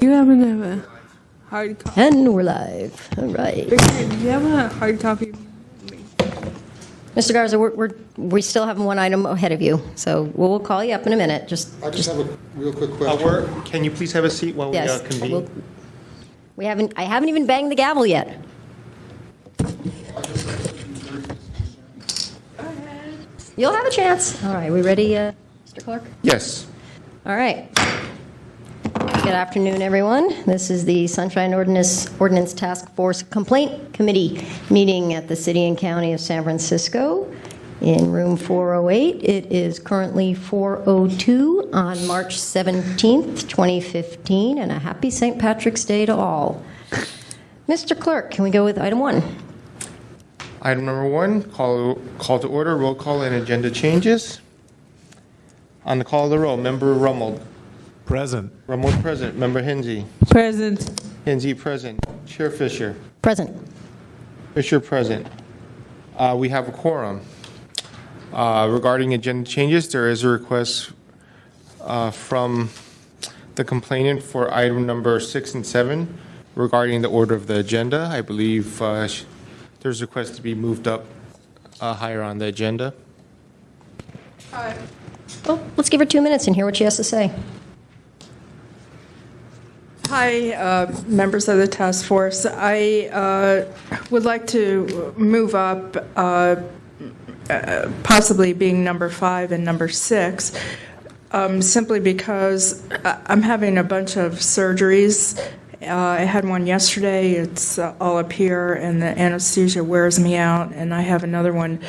you happen to have a hard copy? And we're live. All right. Victor, do you have a hard copy? Mr. Garza, we still have one item ahead of you, so we'll call you up in a minute. I just have a real quick question. Can you please have a seat while Yes. we convene? I haven't even banged the gavel yet. You'll have a chance. All right, we ready, Mr. Clark? Yes. All right. Good afternoon, everyone. This is the Sunshine Ordinance Task Force Complaint Committee meeting at the City and County of San Francisco in room 408. It is currently 4:02 on March 17th, 2015, and a happy St. Patrick's Day to all. Mr. Clerk, can we go with item 1? Item number 1, call to order, roll call and agenda changes. On the call of the roll, Member Rummold. Present. Rummold present. Member Hinsey. Present. Hinsey present. Chair Fisher. Present. Fisher present. We have a quorum. Regarding agenda changes, there is a request from the complainant for item number 6 and 7 regarding the order of the agenda. I believe there's a request to be moved up higher on the agenda. Well, let's give her 2 minutes and hear what she has to say. Hi, members of the task force. I would like to move up, possibly being number 5 and number 6, simply because I'm having a bunch of surgeries. I had one yesterday. It's all up here, and the anesthesia wears me out. And I have another one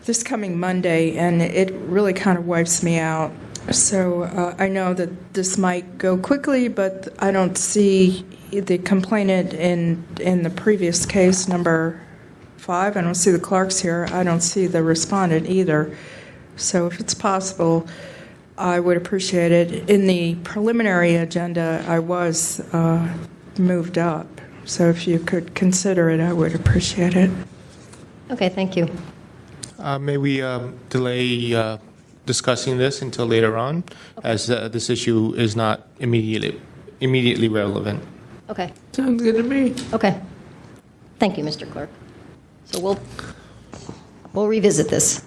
this coming Monday, and it really kind of wipes me out. So I know that this might go quickly, but I don't see the complainant in the previous case, number 5. I don't see the clerks here. I don't see the respondent either. So if it's possible, I would appreciate it. In the preliminary agenda, I was moved up. So if you could consider it, I would appreciate it. Okay, thank you. May we delay discussing this until later on, as this issue is not immediately relevant. Okay. Sounds good to me. Okay. Thank you, Mr. Clerk. So we'll revisit this.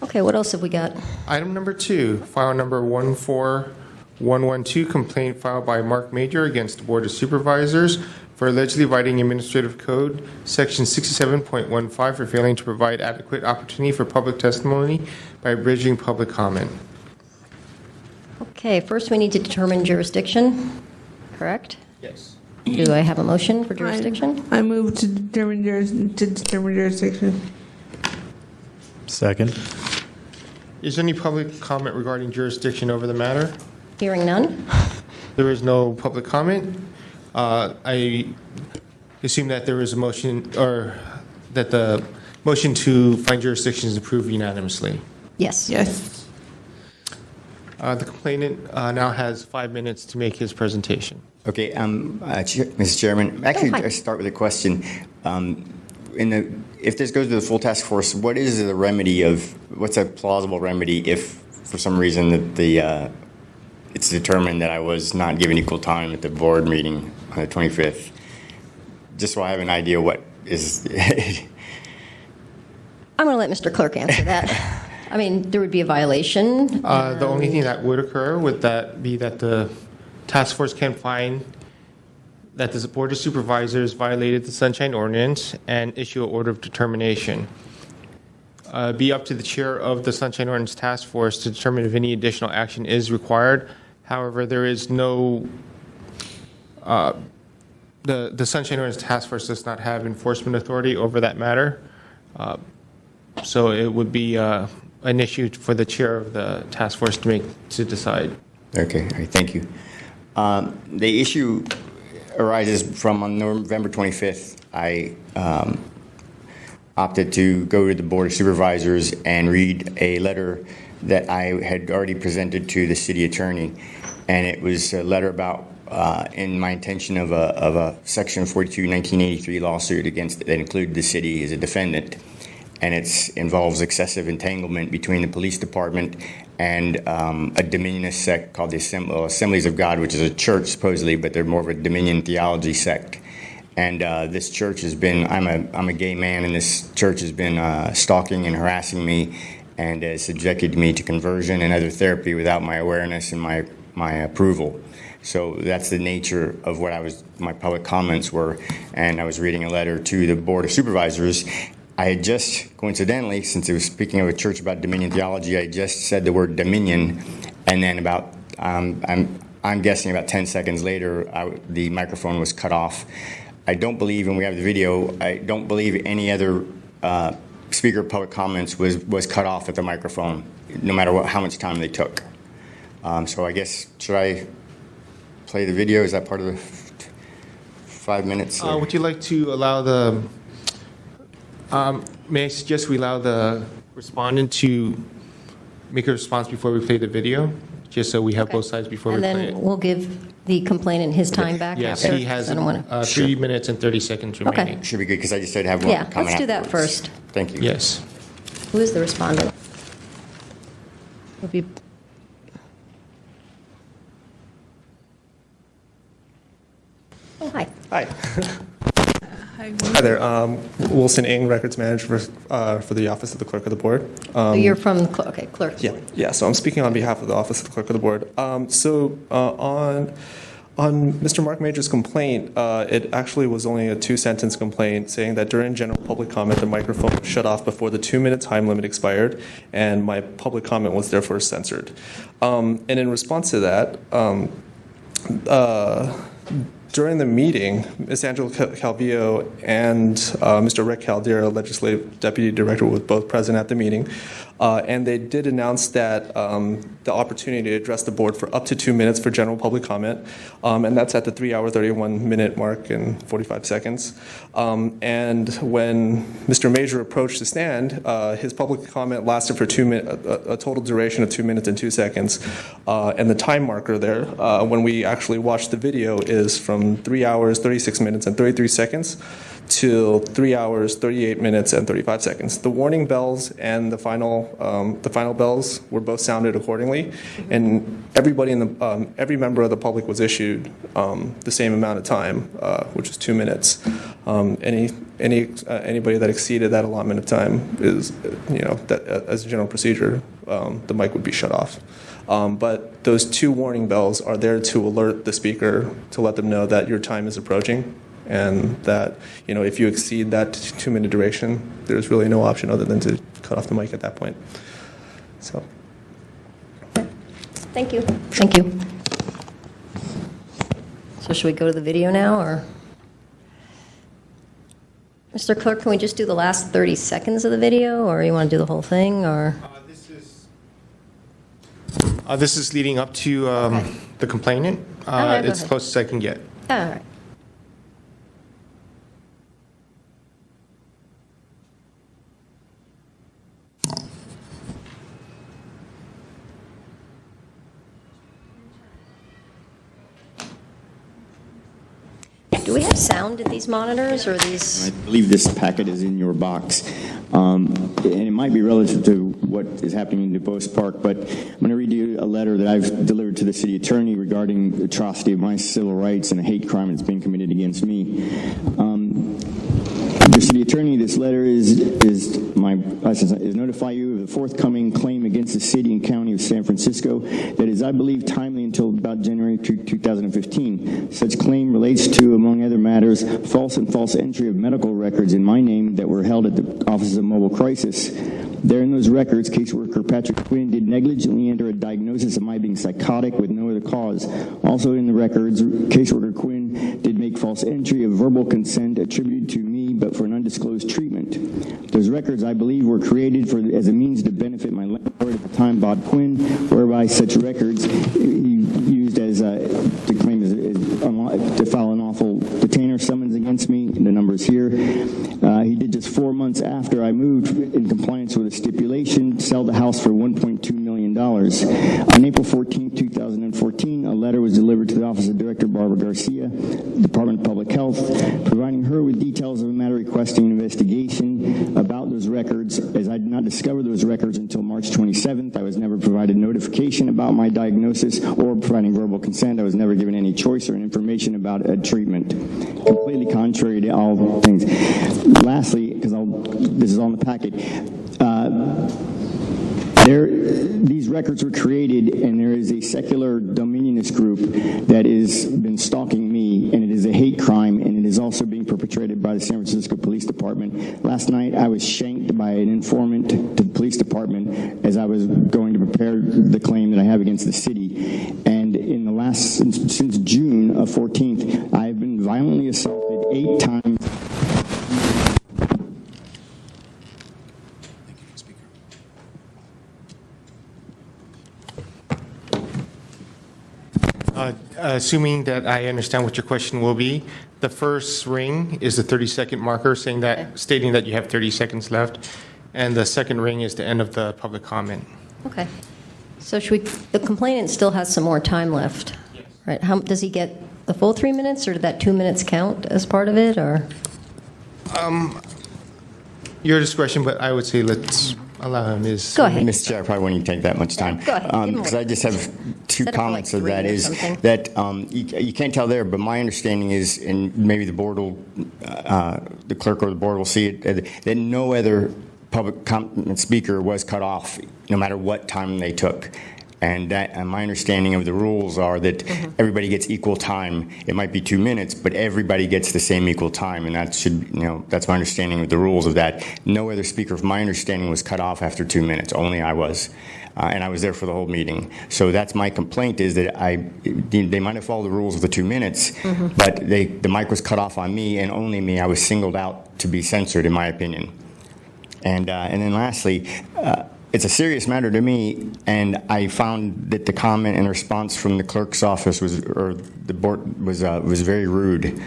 Okay, what else have we got? Item number 2, file number 14112, complaint filed by Mark Major against the Board of Supervisors for allegedly violating Administrative Code Section 67.15 for failing to provide adequate opportunity for public testimony by abridging public comment. Okay, first we need to determine jurisdiction, correct? Yes. Do I have a motion for jurisdiction? I move to determine jurisdiction. Second. Is there any public comment regarding jurisdiction over the matter? Hearing none? There is no public comment. I assume that there is a motion, or that the motion to find jurisdiction is approved unanimously. Yes. Yes. The complainant now has 5 minutes to make his presentation. Okay, Mr. Chairman, actually, I start with a question. If this goes to the full task force, what is the remedy what's a plausible remedy if, for some reason, that it's determined that I was not given equal time at the board meeting on the 25th? Just so I have an idea what is... I'm going to let Mr. Clerk answer that. I mean, there would be a violation. The only thing that would occur would that be that the task force can find that the Board of Supervisors violated the Sunshine Ordinance and issue an order of determination. Be up to the chair of the Sunshine Ordinance Task Force to determine if any additional action is required. However, there is no... The Sunshine Ordinance Task Force does not have enforcement authority over that matter. So it would be an issue for the chair of the task force to decide. Okay, all right, thank you. The issue arises from on November 25th. I opted to go to the Board of Supervisors and read a letter that I had already presented to the city attorney. And it was a letter about in my intention of a Section 42, 1983 lawsuit that included the city as a defendant. and it involves excessive entanglement between the police department and a Dominionist sect called the Assemblies of God, which is a church supposedly, but they're more of a Dominion theology sect. And this church has been, I'm a gay man, and this church has been stalking and harassing me and has subjected me to conversion and other therapy without my awareness and my approval. So that's the nature of what my public comments were. And I was reading a letter to the Board of Supervisors. I had just, coincidentally, since it was speaking of a church about Dominion theology, I just said the word Dominion, and then about, I'm guessing about 10 seconds later, the microphone was cut off. I don't believe, and we have the video, I don't believe any other speaker public comments was cut off at the microphone, no matter how much time they took. So I guess, should I play the video? Is that part of the 5 minutes? Would you like to allow the, may I suggest we allow the respondent to make a response before we play the video? Just so we have both sides before we play it. And then we'll give the complainant his time back Yes, after. he has I don't wanna- 3 minutes and 30 seconds remaining. Should be good, because I just said have one Yeah, comment let's do that afterwards. first. Thank you. Yes. Who is the respondent? Would be- Oh, hi. Hi. Hi there. Wilson Ng, Records Manager for the Office of the Clerk of the Board. Oh, you're from, the okay, clerk. Yeah. So I'm speaking on behalf of the Office of the Clerk of the Board. On Mr. Mark Major's complaint, it actually was only a 2-sentence complaint saying that during general public comment, the microphone was shut off before the 2-minute time limit expired, and my public comment was therefore censored. And in response to that, during the meeting, Ms. Angela Calvillo and Mr. Rick Caldera, Legislative Deputy Director, were both present at the meeting. And they did announce that the opportunity to address the board for up to 2 minutes for general public comment. And that's at the 3-hour, 31-minute mark and 45 seconds. And when Mr. Major approached the stand, his public comment lasted for 2 minutes, a total duration of 2 minutes and 2 seconds. And the time marker there, when we actually watched the video, is from 3 hours, 36 minutes, and 33 seconds till 3 hours, 38 minutes, and 35 seconds. The warning bells and the final bells were both sounded accordingly, and everybody every member of the public was issued the same amount of time, which was 2 minutes. Anybody that exceeded that allotment of time is, that as a general procedure, the mic would be shut off. But those 2 warning bells are there to alert the speaker to let them know that your time is approaching, and that if you exceed that 2-minute duration, there's really no option other than to cut off the mic at that point. So. Thank you. Thank you. So should we go to the video now, or? Mr. Clerk, can we just do the last 30 seconds of the video, or you want to do the whole thing, or? This is leading up to the complainant. right, go It's ahead. close as I can get. All right. Do we have sound at these monitors, or these? I believe this packet is in your box. And it might be relative to what is happening in DuBose Park, but I'm going to read you a letter that I've delivered to the city attorney regarding the atrocity of my civil rights and a hate crime that's being committed against me. Mr. City Attorney, this letter is notify you of the forthcoming claim against the city and county of San Francisco that is, I believe, timely until about January 2015. Such claim relates to, among other matters, false entry of medical records in my name that were held at the Office of Mobile Crisis. There in those records, caseworker Patrick Quinn did negligently enter a diagnosis of my being psychotic with no other cause. Also in the records, caseworker Quinn did make false entry of verbal consent attributed to me but for an undisclosed treatment. Those records, I believe, were created as a means to benefit my landlord at the time, Bob Quinn, whereby such records he used as to claim to file an unlawful detainer summons against me. The numbers here. He did just 4 months after I moved in compliance with a stipulation, sell the house for $1.2 million. On April 14, 2014, a letter was delivered to the Office of Director Barbara Garcia, Department of Public Health, providing her with details of a matter requesting an investigation about those records. As I did not discover those records until March 27th, I was never provided notification about my diagnosis or providing verbal consent. I was never given any choice or information about a treatment. Completely contrary to all things. Lastly, because this is on the packet, these records were created, and there is a secular dominionist group that has been stalking me, and it is a hate crime, and it is also being perpetrated by the San Francisco Police Department. Last night, I was shanked by an informant to the police department as I was going to prepare the claim that I have against the city. And in the since June of 14th, I have been violently assaulted 8 times. Assuming that I understand what your question will be, the first ring is the 30-second marker stating that you have 30 seconds left, and the second ring is the end of the public comment. Okay. So the complainant still has some more time left, yes. Right? Does he get the full 3 minutes, or did that 2 minutes count as part of it, or? Your discretion, but I would say let's allow him his. Go ahead. Mr. Chair, I probably wouldn't take that much time. Go ahead. Because I just have two Set it for comments like of that. 3 or Is something. that you can't tell there, but my understanding is, and maybe the board will, the clerk or the board will see it, that no other public comment speaker was cut off, no matter what time they took. And my understanding of the rules are that everybody gets equal time. It might be 2 minutes, but everybody gets the same equal time, and that should, that's my understanding of the rules of that. No other speaker, from my understanding, was cut off after 2 minutes. Only I was, and I was there for the whole meeting. So that's my complaint, is that they might have followed the rules of the 2 minutes, but the mic was cut off on me and only me. I was singled out to be censored, in my opinion. And then lastly. It's a serious matter to me, and I found that the comment and response from the clerk's office or the board was very rude.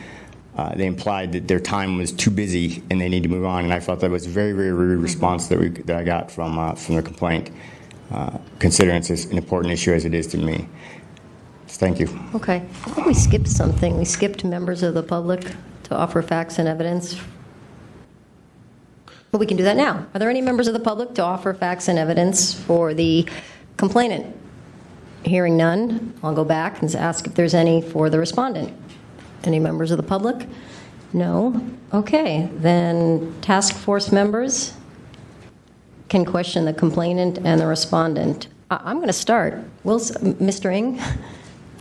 They implied that their time was too busy and they need to move on, and I thought that was a very, very rude response that I got from the complaint, considering it's an important issue as it is to me. Thank you. Okay. I think we skipped something. We skipped members of the public to offer facts and evidence. But we can do that now. Are there any members of the public to offer facts and evidence for the complainant? Hearing none, I'll go back and ask if there's any for the respondent. Any members of the public? No? Okay. Then task force members can question the complainant and the respondent. I'm going to start. Mr. Ng,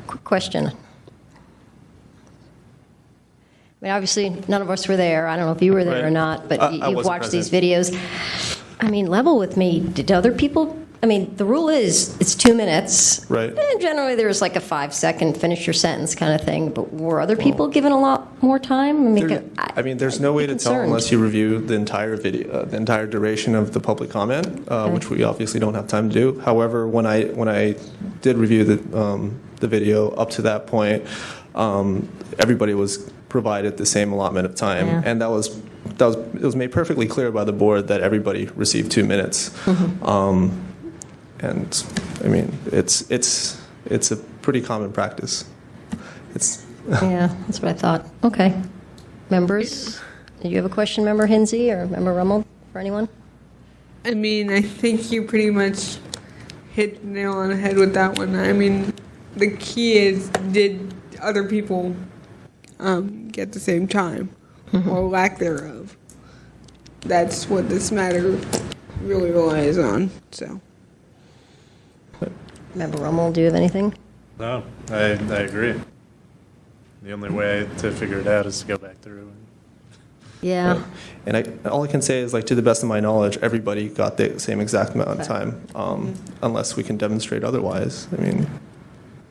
quick question. I mean, obviously, none of us were there. I don't know if you were there or not, but you've watched these videos. I mean, level with me. Did other people? I mean, the rule is it's 2 minutes. Right. And generally, there's like a 5-second finish your sentence kind of thing. But were other people given a lot more time? I mean, there's no way to tell unless you review the entire video, the entire duration of the public comment, which we obviously don't have time to do. However, when I did review the video up to that point, everybody was provided the same allotment of time, and it was made perfectly clear by the board that everybody received 2 minutes. And I mean, it's a pretty common practice. Yeah, that's what I thought. Okay, members, did you have a question, Member Hinsey or Member Rummel, for anyone? I mean, I think you pretty much hit the nail on the head with that one. I mean, the key is, did other people get the same time or lack thereof? That's what this matter really relies on. So, Member Rummel, do you have anything? No, I agree. The only way to figure it out is to go back through. Yeah. And all I can say is, like, to the best of my knowledge, everybody got the same exact amount of time, unless we can demonstrate otherwise. I mean.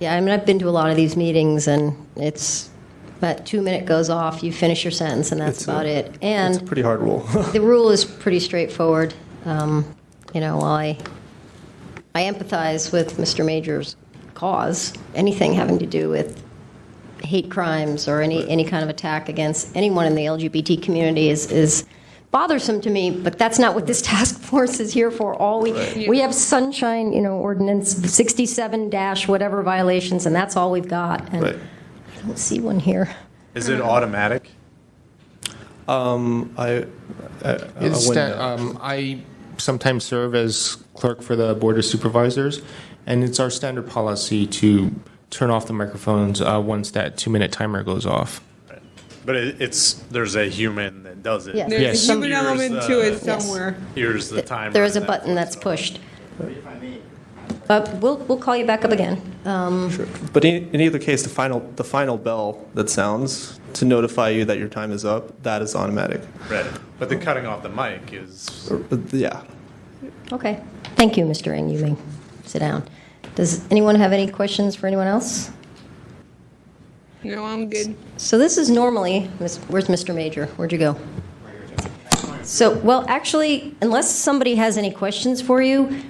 Yeah, I mean, I've been to a lot of these meetings, and it's that 2 minute goes off, you finish your sentence, and that's about it. And it's a pretty hard rule. The rule is pretty straightforward. While I empathize with Mr. Major's cause, anything having to do with hate crimes or any kind of attack against anyone in the LGBT community is bothersome to me, but that's not what this task force is here for. We have sunshine, ordinance 67 dash whatever violations, and that's all we've got. And Right. I don't see one here. Is it automatic? I sometimes serve as clerk for the Board of Supervisors, and it's our standard policy to turn off the microphones once that 2-minute timer goes off. Right. But there's a human that does it. Yes. There's Yes. a human Here's element to it somewhere. Here's the timer. There is a and button that that's flips pushed. We'll call you back up again. But in either case, the final bell that sounds to notify you that your time is up, that is automatic. on. Right. But the cutting off the mic is. Yeah. Okay. Thank you, Mr. Ng. You may sit down. Does anyone have any questions for anyone else? No, I'm good. So this is normally, where's Mr. Major? Where'd you go? So, well, actually, unless somebody has any questions for you,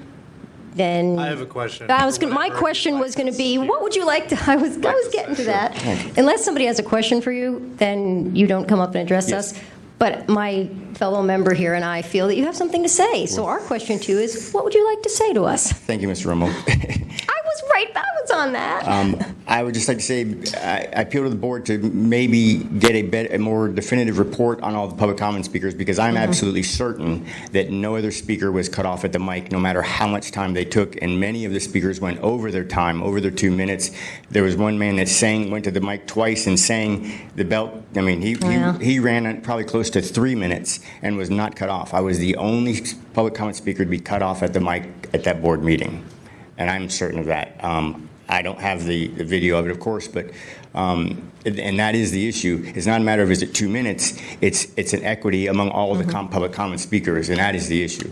then I have a question. my question was going to be, what would you like to? I was getting to that. Unless somebody has a question for you, then you don't come up and address us. But my fellow member here and I feel that you have something to say. So our question to you is, what would you like to say to us? Thank you, Mr. Rummel. I was on that. I would just like to say I appeal to the board to maybe get a more definitive report on all the public comment speakers, because I'm absolutely certain that no other speaker was cut off at the mic, no matter how much time they took, and many of the speakers went over their time, over their 2 minutes. There was one man that went to the mic twice and sang the belt. I mean, he ran at probably close to 3 minutes and was not cut off. I was the only public comment speaker to be cut off at the mic at that board meeting. And I'm certain of that. I don't have the video of it, of course, but and that is the issue. It's not a matter of is it 2 minutes. It's an equity among all of the public comment speakers, and that is the issue.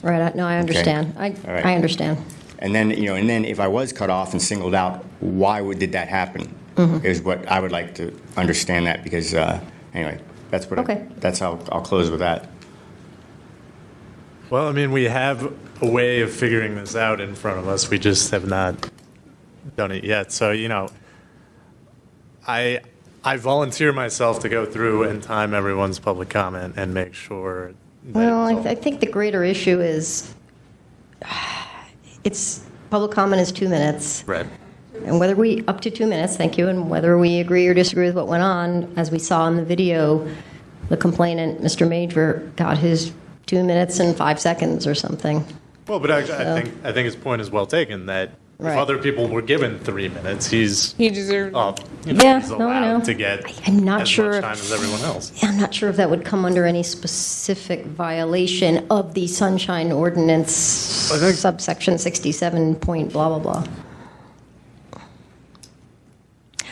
Right. No, I understand. All right. I understand. And then if I was cut off and singled out, why did that happen? Is what I would like to understand that, because anyway, that's what. Okay. That's how I'll close with that. Well, I mean, we have a way of figuring this out in front of us. We just have not done it yet. So, I volunteer myself to go through and time everyone's public comment and make sure that Well, it's all- I think the greater issue is public comment is 2 minutes. Right. And whether up to 2 minutes, thank you, and whether we agree or disagree with what went on, as we saw in the video, the complainant, Mr. Major, got his 2 minutes and 5 seconds or something. Well, but actually, I think his point is well taken, that Right. if other people were given 3 minutes, He deserved. Yeah, he's no, I know. allowed to get I'm not as sure much if- time as everyone else. I'm not sure if that would come under any specific violation of the Sunshine Ordinance, I think- subsection 67 point blah, blah, blah.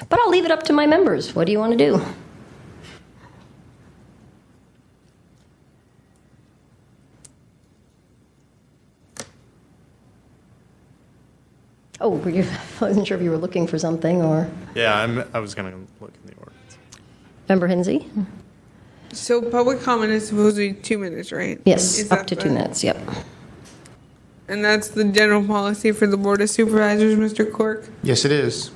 But I'll leave it up to my members. What do you want to do? Oh, I wasn't sure if you were looking for something, or Yeah, I was going to look in the ordinance. Member Hinsey? So public comment is supposed to be 2 minutes, right? Yes, Is up that to 2 the- minutes, yep. And that's the general policy for the Board of Supervisors, Mr. Cork? Yes, it is.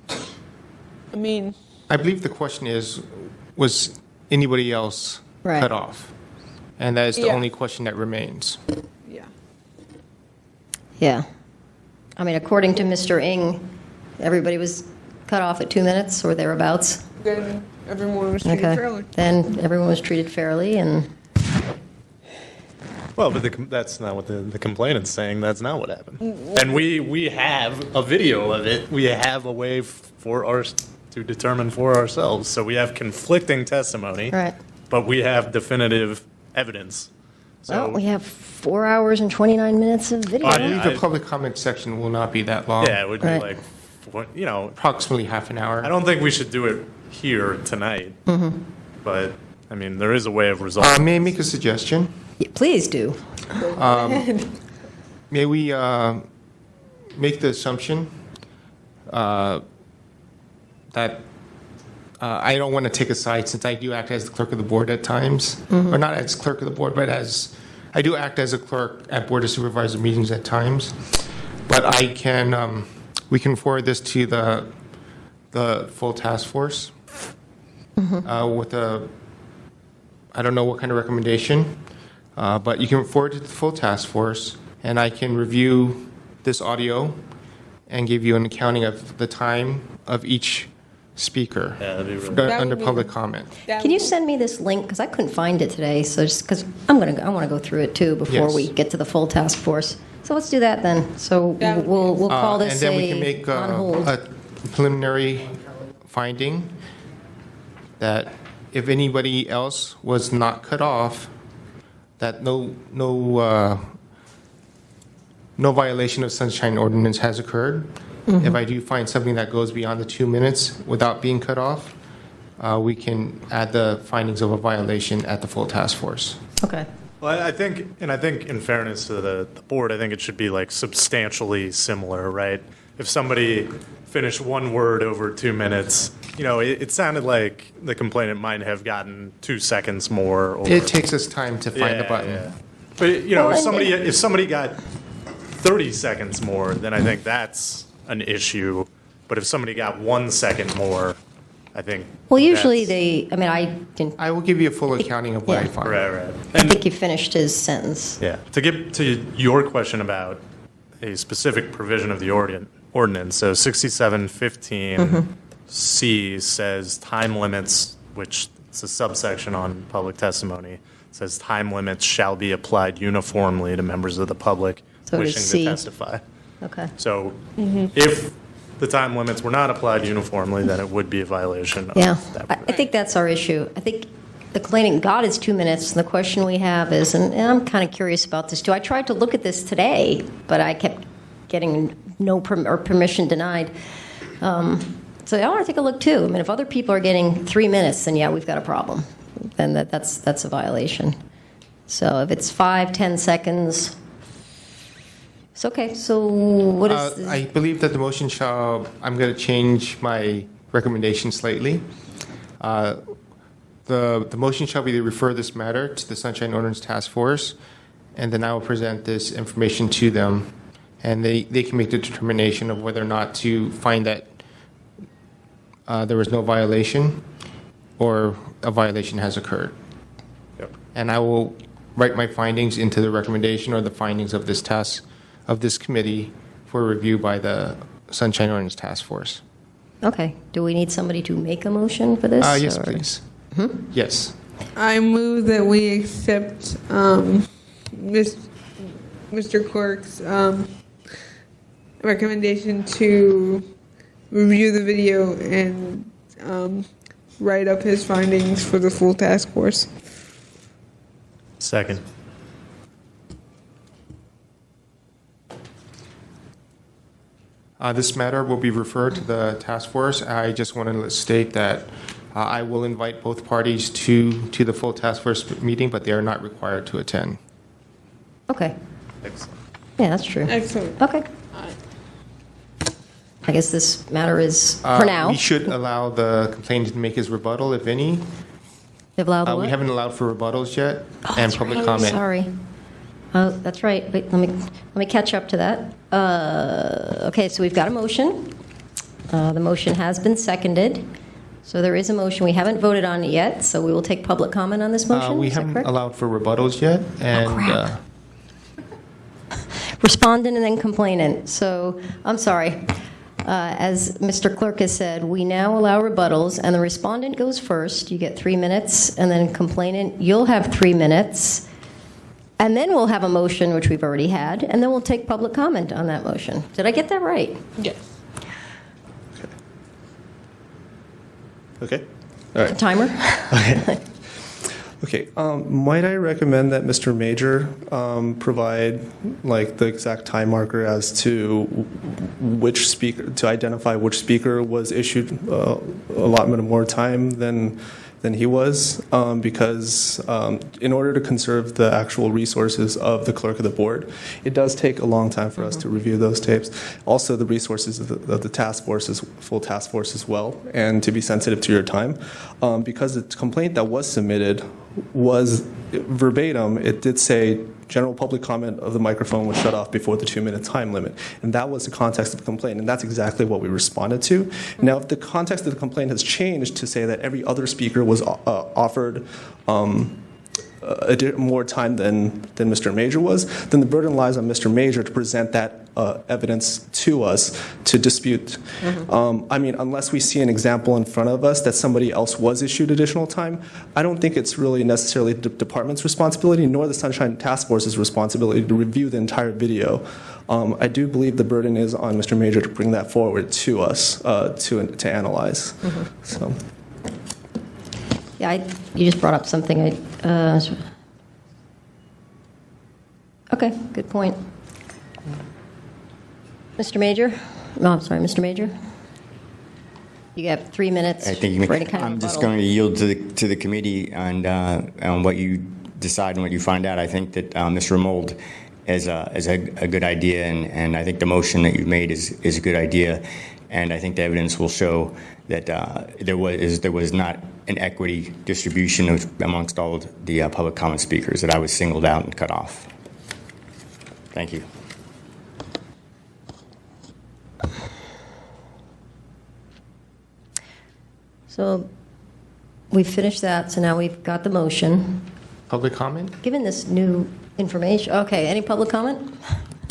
I mean, I believe the question is, was anybody else Right. cut off? And that is the Yeah. only question that remains. yeah. Yeah. I mean, according to Mr. Ng, everybody was cut off at 2 minutes or thereabouts. Then everyone was treated Okay. fairly. Then everyone was treated fairly, and Well, but that's not what the complainant's saying. That's not what happened. And we have a video of it. We have a way to determine for ourselves. So we have conflicting testimony, Right. but we have definitive evidence. So well, we have 4 hours and 29 minutes of video. I believe the I- public comment section will not be that long. yeah, it would be Right. like, Approximately half an hour. I don't think we should do it here tonight. But I mean, there is a way of resolving. May I make a suggestion? Yeah, please do. May we make the assumption that I don't want to take a side, since I do act as the clerk of the board at times, or not as clerk of the board, but as I do act as a clerk at Board of Supervisor meetings at times. But we can forward this to the full task force with a I don't know what kind of recommendation, but you can forward it to the full task force, and I can review this audio and give you an accounting of the time of each speaker that'd be really under public comment. Can you send me this link? Because I couldn't find it today, so just because I want to go through it too before Yes. we get to the full task force. So let's do that then. So we'll call this And then we can make on hold. a preliminary finding that if anybody else was not cut off, that no violation of sunshine ordinance has occurred. Mm-hmm. If I do find something that goes beyond the 2 minutes without being cut off, we can add the findings of a violation at the full task force. Okay. Well, I think in fairness to the board, I think it should be like substantially similar, right? If somebody finished one word over 2 minutes, it sounded like the complainant might have gotten 2 seconds more. Or, It takes us time to find the button. Yeah. But if somebody got 30 seconds more, then I think that's an issue. But if somebody got 1 second more, I think. Well, usually that's- I didn't. I will give you a full accounting of what I Yeah. find. Right. I think he finished his sentence. Yeah. To get to your question about a specific provision of the ordinance, so 6715C says time limits, which is a subsection on public testimony, says time limits shall be applied uniformly to members of the public So it is wishing C. to testify. Okay. So if the time limits were not applied uniformly, then it would be a violation of Yeah, that I provision. think that's our issue. I think the complainant got his 2 minutes, and the question we have is, and I'm kind of curious about this too. I tried to look at this today, but I kept getting no permission denied. So I want to take a look too. I mean, if other people are getting 3 minutes, then yeah, we've got a problem. Then that's a violation. So if it's 5, 10 seconds, it's okay. So what is? I believe that the motion shall, I'm going to change my recommendation slightly. The motion shall be to refer this matter to the Sunshine Ordinance Task Force, and then I will present this information to them, and they can make the determination of whether or not to find that there was no violation or a violation has occurred. Yep. And I will write my findings into the recommendation or the findings of this task, of this committee for review by the Sunshine Ordinance Task Force. Okay. Do we need somebody to make a motion for this? Yes, or- please. Yes. I move that we accept Mr. Clerk's recommendation to review the video and write up his findings for the full task force. Second. This matter will be referred to the task force. I just want to state that I will invite both parties to the full task force meeting, but they are not required to attend. Okay. Excellent. Yeah, that's true. Excellent. Okay. I guess this matter is for now. We should allow the complainant to make his rebuttal, if any. They've allowed the We what? haven't allowed for rebuttals yet, and That's public right. comment. Sorry. Oh, that's right. Wait, let me catch up to that. Okay, so we've got a motion. The motion has been seconded. So there is a motion. We haven't voted on it yet, so we will take public comment on this motion. We Is that haven't correct? allowed for rebuttals yet, and crap. Respondent and then complainant. So, I'm sorry. As Mr. Clerk has said, we now allow rebuttals, and the respondent goes first. You get 3 minutes, and then complainant, you'll have 3 minutes. And then we'll have a motion, which we've already had, and then we'll take public comment on that motion. Did I get that right? Yes. Okay. All right. Timer? Okay. Might I recommend that Mr. Major provide like the exact time marker as to which speaker, to identify which speaker was issued allotment of more time than he was, because in order to conserve the actual resources of the clerk of the board, it does take a long time for us to review those tapes. Also, the resources of the task force, full task force as well, and to be sensitive to your time, because the complaint that was submitted was verbatim. It did say general public comment of the microphone was shut off before the 2 minute time limit. And that was the context of the complaint. And that's exactly what we responded to. Now, if the context of the complaint has changed to say that every other speaker was offered more time than Mr. Major was, then the burden lies on Mr. Major to present that evidence to us to dispute. I mean, unless we see an example in front of us that somebody else was issued additional time, I don't think it's really necessarily the department's responsibility nor the Sunshine Task Force's responsibility to review the entire video. I do believe the burden is on Mr. Major to bring that forward to us to analyze. So. Yeah, you just brought up something. Okay, good point. Mr. Major? No, I'm sorry, Mr. Major? You have 3 minutes. I think for any kind of I'm just rebuttal. going to yield to the committee on what you decide and what you find out. I think that Mr. Mold is a good idea, and I think the motion that you've made is a good idea, and I think the evidence will show that there was not an equity distribution amongst all of the public comment speakers, that I was singled out and cut off. Thank you. So we've finished that, so now we've got the motion. Public comment? Given this new information, okay, any public comment?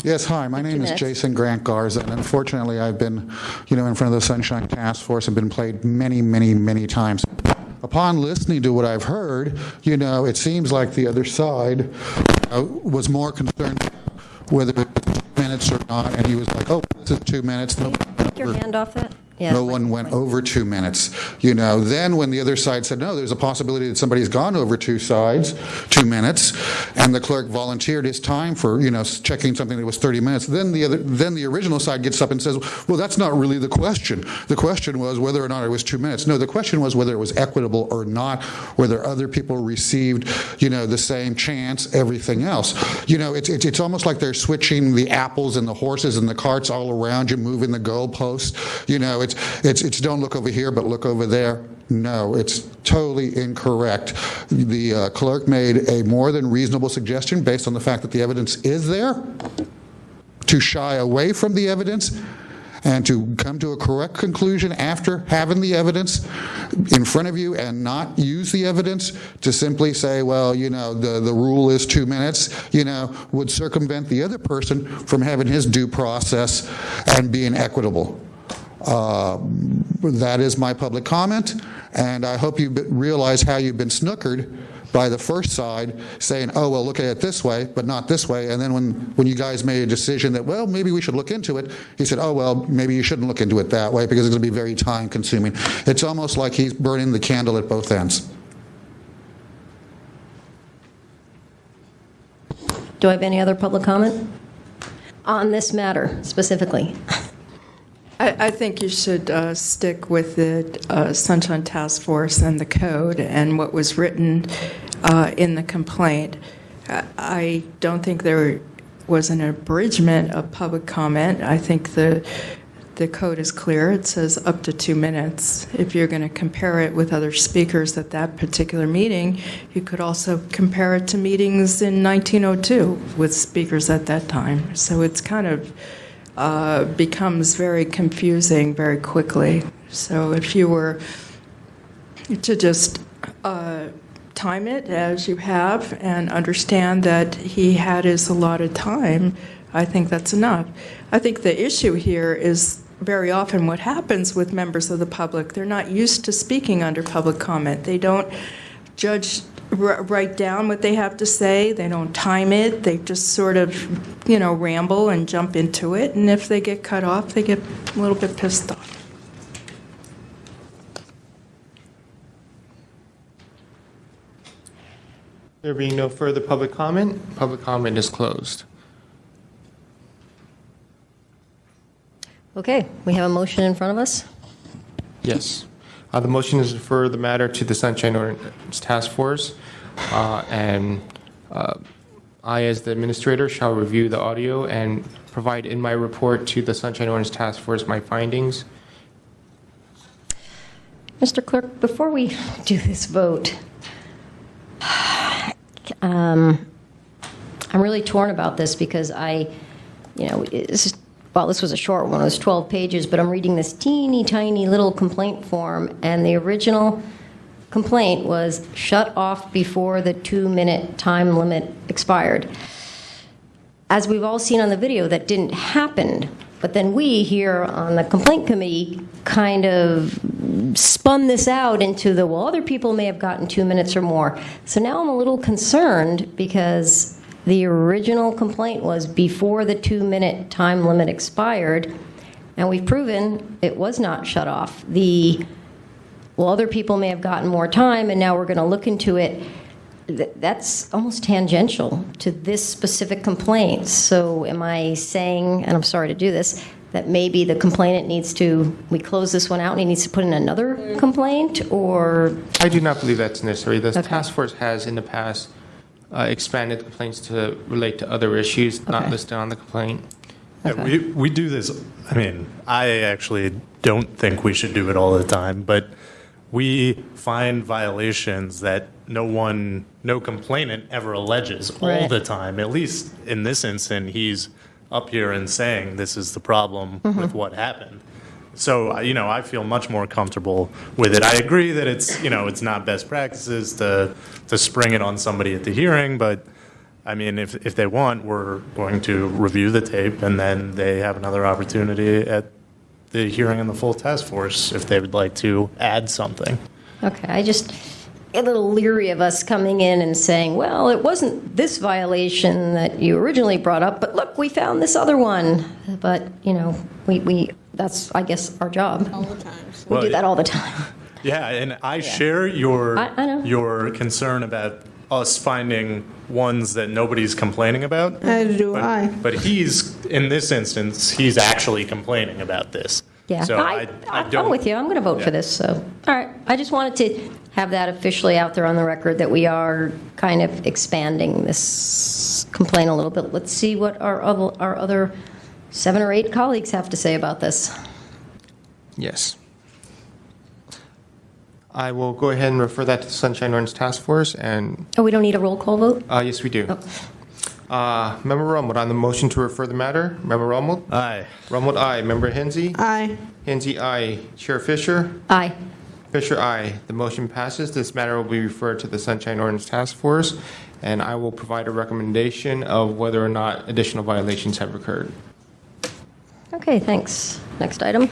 Yes, hi, my name is minutes. Jason Grant Garza, and unfortunately I've been, in front of the Sunshine Task Force and been played many, many, many times. Upon listening to what I've heard, it seems like the other side was more concerned whether it was 2 minutes or not, and he was like, oh, this is 2 minutes. Can you take your hand off that? Yeah, No one went over 2 minutes. Then when the other side said, no, there's a possibility that somebody's gone over 2 minutes, and the clerk volunteered his time for, checking something that was 30 minutes, then the original side gets up and says, well, that's not really the question. The question was whether or not it was 2 minutes. No, the question was whether it was equitable or not, whether other people received, the same chance, everything else. It's almost like they're switching the apples and the horses and the carts all around you, moving the goalposts. It's don't look over here, but look over there. No, it's totally incorrect. The clerk made a more than reasonable suggestion based on the fact that the evidence is there, to shy away from the evidence and to come to a correct conclusion after having the evidence in front of you and not use the evidence to simply say, well, the rule is 2 minutes, would circumvent the other person from having his due process and being equitable. That is my public comment, and I hope you realize how you've been snookered by the first side saying, oh, well, look at it this way, but not this way. And then when you guys made a decision that, well, maybe we should look into it, he said, oh, well, maybe you shouldn't look into it that way because it's going to be very time consuming. It's almost like he's burning the candle at both ends. Do I have any other public comment on this matter specifically? I think you should stick with the Sunshine Task Force and the code and what was written in the complaint. I don't think there was an abridgment of public comment. I think the code is clear. It says up to 2 minutes. If you're going to compare it with other speakers at that particular meeting, you could also compare it to meetings in 1902 with speakers at that time. So it's kind of becomes very confusing very quickly. So if you were to just time it as you have and understand that he had his allotted time, I think that's enough. I think the issue here is very often what happens with members of the public. They're not used to speaking under public comment. They don't write down what they have to say. They don't time it. They just sort of, ramble and jump into it. And if they get cut off, they get a little bit pissed off. There being no further public comment is closed. Okay, we have a motion in front of us. Yes. The motion is to refer the matter to the Sunshine Ordinance Task Force, and I, as the administrator, shall review the audio and provide in my report to the Sunshine Ordinance Task Force my findings. Mr. Clerk, before we do this vote, I'm really torn about this because this was a short one. It was 12 pages, but I'm reading this teeny tiny little complaint form, and the original complaint was shut off before the 2-minute time limit expired. As we've all seen on the video, that didn't happen. But then we here on the complaint committee kind of spun this out into the, well, other people may have gotten 2 minutes or more. So now I'm a little concerned because the original complaint was before the 2-minute time limit expired, and we've proven it was not shut off. Well, other people may have gotten more time, and now we're going to look into it. That's almost tangential to this specific complaint. So am I saying, and I'm sorry to do this, that maybe the complainant we close this one out and he needs to put in another complaint, or? I do not believe that's necessary. The task force has in the past expanded complaints to relate to other issues not listed on the complaint. Yeah, we do this. I mean, I actually don't think we should do it all the time, but we find violations that no complainant ever alleges all the time. At least in this instance, he's up here and saying this is the problem with what happened. So, I feel much more comfortable with it. I agree that it's not best practices to spring it on somebody at the hearing, but I mean, if they want, we're going to review the tape, and then they have another opportunity at the hearing in the full task force if they would like to add something. Okay, I just a little leery of us coming in and saying, well, it wasn't this violation that you originally brought up, but look, we found this other one. But, we that's, I guess, our job. All the time. So. We do that all the time. Yeah, and I share your I know. your concern about us finding ones that nobody's complaining about. As do I. But in this instance, he's actually complaining about this. Yeah, So I'm with you. I'm going to vote for this. So, all right. I just wanted to have that officially out there on the record that we are kind of expanding this complaint a little bit. Let's see what our other 7 or 8 colleagues have to say about this. Yes. I will go ahead and refer that to the Sunshine Ordinance Task Force. And Oh, we don't need a roll call vote? yes, we do. Member Rumwold, on the motion to refer the matter. Member Rumwold? Aye. Rumwold, aye. Member Hensy? Aye. Hensy, aye. Chair Fisher? Aye. Fisher, aye. The motion passes. This matter will be referred to the Sunshine Ordinance Task Force, and I will provide a recommendation of whether or not additional violations have occurred. Okay, thanks. Next item.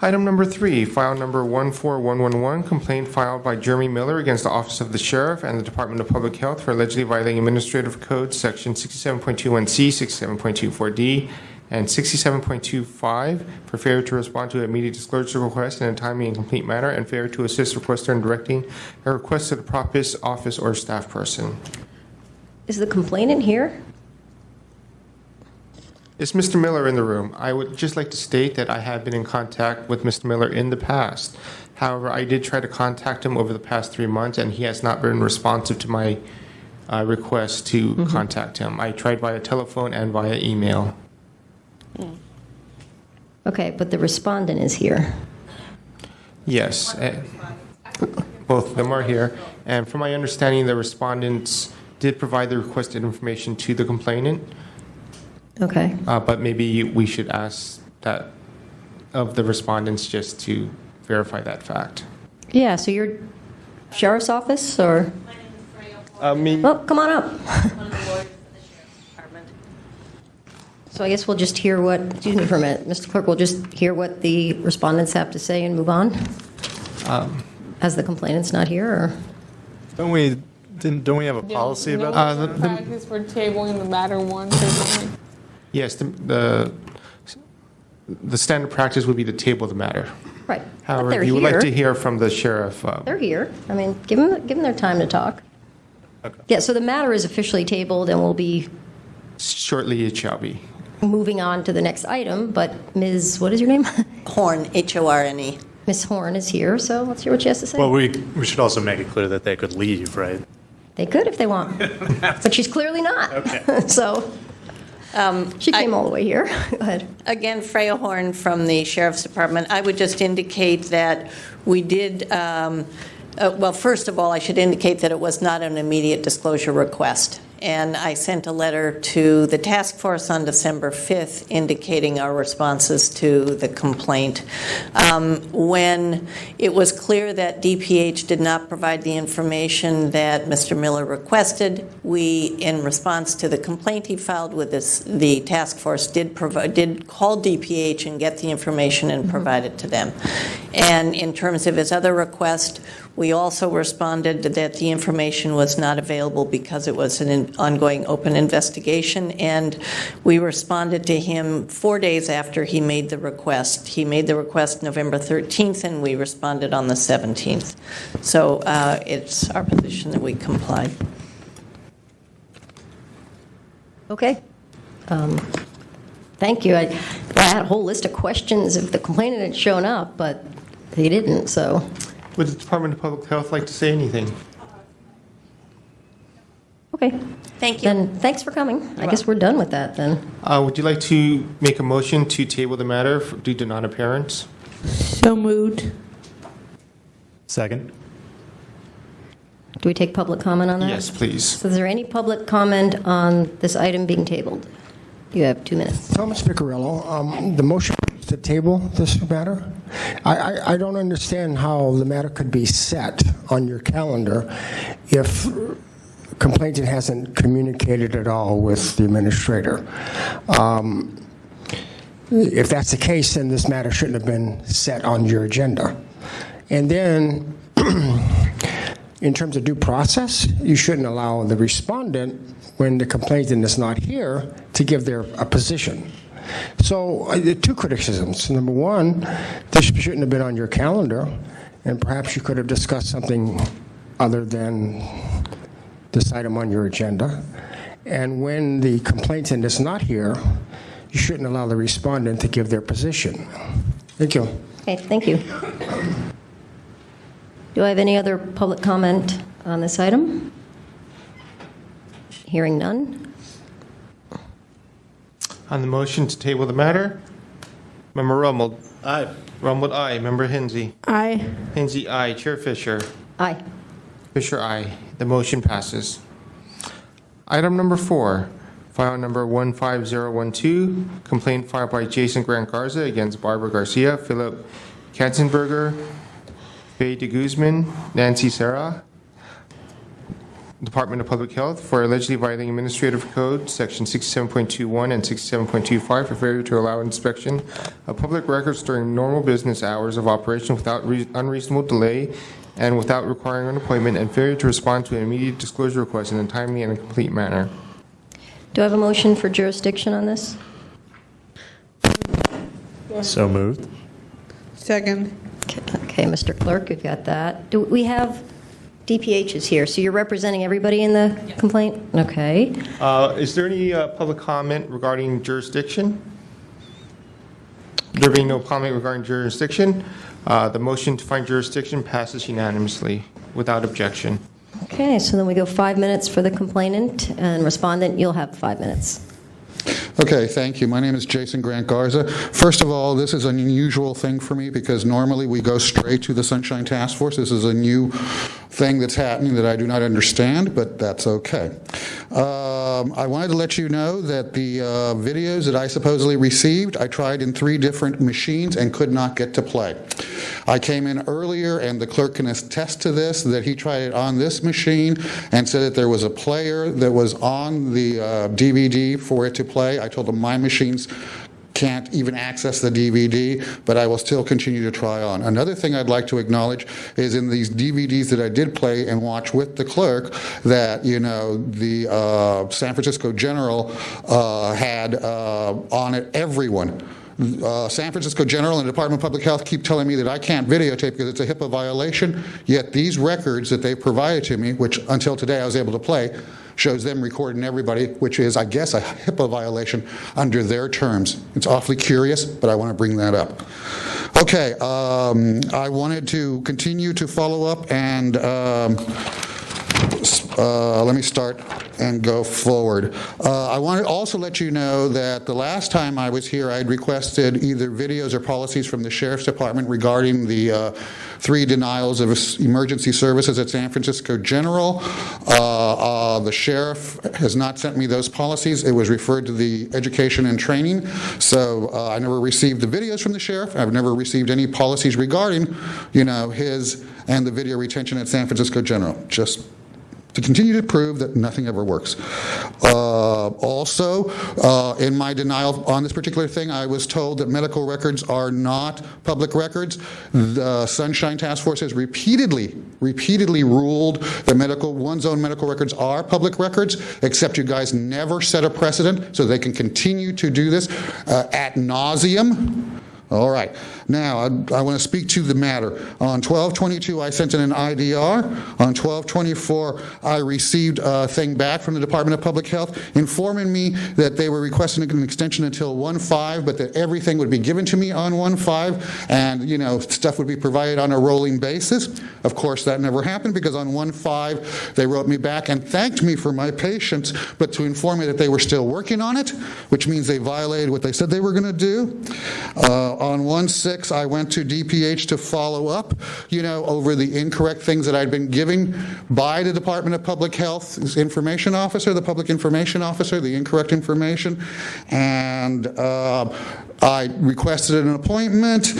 Item number 3, file number 14111, complaint filed by Jeremy Miller against the Office of the Sheriff and the Department of Public Health for allegedly violating Administrative Code Section 67.21C, 67.24D, and 67.25 for failure to respond to immediate disclosure request in a timely and complete manner, and failure to assist requester in directing a request to the proper office or staff person. Is the complainant here? Is Mr. Miller in the room? I would just like to state that I have been in contact with Mr. Miller in the past. However, I did try to contact him over the past 3 months, and he has not been responsive to my request to contact him. I tried via telephone and via email. Okay, but the respondent is here. Yes, both of them are here. And from my understanding, the respondents did provide the requested information to the complainant. Okay. But maybe we should ask that of the respondents just to verify that fact. Yeah, so you're sheriff's office, or? Oh, come on up. So I guess we'll just hear excuse me for a minute, Mr. Clerk, we'll just hear what the respondents have to say and move on? As the complainant's not here, or? Don't we have a policy about that? Practice for tabling the matter once or something. Yes, the standard practice would be to table the matter. Right. However, But they're if you would like here. to hear from the sheriff. They're here. I mean, give them their time to talk. Okay. Yeah, so the matter is officially tabled, and we'll be Shortly it shall be. moving on to the next item, but Ms., what is your name? Horn, H-O-R-N-E. Ms. Horn is here, so let's hear what she has to say. Well, we should also make it clear that they could leave, right? They could if they want, but she's clearly not. Okay. So she came all the way here. Go ahead. Again, Freya Horn from the Sheriff's Department. I would just indicate that we did, well, first of all, I should indicate that it was not an immediate disclosure request. And I sent a letter to the task force on December 5th indicating our responses to the complaint. When it was clear that DPH did not provide the information that Mr. Miller requested, we, in response to the complaint he filed with the task force, did call DPH and get the information and provide it to them. And in terms of his other request, we also responded that the information was not available because it was an ongoing open investigation, and we responded to him 4 days after he made the request. He made the request November 13th, and we responded on the 17th. So it's our position that we complied. Okay. Thank you. I had a whole list of questions if the complainant had shown up, but he didn't, so. Would the Department of Public Health like to say anything? Okay. Thank you. Then thanks for coming. I guess we're done with that then. Would you like to make a motion to table the matter due to non-appearance? So moved. Second. Do we take public comment on that? Yes, please. So is there any public comment on this item being tabled? You have 2 minutes. Thomas Piccirillo, the motion to table this matter. I don't understand how the matter could be set on your calendar if complainant hasn't communicated at all with the administrator. If that's the case, then this matter shouldn't have been set on your agenda. And then, in terms of due process, you shouldn't allow the respondent, when the complainant is not here, to give their position. So, two criticisms. Number one, this shouldn't have been on your calendar, and perhaps you could have discussed something other than this item on your agenda. And when the complainant is not here, you shouldn't allow the respondent to give their position. Thank you. Okay, thank you. Do I have any other public comment on this item? Hearing none. On the motion to table the matter, Member Rumble. Aye. Rumble, aye. Member Hinsey. Aye. Hinsey, aye. Chair Fisher. Aye. Fisher, aye. The motion passes. Item number 4, file number 15012, complaint filed by Jason Grant Garza against Barbara Garcia, Philip Katzenberger, Faye de Guzman, Nancy Serra, Department of Public Health, for allegedly violating Administrative Code Section 67.21 and 67.25 for failure to allow inspection of public records during normal business hours of operation without unreasonable delay and without requiring an appointment, and failure to respond to an immediate disclosure request in a timely and complete manner. Do I have a motion for jurisdiction on this? So moved. Second. Okay, Mr. Clerk, you've got that. Do we have DPH is here, so you're representing everybody in the complaint? Okay. Is there any public comment regarding jurisdiction? There being no comment regarding jurisdiction, the motion to find jurisdiction passes unanimously without objection. Okay, so then we go 5 minutes for the complainant, and respondent, you'll have 5 minutes. Okay, thank you. My name is Jason Grant Garza. First of all, this is an unusual thing for me because normally we go straight to the Sunshine Task Force. This is a new thing that's happening that I do not understand, but that's okay. I wanted to let you know that the videos that I supposedly received, I tried in 3 different machines and could not get to play. I came in earlier, and the clerk can attest to this, that he tried it on this machine and said that there was a player that was on the DVD for it to play. I told him my machines can't even access the DVD, but I will still continue to try on. Another thing I'd like to acknowledge is in these DVDs that I did play and watch with the clerk, that, you know, the San Francisco General had on it everyone. San Francisco General and the Department of Public Health keep telling me that I can't videotape because it's a HIPAA violation, yet these records that they provided to me, which until today I was able to play, shows them recording everybody, which is, I guess, a HIPAA violation under their terms. It's awfully curious, but I want to bring that up. Okay, I wanted to continue to follow up and let me start and go forward. I want to also let you know that the last time I was here, I had requested either videos or policies from the Sheriff's Department regarding the 3 denials of emergency services at San Francisco General. The sheriff has not sent me those policies. It was referred to the education and training. So I never received the videos from the sheriff. I've never received any policies regarding, his and the video retention at San Francisco General. Just to continue to prove that nothing ever works. Also, in my denial on this particular thing, I was told that medical records are not public records. The Sunshine Task Force has repeatedly ruled that one's own medical records are public records, except you guys never set a precedent so they can continue to do this ad nauseum. All right. Now, I want to speak to the matter. On 12/22, I sent in an IDR. On 12/24, I received a thing back from the Department of Public Health informing me that they were requesting an extension until 1/5, but that everything would be given to me on 1/5, and, stuff would be provided on a rolling basis. Of course, that never happened because on 1/5, they wrote me back and thanked me for my patience, but to inform me that they were still working on it, which means they violated what they said they were going to do. On 1/6, I went to DPH to follow up, over the incorrect things that I'd been given by the Department of Public Health's information officer, the public information officer, the incorrect information. And I requested an appointment,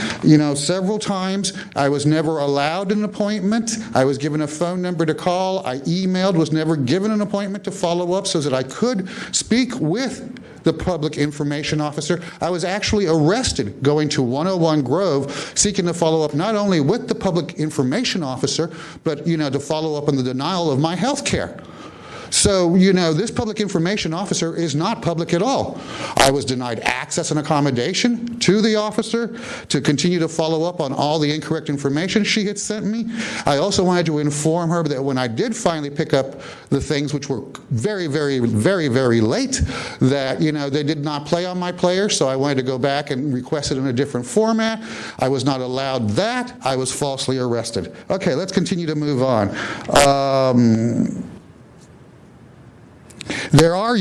several times. I was never allowed an appointment. I was given a phone number to call. I emailed, was never given an appointment to follow up so that I could speak with the public information officer. I was actually arrested going to 101 Grove, seeking to follow up not only with the public information officer, but, to follow up on the denial of my health care. So, this public information officer is not public at all. I was denied access and accommodation to the officer to continue to follow up on all the incorrect information she had sent me. I also wanted to inform her that when I did finally pick up the things, which were very, very, very, very late, that, they did not play on my player, so I wanted to go back and request it in a different format. I was not allowed that. I was falsely arrested. Okay, let's continue to move on. There are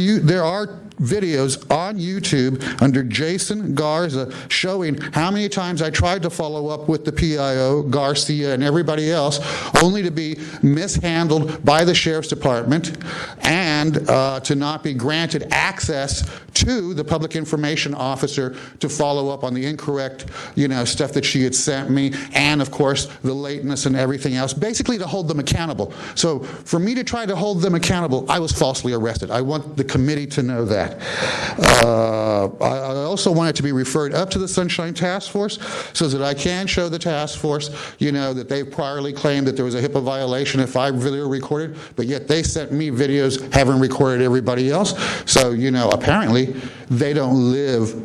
videos on YouTube under Jason Garza showing how many times I tried to follow up with the PIO, Garcia, and everybody else, only to be mishandled by the Sheriff's Department and to not be granted access to the public information officer to follow up on the incorrect, stuff that she had sent me, and of course the lateness and everything else, basically to hold them accountable. So for me to try to hold them accountable, I was falsely arrested. I want the committee to know that. I also want it to be referred up to the Sunshine Task Force so that I can show the task force, that they've priorly claimed that there was a HIPAA violation if I video recorded, but yet they sent me videos, haven't recorded everybody else. So, apparently they don't live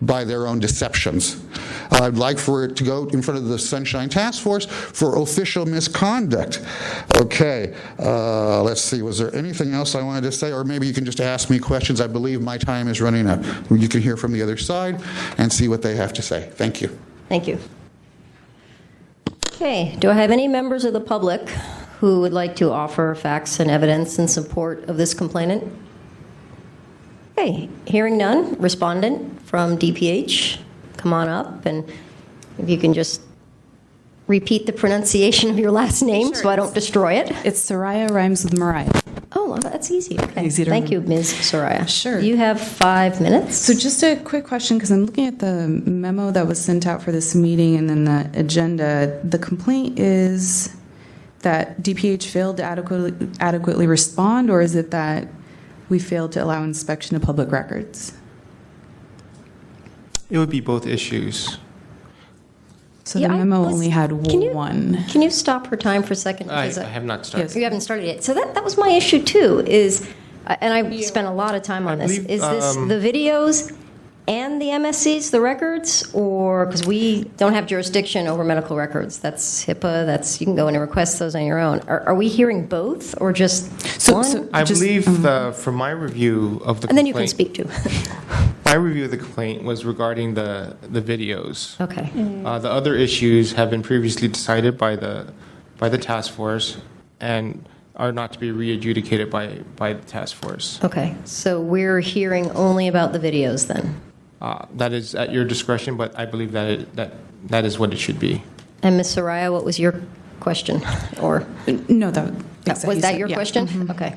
by their own deceptions. I'd like for it to go in front of the Sunshine Task Force for official misconduct. Okay, let's see, was there anything else I wanted to say? Or maybe you can just ask me questions. I believe my time is running out. You can hear from the other side and see what they have to say. Thank you. Thank you. Okay, do I have any members of the public who would like to offer facts and evidence in support of this complainant? Okay, hearing none, respondent from DPH, come on up, and if you can just repeat the pronunciation of your last name so I don't destroy it. It's Soraya, rhymes with Mariah. Oh, well, that's easy. Okay. Easy to Thank you, remember. Ms. Soraya. Sure. You have 5 minutes. So just a quick question, because I'm looking at the memo that was sent out for this meeting and then the agenda. The complaint is that DPH failed to adequately respond, or is it that we failed to allow inspection of public records? It would be both issues. So the memo only had one. Can you stop her time for a second? I Because have not started. You haven't started yet. So that was my issue too, is, and I spent a lot of time on this, believe, is this the videos and the MSCs, the records, or, because we don't have jurisdiction over medical records. That's HIPAA, you can go in and request those on your own. Are we hearing both, or just one? I believe from my review of the complaint. And then you can speak too. My review of the complaint was regarding the videos. Okay. The other issues have been previously decided by the task force, and are not to be re-adjudicated by the task force. Okay, so we're hearing only about the videos then? That is at your discretion, but I believe that is what it should be. And Ms. Soraya, what was your question? Or No, was that your question? Mm-hmm. Okay.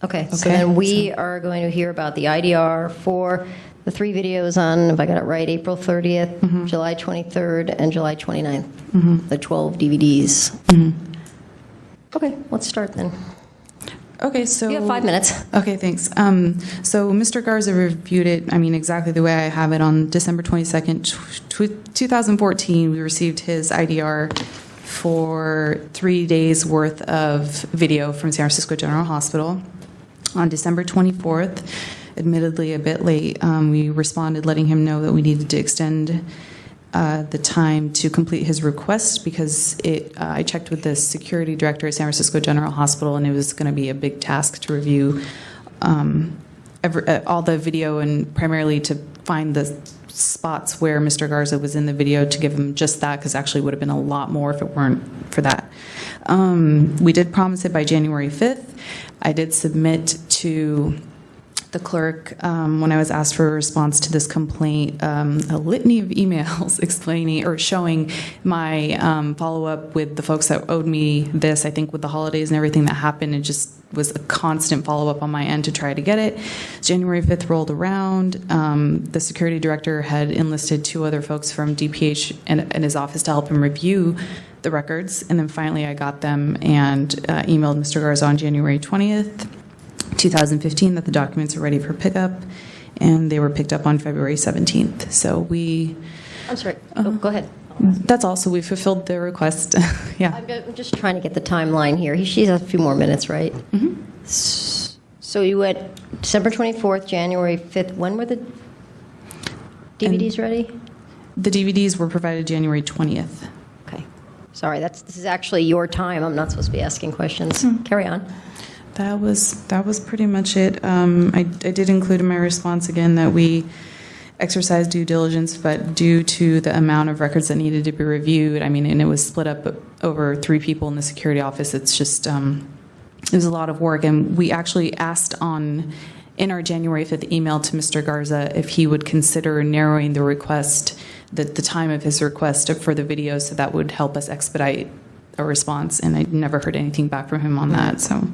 Okay, so Okay, then we are going to hear about the IDR for the 3 videos on, if I got it right, April 30th, Mm-hmm. July 23rd, and July 29th, the 12 DVDs. Mm-hmm. Okay, let's start then. Okay, so You have 5 minutes. Okay, thanks. So Mr. Garza reviewed it, exactly the way I have it on December 22nd, 2014. We received his IDR for 3 days worth of video from San Francisco General Hospital. On December 24th, admittedly a bit late, we responded letting him know that we needed to extend the time to complete his request because I checked with the security director at San Francisco General Hospital, and it was going to be a big task to review all the video and primarily to find the spots where Mr. Garza was in the video to give him just that, because actually it would have been a lot more if it weren't for that. We did promise it by January 5th. I did submit to the clerk, when I was asked for a response to this complaint, a litany of emails explaining or showing my follow-up with the folks that owed me this. I think with the holidays and everything that happened, it just was a constant follow-up on my end to try to get it. January 5th rolled around. The security director had enlisted 2 other folks from DPH and his office to help him review the records. And then finally I got them and emailed Mr. Garza on January 20th. 2015 that the documents are ready for pickup, and they were picked up on February 17th. So we... I'm sorry. Go ahead. That's also, we fulfilled their request. Yeah. I'm just trying to get the timeline here. She has a few more minutes, right? Mm-hmm. So you went December 24th, January 5th. When were the DVDs ready? The DVDs were provided January 20th. Okay. Sorry, this is actually your time. I'm not supposed to be asking questions. Carry on. That was pretty much it. I did include in my response again that we exercised due diligence, but due to the amount of records that needed to be reviewed, and it was split up over 3 people in the security office. It's just it was a lot of work, and we actually asked in our January 5th email to Mr. Garza if he would consider narrowing the request, the time of his request for the video, so that would help us expedite a response. And I never heard anything back from him on that. So.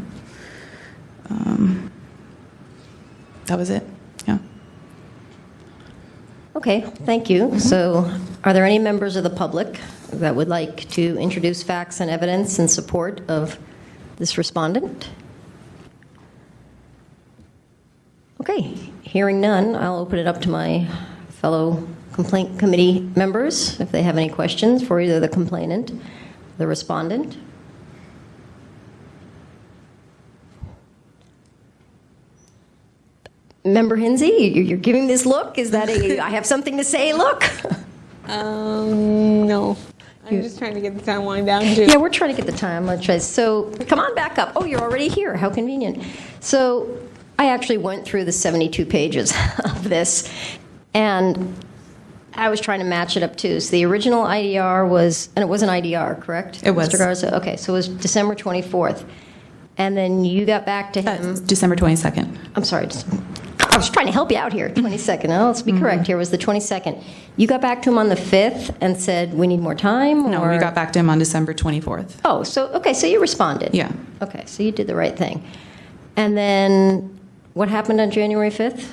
That was it. Yeah. Okay, thank you. So are there any members of the public that would like to introduce facts and evidence in support of this respondent? Okay, hearing none, I'll open it up to my fellow complaint committee members if they have any questions for either the complainant or the respondent. Member Hinsey, you're giving this look? Is that I have something to say look? No. I'm just trying to get the timeline down, too. Yeah, we're trying to get the timeline. So come on back up. Oh, you're already here. How convenient. So I actually went through the 72 pages of this, and I was trying to match it up, too. So the original IDR was, and it was an IDR, correct? It was. Mr. Garza? Okay, so it was December 24th. And then you got back to him. December 22nd. I'm sorry. I was trying to help you out here. 22nd. Now, let's be correct here. Was the 22nd. You got back to him on the 5th and said, we need more time? No, we got back to him on December 24th. Oh, so you responded. Yeah. Okay, so you did the right thing. And then what happened on January 5th?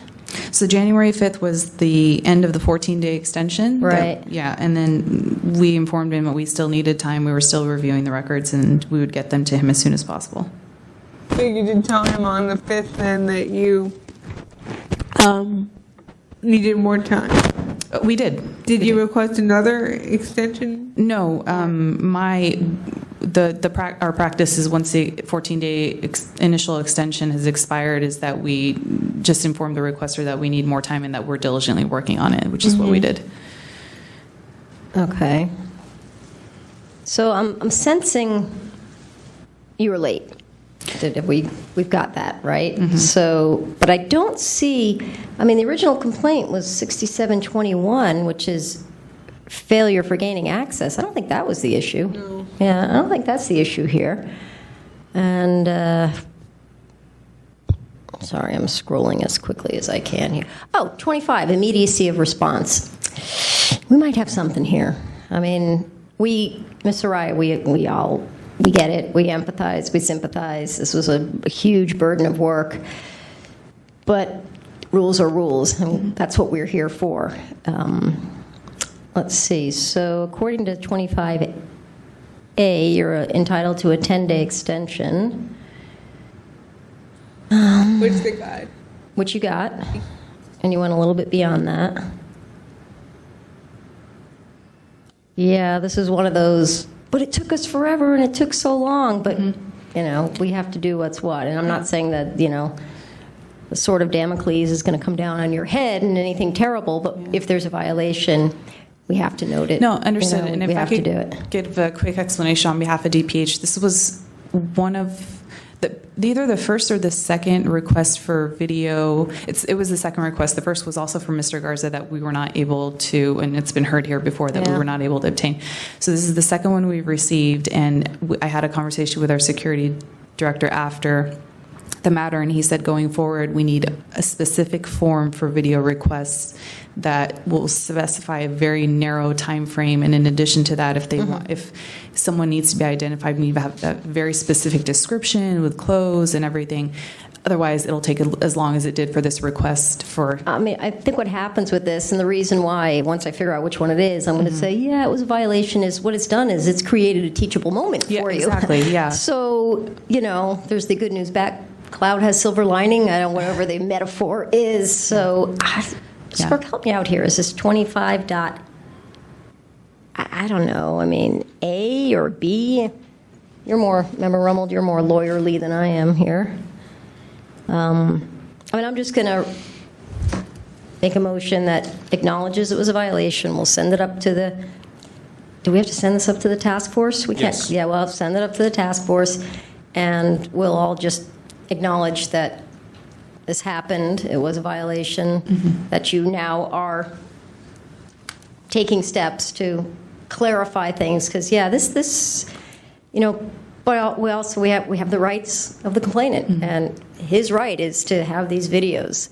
So January 5th was the end of the 14-day extension. Right. And then we informed him that we still needed time. We were still reviewing the records, and we would get them to him as soon as possible. So you did tell him on the 5th then that you needed more time? We did. Did you request another extension? No. Our practice is once the 14-day initial extension has expired is that we just inform the requester that we need more time and that we're diligently working on it, which is what we did. Okay. So I'm sensing you were late. We've got that, right? So, but I don't see, the original complaint was 6721, which is failure for gaining access. I don't think that was the issue. No. Yeah, I don't think that's the issue here. And, sorry, I'm scrolling as quickly as I can here. Oh, 25, immediacy of response. We might have something here. I mean, Ms. Soraya, we get it. We empathize. We sympathize. This was a huge burden of work. But rules are rules, and that's what we're here for. Let's see. So according to 25A, you're entitled to a 10-day extension. Which they got. Which you got. And you went a little bit beyond that. Yeah, this is one of those, but it took us forever and it took so long, but, you know, we have to do what's what. And I'm not saying that, you know, the sword of Damocles is going to come down on your head and anything terrible, but if there's a violation, we have to note it. No, understood. You know, and if we I have could to do it. give a quick explanation on behalf of DPH, this was one of either the first or the second request for video. It was the second request. The first was also from Mr. Garza that we were not able to, and it's been heard here before, that we were not able to obtain. So this is the second one we've received, and I had a conversation with our security director after the matter, and he said going forward we need a specific form for video requests that will specify a very narrow time frame, and in addition to that, if they want, if someone needs to be identified, we need to have a very specific description with clothes and everything. Otherwise, it'll take as long as it did for this request for... I mean, I think what happens with this, and the reason why, once I figure out which one it is, I'm going to say, yeah, it was a violation, is what it's done is it's created a teachable moment for you. Exactly, yeah. So, you know, there's the good news back. Cloud has silver lining, I don't know, whatever the metaphor is. So, Spark, help me out here. Is this 25 dot... I don't know. I mean, A or B? You're more, Member Rummold, you're more lawyerly than I am here. I mean, I'm just going to make a motion that acknowledges it was a violation. We'll send it up to the... Do we have to send this up to the task force? We can't. Yes. Yeah, we'll send it up to the task force, and we'll all just acknowledge that this happened, it was a violation, that you now are taking steps to clarify things, because, yeah, this, you know, but we also, we have the rights of the complainant, and his right is to have these videos.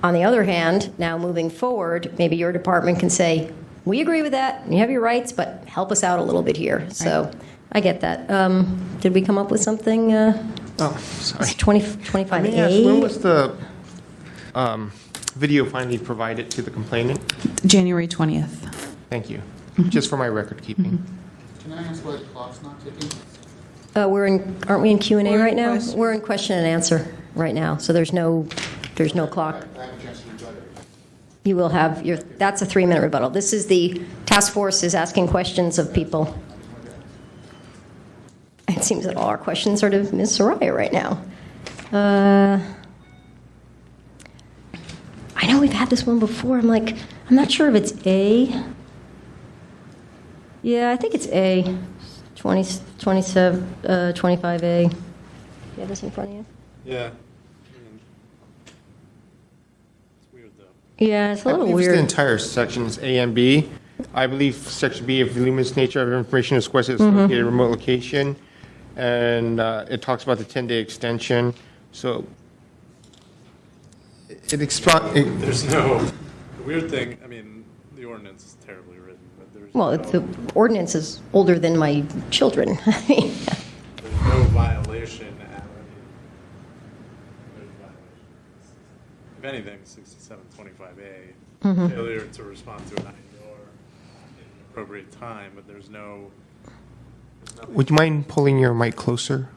On the other hand, now moving forward, maybe your department can say, we agree with that, you have your rights, but help us out a little bit here. So I get that. Did we come up with something? Oh, sorry. 25A? Let me ask, when was the video finally provided to the complainant? January 20th. Thank you. Just for my record keeping. Can I ask why the clock's not ticking? Aren't we in Q&A We're in right now? question. We're in question and answer right now, so there's no clock. I have a chance to rebut it. You will have that's a 3-minute rebuttal. This is the task force is asking questions of people. It seems that all our questions are to Ms. Soraya right now. I know we've had this one before. I'm not sure if it's A. Yeah, I think it's A. 25A. You have this in front of you? Yeah. It's weird, though. Yeah, it's a little I believe weird. It's the entire sections A and B. I believe section B, if voluminous nature of information is requested associated remote location, and it talks about the 10-day extension. So There's no, the weird thing, I mean, the ordinance is terribly written, but there's Well, the ordinance is older than my children. I mean, there's no violation. There's violations. If anything, 6725A, failure to respond to an IDR in an appropriate time, but there's no. would you mind pulling your mic closer?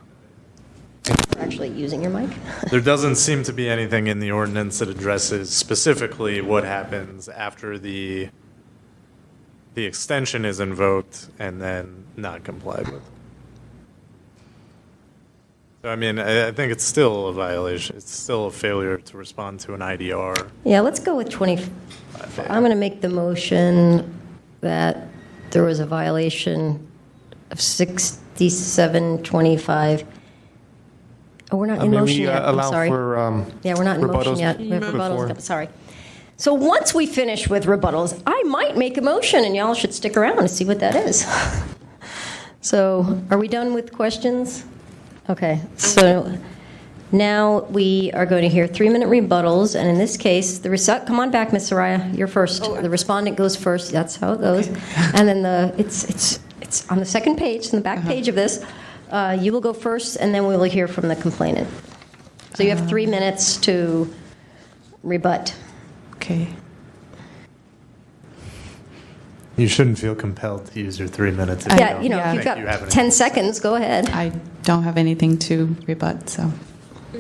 we're actually using your mic. There doesn't seem to be anything in the ordinance that addresses specifically what happens after the extension is invoked and then not complied with. So, I mean, I think it's still a violation. It's still a failure to respond to an IDR. Yeah, let's go with 20. I'm going to make the motion that there was a violation of 6725. Oh, we're not in May motion we yet. I'm allow sorry. for Yeah, we're not in motion rebuttals yet. We have before? rebuttals. Sorry. So once we finish with rebuttals, I might make a motion, and y'all should stick around to see what that is. So are we done with questions? Okay, so now we are going to hear 3-minute rebuttals, and in this case, come on back, Ms. Soraya, you're first. The respondent goes first, that's how it goes. And then it's on the second page, on the back page of this. You will go first, and then we will hear from the complainant. So you have 3 minutes to rebut. Okay. You shouldn't feel compelled to use your 3 minutes. Yeah, if think you've got you have any- 10 seconds, go ahead. I don't have anything to rebut, so.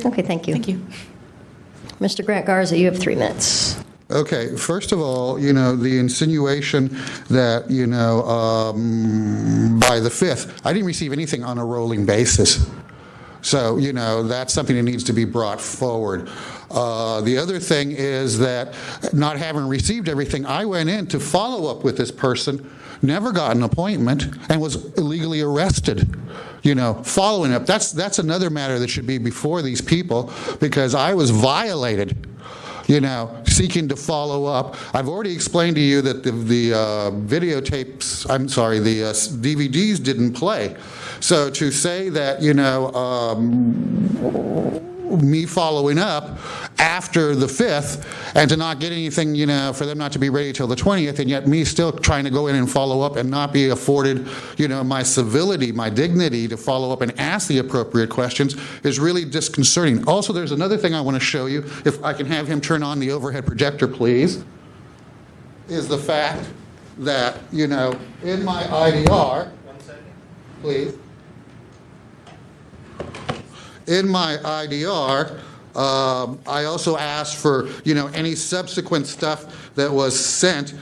Okay, thank you. Thank you. Mr. Grant Garza, you have 3 minutes. Okay, first of all, the insinuation that, by the 5th, I didn't receive anything on a rolling basis. So, that's something that needs to be brought forward. The other thing is that not having received everything, I went in to follow up with this person, never got an appointment, and was illegally arrested. Following up, that's another matter that should be before these people, because I was violated. Seeking to follow up. I've already explained to you that the videotapes, the DVDs didn't play. So to say that, me following up after the 5th and to not get anything, for them not to be ready till the 20th, and yet me still trying to go in and follow up and not be afforded, my civility, my dignity to follow up and ask the appropriate questions is really disconcerting. Also, there's another thing I want to show you. If I can have him turn on the overhead projector, please, is the fact that, in my IDR, 1 second, please. In my IDR, I also asked for, any subsequent stuff that was sent,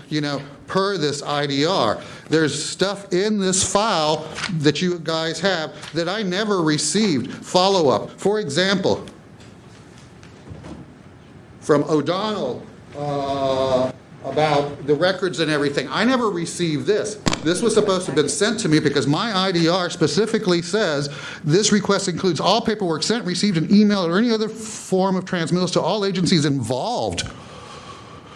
per this IDR. There's stuff in this file that you guys have that I never received follow-up. For example, from O'Donnell about the records and everything. I never received this. This was supposed to have been sent to me because my IDR specifically says this request includes all paperwork sent, received, an email, or any other form of transmittals to all agencies involved,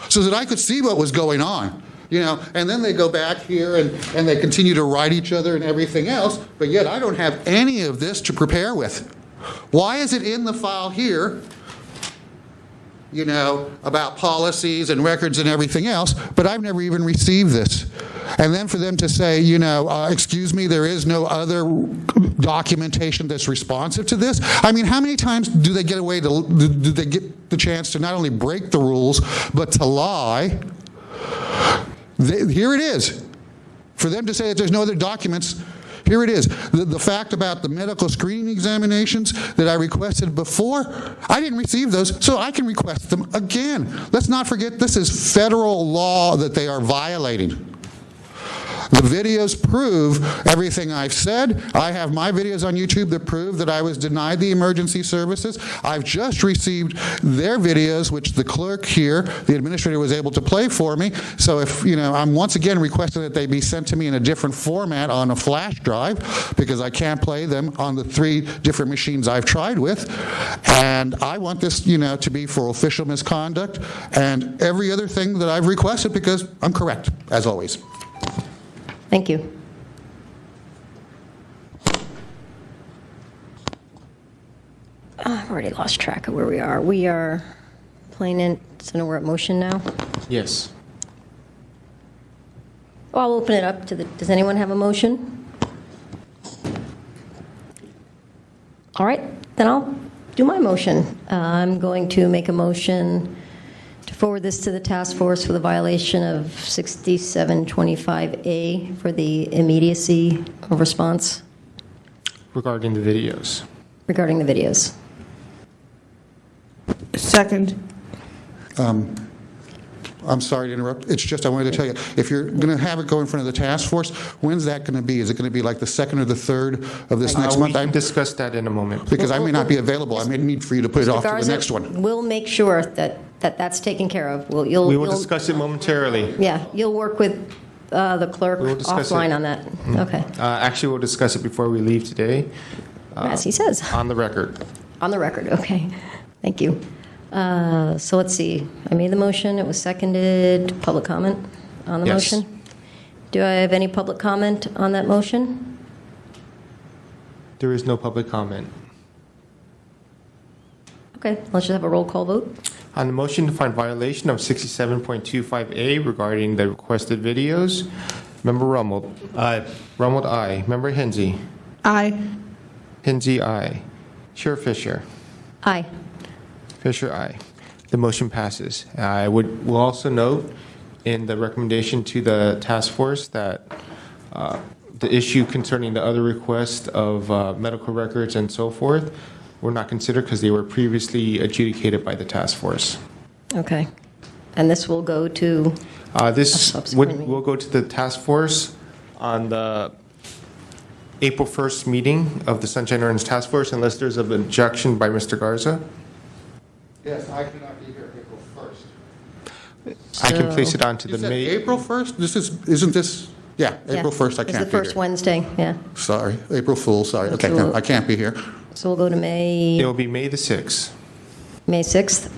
so that I could see what was going on. And then they go back here and they continue to write each other and everything else, but yet I don't have any of this to prepare with. Why is it in the file here, about policies and records and everything else, but I've never even received this? And then for them to say, excuse me, there is no other documentation that's responsive to this. I mean, how many times do they get do they get the chance to not only break the rules, but to lie? Here it is. For them to say that there's no other documents, here it is. The fact about the medical screening examinations that I requested before, I didn't receive those, so I can request them again. Let's not forget, this is federal law that they are violating. The videos prove everything I've said. I have my videos on YouTube that prove that I was denied the emergency services. I've just received their videos, which the clerk here, the administrator, was able to play for me. So if, I'm once again requesting that they be sent to me in a different format on a flash drive, because I can't play them on the 3 different machines I've tried with. And I want this, to be for official misconduct and every other thing that I've requested, because I'm correct, as always. Thank you. I've already lost track of where we are. We are playing so we're at motion now. Yes. Oh, I'll open it up to does anyone have a motion? All right, then I'll do my motion. I'm going to make a motion to forward this to the task force for the violation of 6725A for the immediacy of response. Regarding the videos. Regarding the videos. Second. I'm sorry to interrupt. It's just I wanted to tell you, if you're going to have it go in front of the task force, when's that going to be? Is it going to be like the 2nd or the 3rd of this next month? We can discuss that in a moment. Because I may not be available. I may need for you to put it off to the Garza, next one. We'll make sure that's taken care of. We will discuss it momentarily. Yeah, you'll work with the clerk offline on that. Okay. Actually, we'll discuss it before we leave today. As he says. On the record. On the record, okay. Thank you. So let's see. I made the motion. It was seconded. Public comment on the motion? Do I have any public comment on that motion? There is no public comment. Okay, let's just have a roll call vote. On the motion to find violation of 67.25A regarding the requested videos, Member Rummold. Aye. Rummold, aye. Member Hensy. Aye. Hensy, aye. Chair Fisher. Aye. Fisher, aye. The motion passes. Will also note in the recommendation to the task force that the issue concerning the other request of medical records and so forth were not considered because they were previously adjudicated by the task force. Okay. And this will go to This subsequent meeting. will go to the task force on the April 1st meeting of the Sunshine Ordinance Task Force unless there's an objection by Mr. Garza. Yes, I cannot be here April 1st. I can place it on to You the said May. April 1st? Isn't this, yeah, April 1st I It's can't the be first here. Wednesday, yeah. Sorry, April Fool, sorry. Okay, So- I can't be here. So we'll go to It May will be May the 6th. 6th.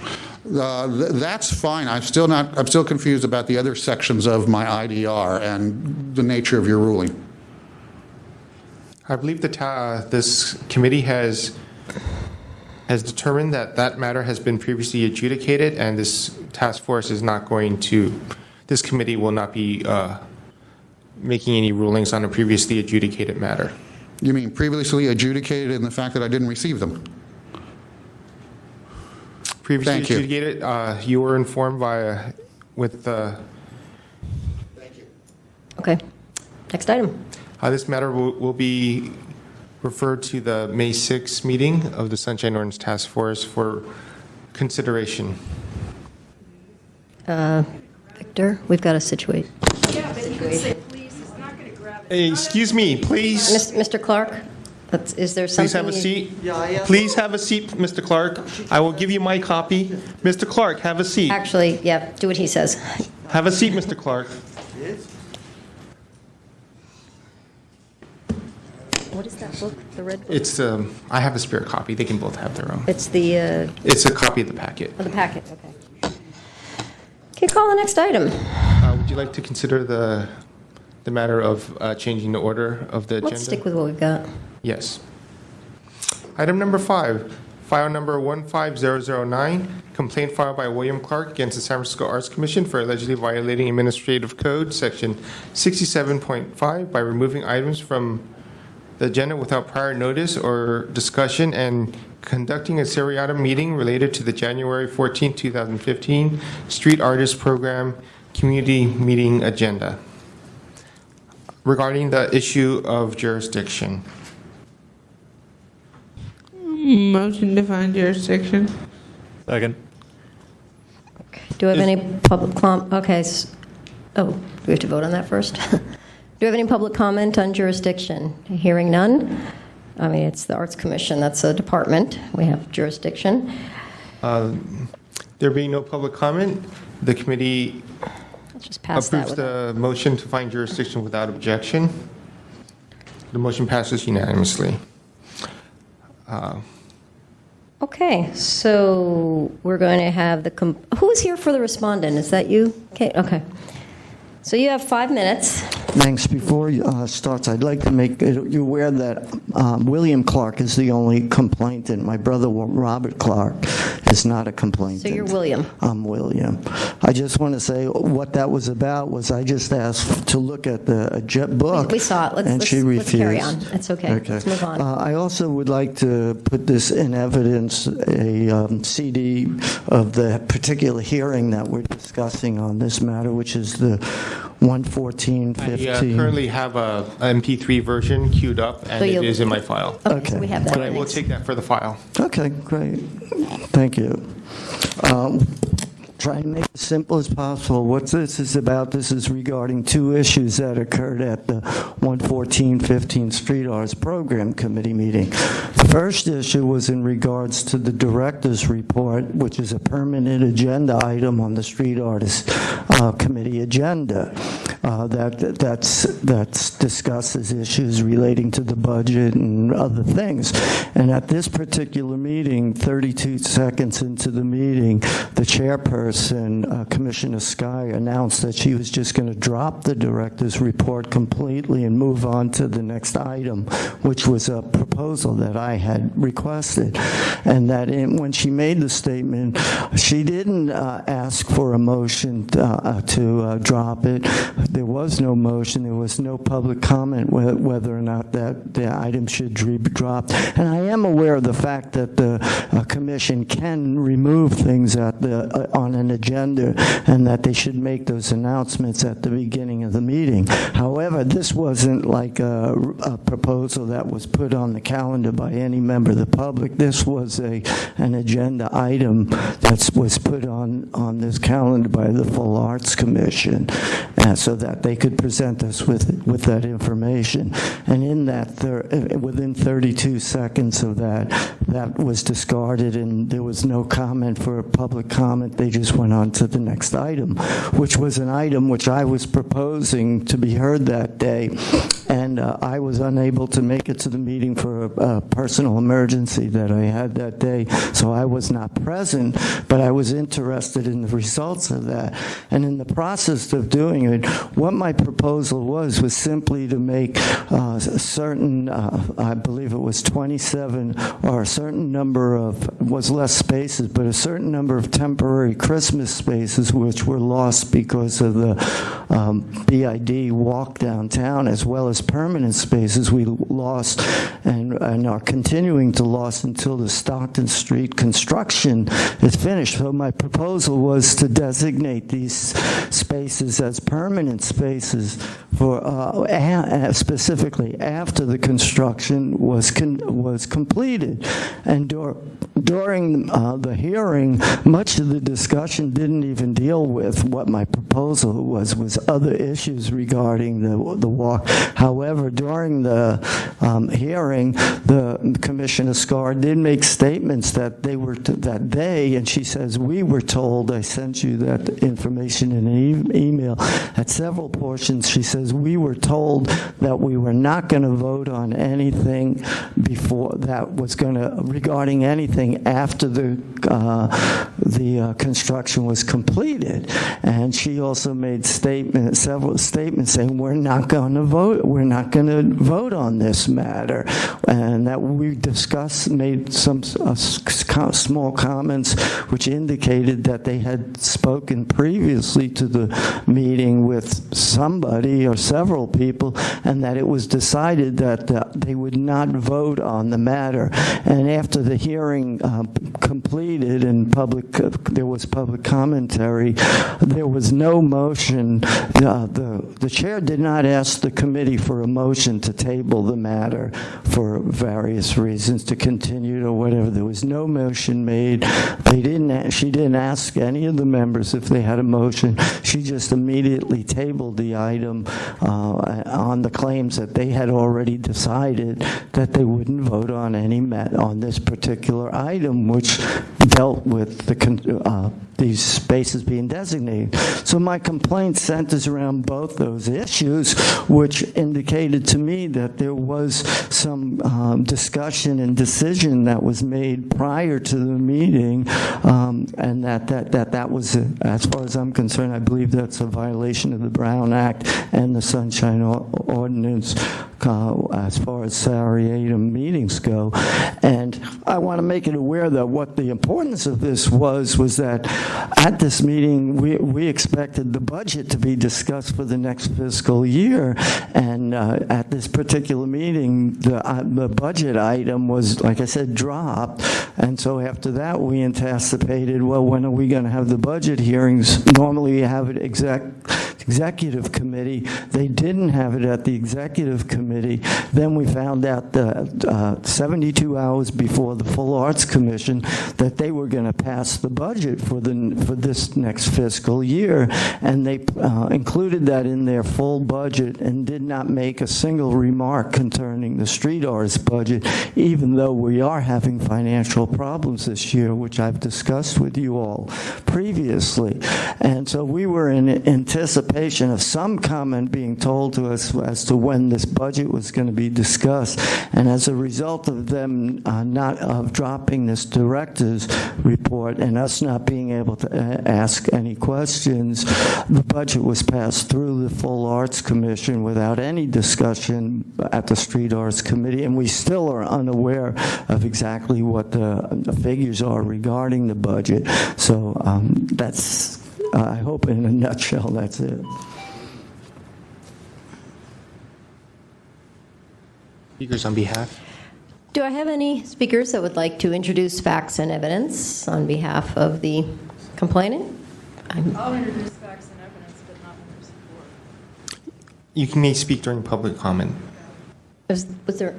That's fine. I'm still confused about the other sections of my IDR and the nature of your ruling. I believe this committee has determined that that matter has been previously adjudicated, and this task force is not going to, this committee will not be making any rulings on a previously adjudicated matter. You mean previously adjudicated in the fact that I didn't receive them? Previously Thank you. adjudicated, you were informed with Okay. Next item. this matter will be referred to the May 6th meeting of the Sunshine Ordinance Task Force for consideration. Victor, we've got to situate. Yeah, but you could say, please, it's not going to grab it. Hey, excuse me, please. Mr. Clark, is there something? Please have a seat. Please have a seat, Mr. Clark. I will give you my copy. Mr. Clark, have a seat. Actually, yeah, do what he says. Have a seat, Mr. Clark. What is that book, the red book? It's, I have a spare copy. They can both have their own. It's the It's a copy of the packet. packet, okay. Okay, call the next item. Would you like to consider the matter of changing the order of the agenda? Let's stick with what we've got. Yes. Item number 5, file number 15009, complaint filed by William Clark against the San Francisco Arts Commission for allegedly violating Administrative Code, Section 67.5, by removing items from the agenda without prior notice or discussion and conducting a seriatim meeting related to the January 14, 2015 Street Artist Program Community Meeting Agenda regarding the issue of jurisdiction. Motion to find jurisdiction. Second. Do we have any public okay, do we have to vote on that first? Do we have any public comment on jurisdiction? Hearing none. I mean, it's the Arts Commission, that's a department. We have jurisdiction. There being no public comment, the committee Let's just pass that approves with the motion to find jurisdiction without objection. The motion passes unanimously. Okay, so we're going to have who is here for the respondent? Is that you? Okay. So you have 5 minutes. Thanks. Before starts, I'd like to make you aware that William Clark is the only complainant. My brother, Robert Clark, is not a complainant. So you're William. I'm William. I just want to say what that was about was I just asked to look at the book. We saw it. And she refused. Let's carry on. It's okay. Let's move on. I also would like to put this in evidence, a CD of the particular hearing that we're discussing on this matter, which is the 11415. I currently have a MP3 version queued up, and it is in my file. Okay, so we have that. But I will take that for the file. Okay, great. Thank you. Try to make it as simple as possible. What this is about, this is regarding 2 issues that occurred at the 11415 Street Arts Program Committee meeting. The first issue was in regards to the director's report, which is a permanent agenda item on the Street Artists Committee agenda. that discusses issues relating to the budget and other things. And at this particular meeting, 32 seconds into the meeting, the chairperson, Commissioner Sky, announced that she was just going to drop the director's report completely and move on to the next item, which was a proposal that I had requested. And that when she made the statement, she didn't ask for a motion to drop it. There was no motion. There was no public comment whether or not that the item should be dropped. And I am aware of the fact that the commission can remove things on an agenda, and that they should make those announcements at the beginning of the meeting. However, this wasn't like a proposal that was put on the calendar by any member of the public. This was an agenda item that was put on this calendar by the Full Arts Commission, so that they could present us with that information. And in that, within 32 seconds of that was discarded, and there was no comment for public comment. They just went on to the next item, which was an item which I was proposing to be heard that day. And I was unable to make it to the meeting for a personal emergency that I had that day, so I was not present, but I was interested in the results of that. And in the process of doing it, what my proposal was simply to make certain, I believe it was 27, or a certain number of, was less spaces, but a certain number of temporary Christmas spaces which were lost because of the BID walk downtown, as well as permanent spaces we lost and are continuing to lose until the Stockton Street construction is finished. So my proposal was to designate these spaces as permanent spaces for specifically after the construction was completed. And during the hearing, much of the discussion didn't even deal with what my proposal was other issues regarding the walk. However, during the hearing, the Commissioner Scar did make statements that and she says, we were told, I sent you that information in an email at several portions. She says, we were told that we were not going to vote on anything before that was going to, regarding anything after the construction was completed. And she also made several statements saying, we're not going to vote on this matter. And that we discussed, made some small comments which indicated that they had spoken previously to the meeting with somebody or several people, and that it was decided that they would not vote on the matter. And after the hearing completed and there was public commentary, there was no motion. The chair did not ask the committee for a motion to table the matter for various reasons, to continue or whatever. There was no motion made. She didn't ask any of the members if they had a motion. She just immediately tabled the item on the claims that they had already decided that they wouldn't vote on on this particular item, which dealt with these spaces being designated. So my complaint centers around both those issues, which indicated to me that there was some discussion and decision that was made prior to the meeting, and that was, as far as I'm concerned, I believe that's a violation of the Brown Act and the Sunshine Ordinance as far as seriatim meetings go. And I want to make it aware that what the importance of this was that at this meeting, we expected the budget to be discussed for the next fiscal year. And at this particular meeting, the budget item was, like I said, dropped. And so after that, we anticipated, well, when are we going to have the budget hearings? Normally, we have it executive committee. They didn't have it at the executive committee. Then we found out that 72 hours before the Full Arts Commission that they were going to pass the budget for this next fiscal year, and they included that in their full budget and did not make a single remark concerning the street arts budget, even though we are having financial problems this year, which I've discussed with you all previously. And so we were in anticipation anticipation of some comment being told to us as to when this budget was going to be discussed. And as a result of them not dropping this director's report and us not being able to ask any questions, the budget was passed through the full Arts Commission without any discussion at the Street Arts Committee, and we still are unaware of exactly what the figures are regarding the budget. So that's, I hope in a nutshell, that's it. Speakers on behalf. Do I have any speakers that would like to introduce facts and evidence on behalf of the complainant? I'll introduce facts and evidence, but not under support. You may speak during public comment. Was there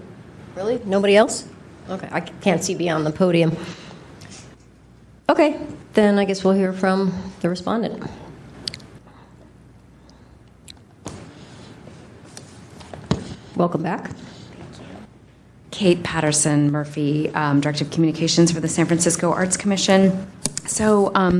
really nobody else? Okay, I can't see beyond the podium. Okay, then I guess we'll hear from the respondent. Welcome back. Kate Patterson Murphy, Director of Communications for the San Francisco Arts Commission. So I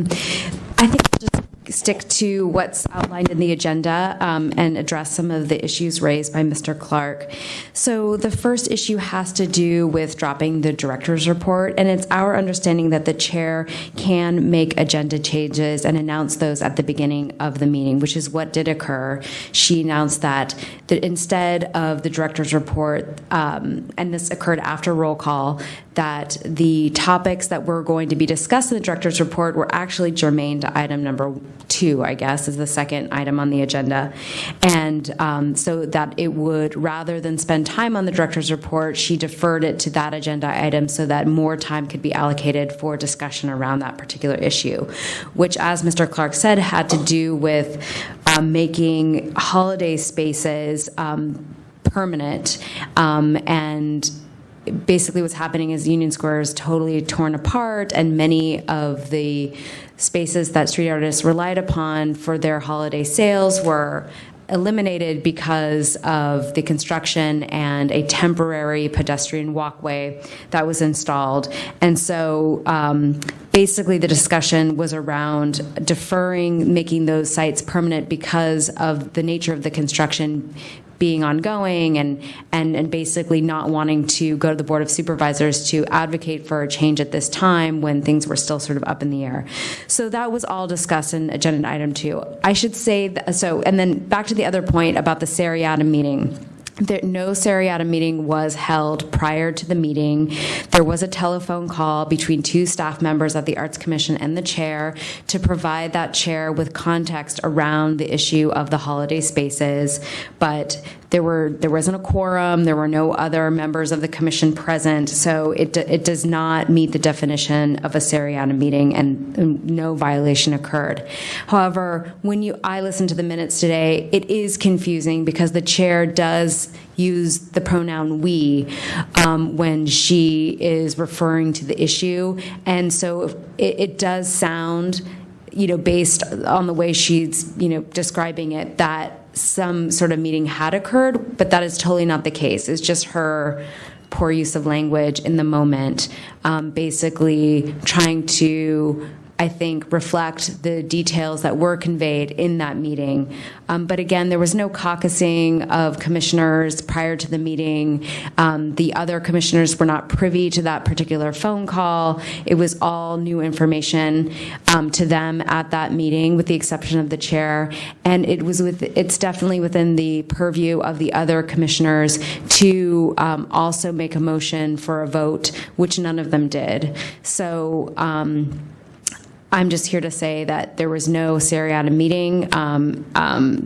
think I'll just stick to what's outlined in the agenda and address some of the issues raised by Mr. Clark. So the first issue has to do with dropping the director's report, and it's our understanding that the chair can make agenda changes and announce those at the beginning of the meeting, which is what did occur. She announced that instead of the director's report, and this occurred after roll call, that the topics that were going to be discussed in the director's report were actually germane to item number 2, I guess, is the second item on the agenda. And so that it would, rather than spend time on the director's report, she deferred it to that agenda item so that more time could be allocated for discussion around that particular issue, which, as Mr. Clark said, had to do with making holiday spaces permanent. And basically what's happening is Union Square is totally torn apart, and many of the spaces that street artists relied upon for their holiday sales were eliminated because of the construction and a temporary pedestrian walkway that was installed. And so basically the discussion was around deferring making those sites permanent because of the nature of the construction being ongoing, and basically not wanting to go to the Board of Supervisors to advocate for a change at this time when things were still sort of up in the air. So that was all discussed in agenda item 2. I should say, and then back to the other point about the Seriatim meeting. No Seriatim meeting was held prior to the meeting. There was a telephone call between 2 staff members at the Arts Commission and the chair to provide that chair with context around the issue of the holiday spaces. But there wasn't a quorum. There were no other members of the commission present. So it does not meet the definition of a Seriatim meeting, and no violation occurred. However, when I listened to the minutes today, it is confusing because the chair does use the pronoun we when she is referring to the issue. And so it does sound, based on the way she's, describing it, that some sort of meeting had occurred, but that is totally not the case. It's just her poor use of language in the moment, basically trying to, I think, reflect the details that were conveyed in that meeting. But again, there was no caucusing of commissioners prior to the meeting. The other commissioners were not privy to that particular phone call. It was all new information to them at that meeting, with the exception of the chair. And it's definitely within the purview of the other commissioners to also make a motion for a vote, which none of them did. So I'm just here to say that there was no Seriatim meeting.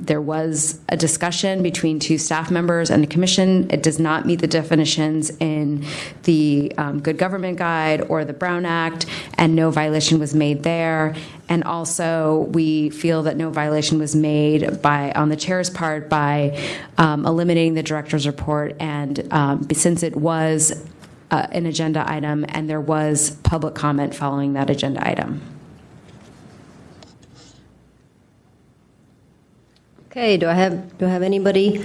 There was a discussion between 2 staff members and the commission. It does not meet the definitions in the Good Government Guide or the Brown Act, and no violation was made there. And also, we feel that no violation was made on the chair's part by eliminating the director's report, and since it was an agenda item and there was public comment following that agenda item. Okay, do I have anybody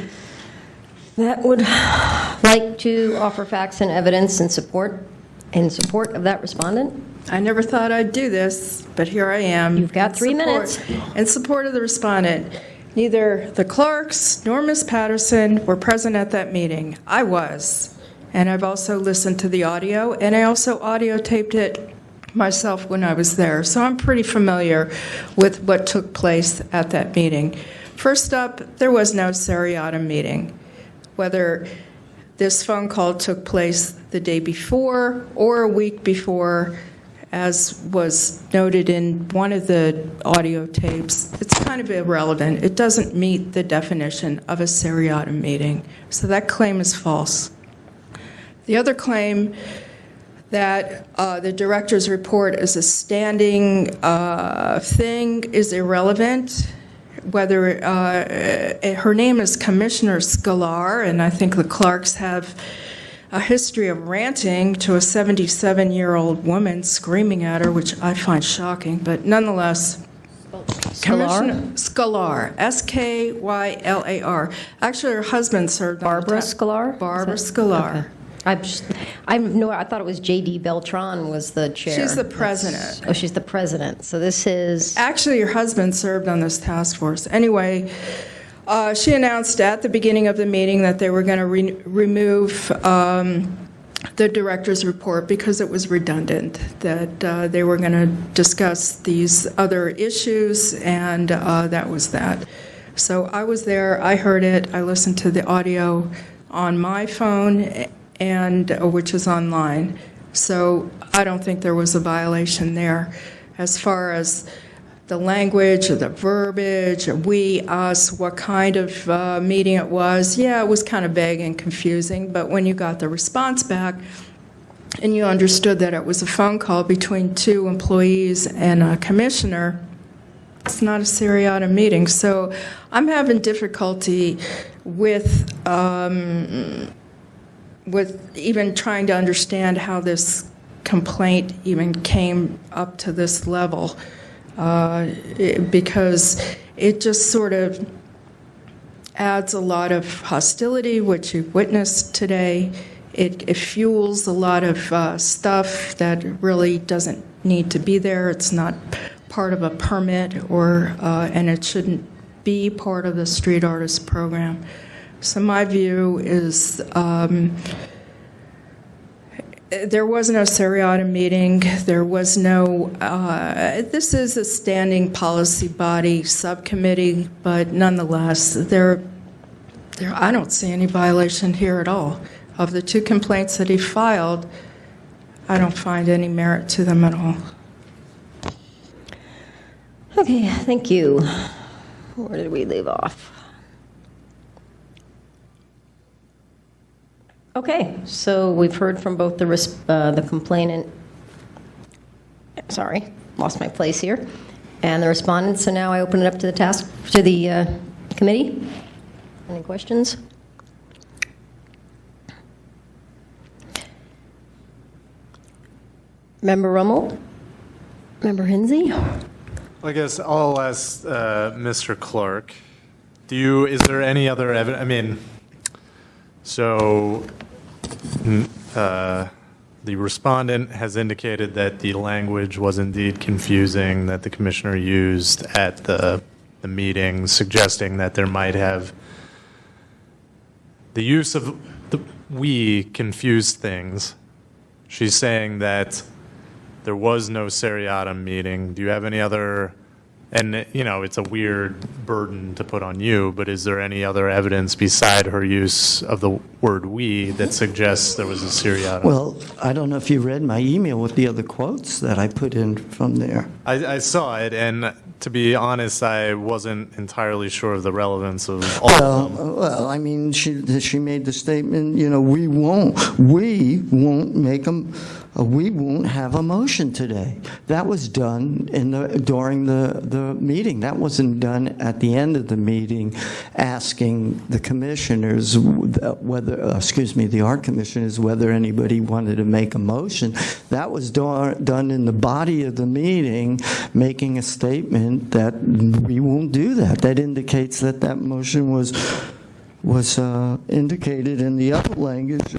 that would like to offer facts and evidence in support of that respondent? I never thought I'd do this, but here I am. You've got 3 minutes. In support of the respondent. Neither the clerks nor Ms. Patterson were present at that meeting. I was. And I've also listened to the audio, and I also audio taped it myself when I was there. So I'm pretty familiar with what took place at that meeting. First up, there was no seriatim meeting. Whether this phone call took place the day before or a week before, as was noted in one of the audio tapes, it's kind of irrelevant. It doesn't meet the definition of a seriatim meeting. So that claim is false. The other claim that the director's report is a standing thing is irrelevant. Whether her name is Commissioner Sklar, and I think the Clarks have a history of ranting to a 77-year-old woman screaming at her, which I find shocking, but nonetheless, Commissioner Sklar, Skyalar. Actually, her husband served Barbara Sklar? Barbara Sklar. Okay. I thought it was J.D. Beltran was the chair. She's the president. Oh, she's the president. So this is... Actually, your husband served on this task force. Anyway, she announced at the beginning of the meeting that they were going to remove the director's report because it was redundant, that they were going to discuss these other issues, and that was that. So I was there. I heard it. I listened to the audio on my phone, and which is online. So I don't think there was a violation there. As far as the language or the verbiage, or we, us, what kind of meeting it was, yeah, it was kind of vague and confusing, but when you got the response back and you understood that it was a phone call between two employees and a commissioner, it's not a seriatim meeting. So I'm having difficulty with even trying to understand how this complaint even came up to this level, because it just sort of adds a lot of hostility, which you've witnessed today. It fuels a lot of stuff that really doesn't need to be there. It's not part of a permit, and it shouldn't be part of the street artist program. So my view is there was no seriatim meeting. There was no, this is a standing policy body subcommittee, but nonetheless, I don't see any violation here at all. Of the two complaints that he filed, I don't find any merit to them at all. Okay, thank you. Where did we leave off? Okay, so we've heard from both the complainant, sorry, lost my place here, and the respondent. So now I open it up to the committee. Any questions? Member Rummel? Member Hinsey? I guess I'll ask Mr. Clark. Is there any other evidence? I mean, so the respondent has indicated that the language was indeed confusing that the commissioner used at the meeting, suggesting that there might have the use of the "we" confused things. She's saying that there was no seriatim meeting. Do you have any other, and it's a weird burden to put on you, but is there any other evidence beside her use of the word "we" that suggests there was a seriatim? Well, I don't know if you read my email with the other quotes that I put in from there. I saw it, and to be honest, I wasn't entirely sure of the relevance of all of them. Well, I mean, she made the statement, we won't have a motion today. That was done during the meeting. That wasn't done at the end of the meeting, asking the commissioners the art commissioners whether anybody wanted to make a motion. That was done in the body of the meeting, making a statement that we won't do that. That indicates that motion was was indicated in the other language.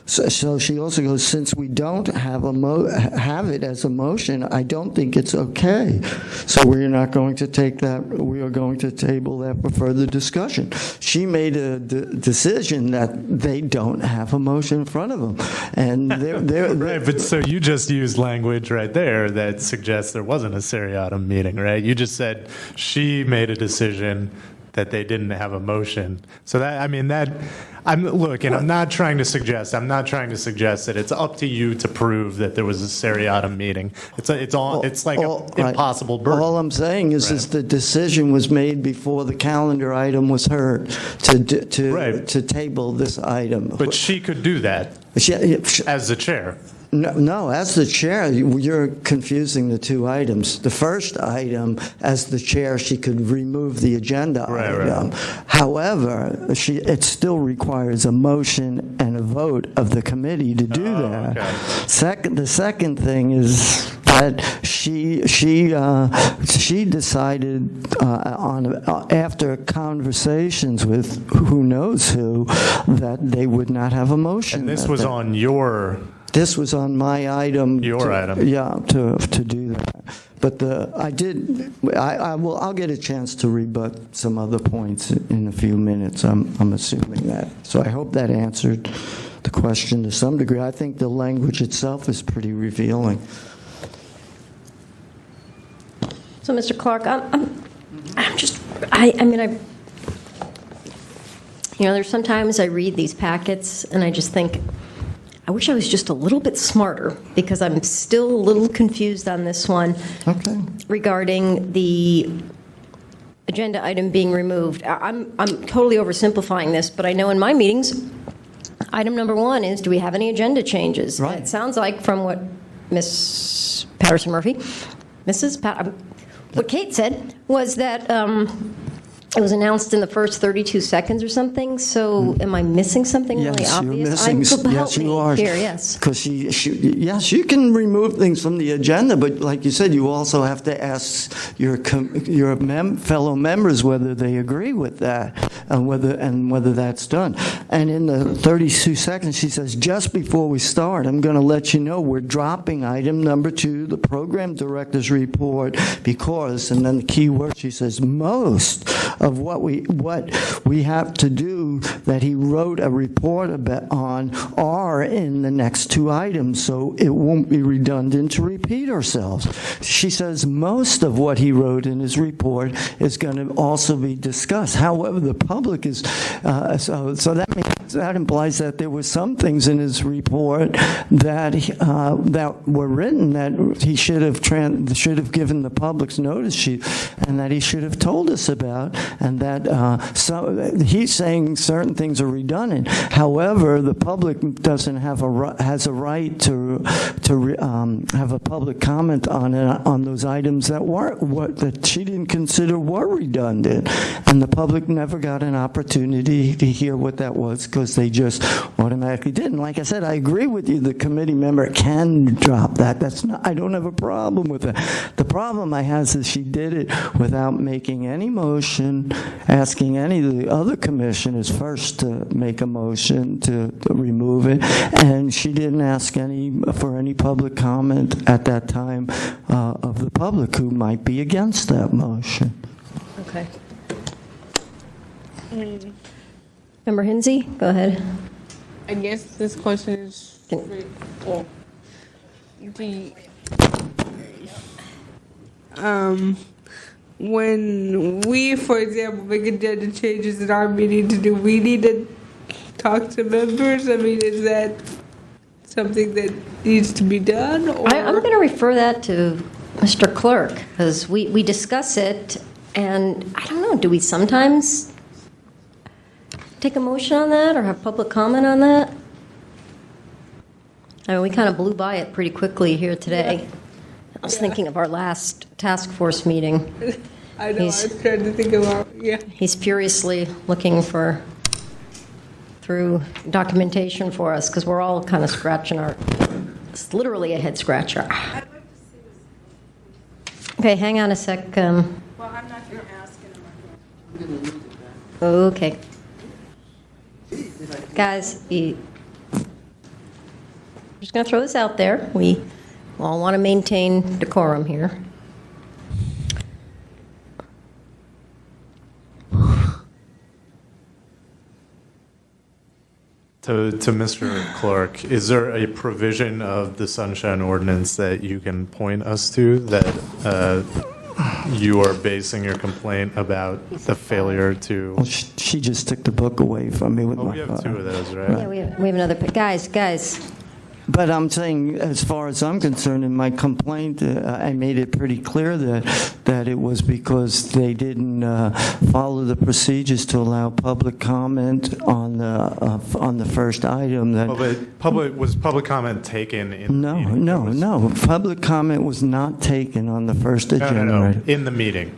So she also goes, since we don't have it as a motion, I don't think it's okay. So we're not going to take that. We are going to table that for further discussion. She made a decision that they don't have a motion in front of them, and they're right. But so you just used language right there that suggests there wasn't a seriatim meeting, right? You just said she made a decision that they didn't have a motion. So that, I mean, that, I'm not trying to suggest that it's up to you to prove that there was a seriatim meeting. It's like an impossible burden. All I'm saying is the decision was made before the calendar item was heard to table this item. But she could do that as the chair. No, as the chair, you're confusing the two items. The first item, as the chair, she could remove the agenda item. Right. However, it still requires a motion and a vote of the committee to do that. Okay. The second thing is that she decided after conversations with who knows who that they would not have a motion. And this was on your. This was on my item. Your item. Yeah, to do that. But I'll get a chance to rebut some other points in a few minutes. I'm assuming that. So I hope that answered the question to some degree. I think the language itself is pretty revealing. So, Mr. Clark, there's sometimes I read these packets and I just think, I wish I was just a little bit smarter, because I'm still a little confused on this one regarding the agenda item being removed. I'm totally oversimplifying this, but I know in my meetings, item number 1 is, do we have any agenda changes? Right. It sounds like from what Ms. Patterson-Murphy, what Kate said was that it was announced in the first 32 seconds or something. So, am I missing something really obvious? Yes, you are. Here, yes. Because yes, you can remove things from the agenda, but like you said, you also have to ask your fellow members whether they agree with that and whether that's done. And in the 32 seconds, she says, just before we start, I'm going to let you know we're dropping item number 2, the program director's report, because, and then the key word, she says, most of what we have to do that he wrote a report on are in the next 2 items, so it won't be redundant to repeat ourselves. She says most of what he wrote in his report is going to also be discussed. However, the public is so that implies that there were some things in his report that were written that he should have given the public's notice sheet, and that he should have told us about, and that he's saying certain things are redundant. However, the public has a right to have a public comment on those items that she didn't consider were redundant, and the public never got an opportunity to hear what that was because they just automatically did. And like I said, I agree with you. The committee member can drop that. I don't have a problem with that. The problem I have is she did it without making any motion, asking any of the other commissioners first to make a motion to remove it, and she didn't ask for any public comment at that time of the public who might be against that motion. Okay. Member Hinsey, go ahead. I guess this question is when we, for example, make agenda changes in our meeting, do we need to talk to members? I mean, is that something that needs to be done? Or? I'm going to refer that to Mr. Clerk, because we discuss it, and I don't know, do we sometimes take a motion on that or have public comment on that? I mean, we kind of blew by it pretty quickly here today. Yeah. I was thinking of our last task force meeting. I know, I was trying to think about, He's furiously looking through documentation for us, because we're all kind of scratching it's literally a head scratcher. Okay, hang on a sec. Well, I'm not going to ask him. Okay. Guys, I'm just going to throw this out there. We all want to maintain decorum here. To Mr. Clark, is there a provision of the Sunshine Ordinance that you can point us to that you are basing your complaint about the failure to? Well, she just took the book away from me with my we have file. 2 of those, right? Yeah, we have another. Guys. But I'm saying, as far as I'm concerned, in my complaint, I made it pretty clear that it was because they didn't follow the procedures to allow public comment on the first item. That Was public comment taken in the meeting? No. Public comment was not taken on the first agenda. No. In the meeting.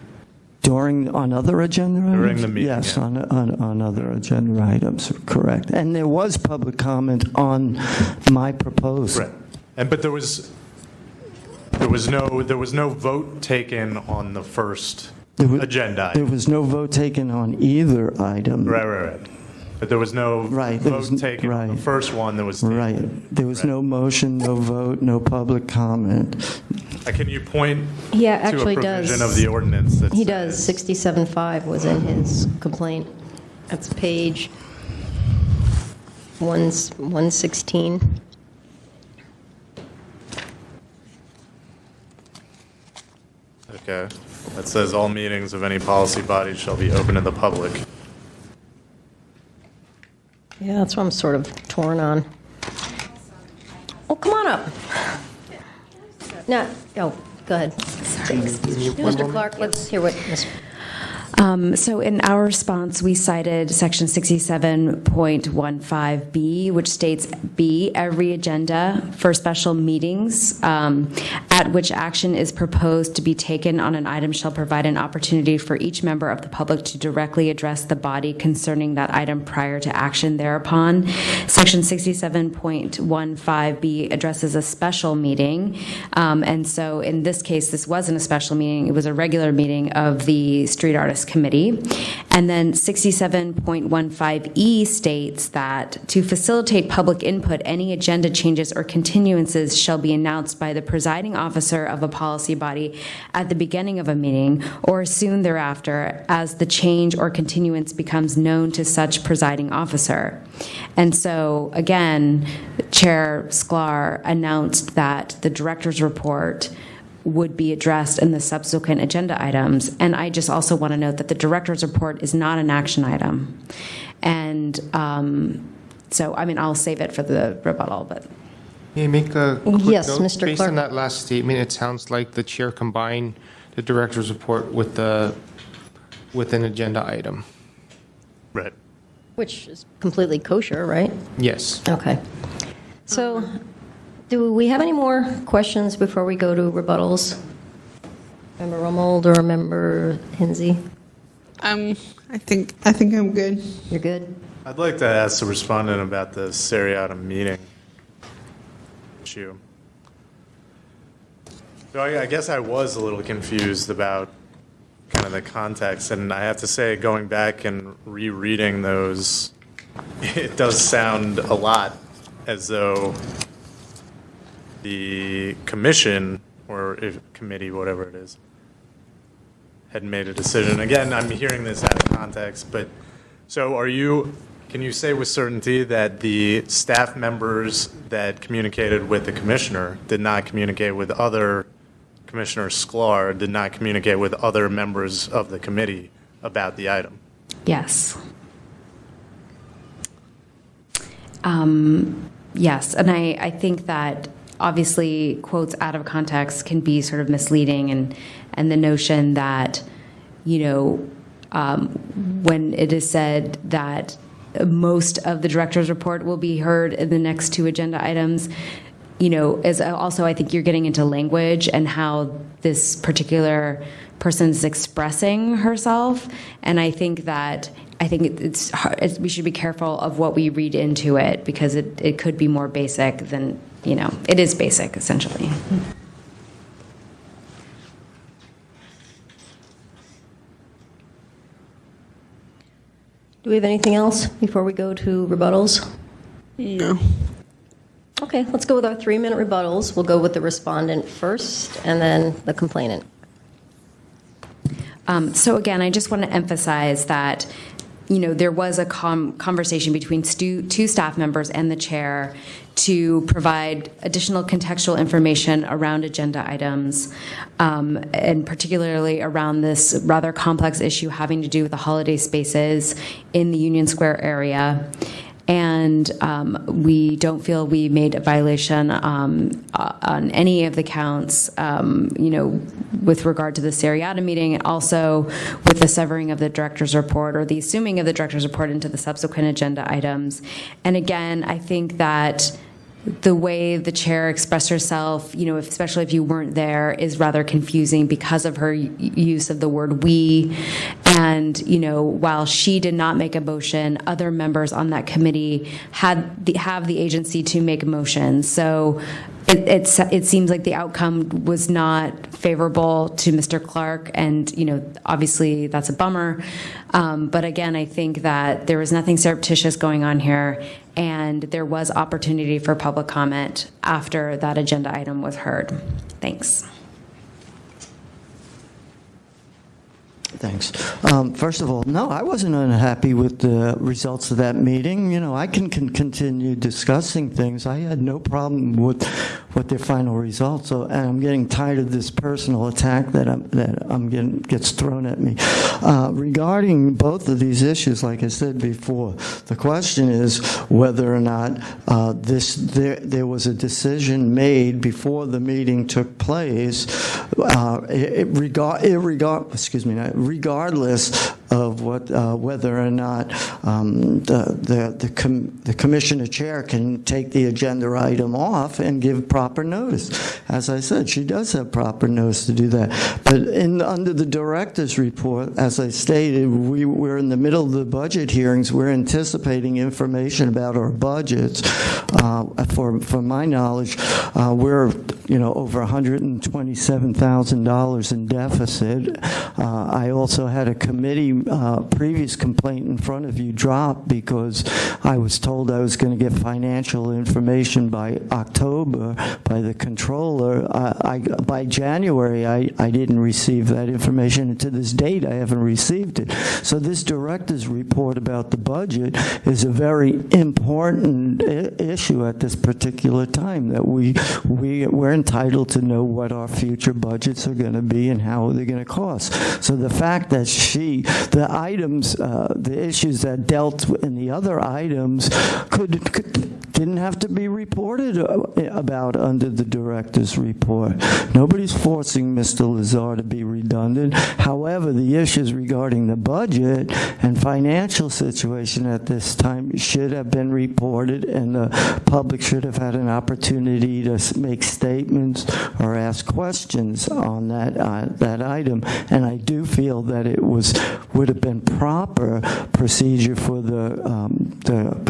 On other agenda items? During the meeting, yes, yeah. on other agenda items, correct. And there was public comment on my proposal. Right. But there was no vote taken on the first agenda item. There was no vote taken on either item. Right. But there was no vote taken on the first one that was taken. Right. There was no motion, no vote, no public comment. Can you point He to actually a provision does. of the ordinance that He does. 67.5 was in his complaint. That's page 116. Okay. That says all meetings of any policy body shall be open to the public. Yeah, that's what I'm sort of torn on. Oh, come on up. No, go ahead. Mr. Clark, let's hear what Ms. So in our response, we cited section 67.15B, which states, B, every agenda for special meetings at which action is proposed to be taken on an item shall provide an opportunity for each member of the public to directly address the body concerning that item prior to action thereupon. Section 67.15B addresses a special meeting. And so in this case, this wasn't a special meeting. It was a regular meeting of the Street Artists Committee. And then 67.15E states that to facilitate public input, any agenda changes or continuances shall be announced by the presiding officer of a policy body at the beginning of a meeting or soon thereafter as the change or continuance becomes known to such presiding officer. And so, again, Chair Sklar announced that the director's report would be addressed in the subsequent agenda items. And I just also want to note that the director's report is not an action item. And so, I'll save it for the rebuttal, but. May I make a quick Yes, note? Mr. Based Clerk. on that last statement, it sounds like the chair combined the director's report with an agenda item. Right. Which is completely kosher, right? Yes. Okay. So, do we have any more questions before we go to rebuttals? Member Rummold or Member Hinsey? I think I'm good. You're good? I'd like to ask the respondent about the seriatim meeting issue. So I guess I was a little confused about kind of the context, and I have to say, going back and rereading those, it does sound a lot as though the commission, or if committee, whatever it is, had made a decision. Again, I'm hearing this out of context, but so can you say with certainty that the staff members that communicated with the commissioner did not communicate with Commissioner Sklar did not communicate with other members of the committee about the item? Yes. Yes, and I think that obviously quotes out of context can be sort of misleading, and the notion that, when it is said that most of the director's report will be heard in the next 2 agenda items, is also, I think you're getting into language and how this particular person is expressing herself. And I think it's hard, we should be careful of what we read into it, because it could be more basic than, it is basic, essentially. Do we have anything else before we go to rebuttals? No. Okay, let's go with our 3-minute rebuttals. We'll go with the respondent first and then the complainant. So again, I just want to emphasize that, there was a conversation between two staff members and the chair to provide additional contextual information around agenda items, and particularly around this rather complex issue having to do with the holiday spaces in the Union Square area. And we don't feel we made a violation on any of the counts, with regard to the seriatim meeting, and also with the severing of the director's report or the assuming of the director's report into the subsequent agenda items. And again, I think that the way the chair expressed herself, especially if you weren't there, is rather confusing because of her use of the word "we." And, while she did not make a motion, other members on that committee have the agency to make motions. So it seems like the outcome was not favorable to Mr. Clark, and obviously that's a bummer. But again, I think that there was nothing surreptitious going on here, and there was opportunity for public comment after that agenda item was heard. Thanks. Thanks. First of all, no, I wasn't unhappy with the results of that meeting. I can continue discussing things. I had no problem with their final results. So, and I'm getting tired of this personal attack that gets thrown at me. Regarding both of these issues, like I said before, the question is whether or not there was a decision made before the meeting took place, regardless of whether or not the commissioner chair can take the agenda item off and give proper notice. As I said, she does have proper notice to do that. But under the director's report, as I stated, we're in the middle of the budget hearings. We're anticipating information about our budgets. For my knowledge, we're over $127,000 in deficit. I also had a committee previous complaint in front of you dropped because I was told I was going to get financial information by October by the controller. By January, I didn't receive that information, and to this date, I haven't received it. So this director's report about the budget is a very important issue at this particular time, that we're entitled to know what our future budgets are going to be and how they're going to cost. So the fact that the items, the issues that dealt in the other items didn't have to be reported about under the director's report. Nobody's forcing Mr. Lazar to be redundant. However, the issues regarding the budget and financial situation at this time should have been reported, and the public should have had an opportunity to make statements or ask questions on that item. And I do feel that it would have been proper procedure for the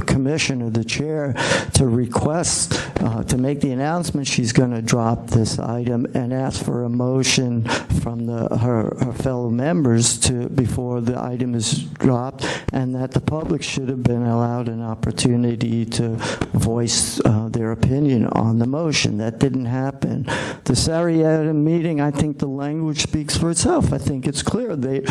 commissioner, the chair, to request, to make the announcement she's going to drop this item and ask for a motion from her fellow members before the item is dropped, and that the public should have been allowed an opportunity to voice their opinion on the motion. That didn't happen. The seriatim meeting, I think the language speaks for itself. I think it's clear. They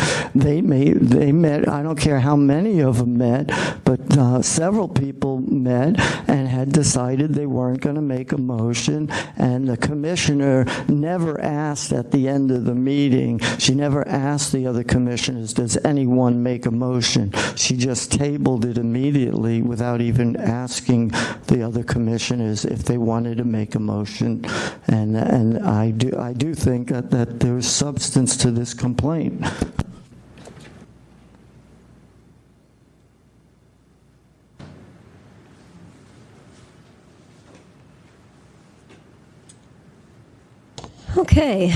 met, I don't care how many of them met, but several people met and had decided they weren't going to make a motion, and the commissioner never asked at the end of the meeting, she never asked the other commissioners, does anyone make a motion? She just tabled it immediately without even asking the other commissioners if they wanted to make a motion, and I do think that there's substance to this complaint. Okay,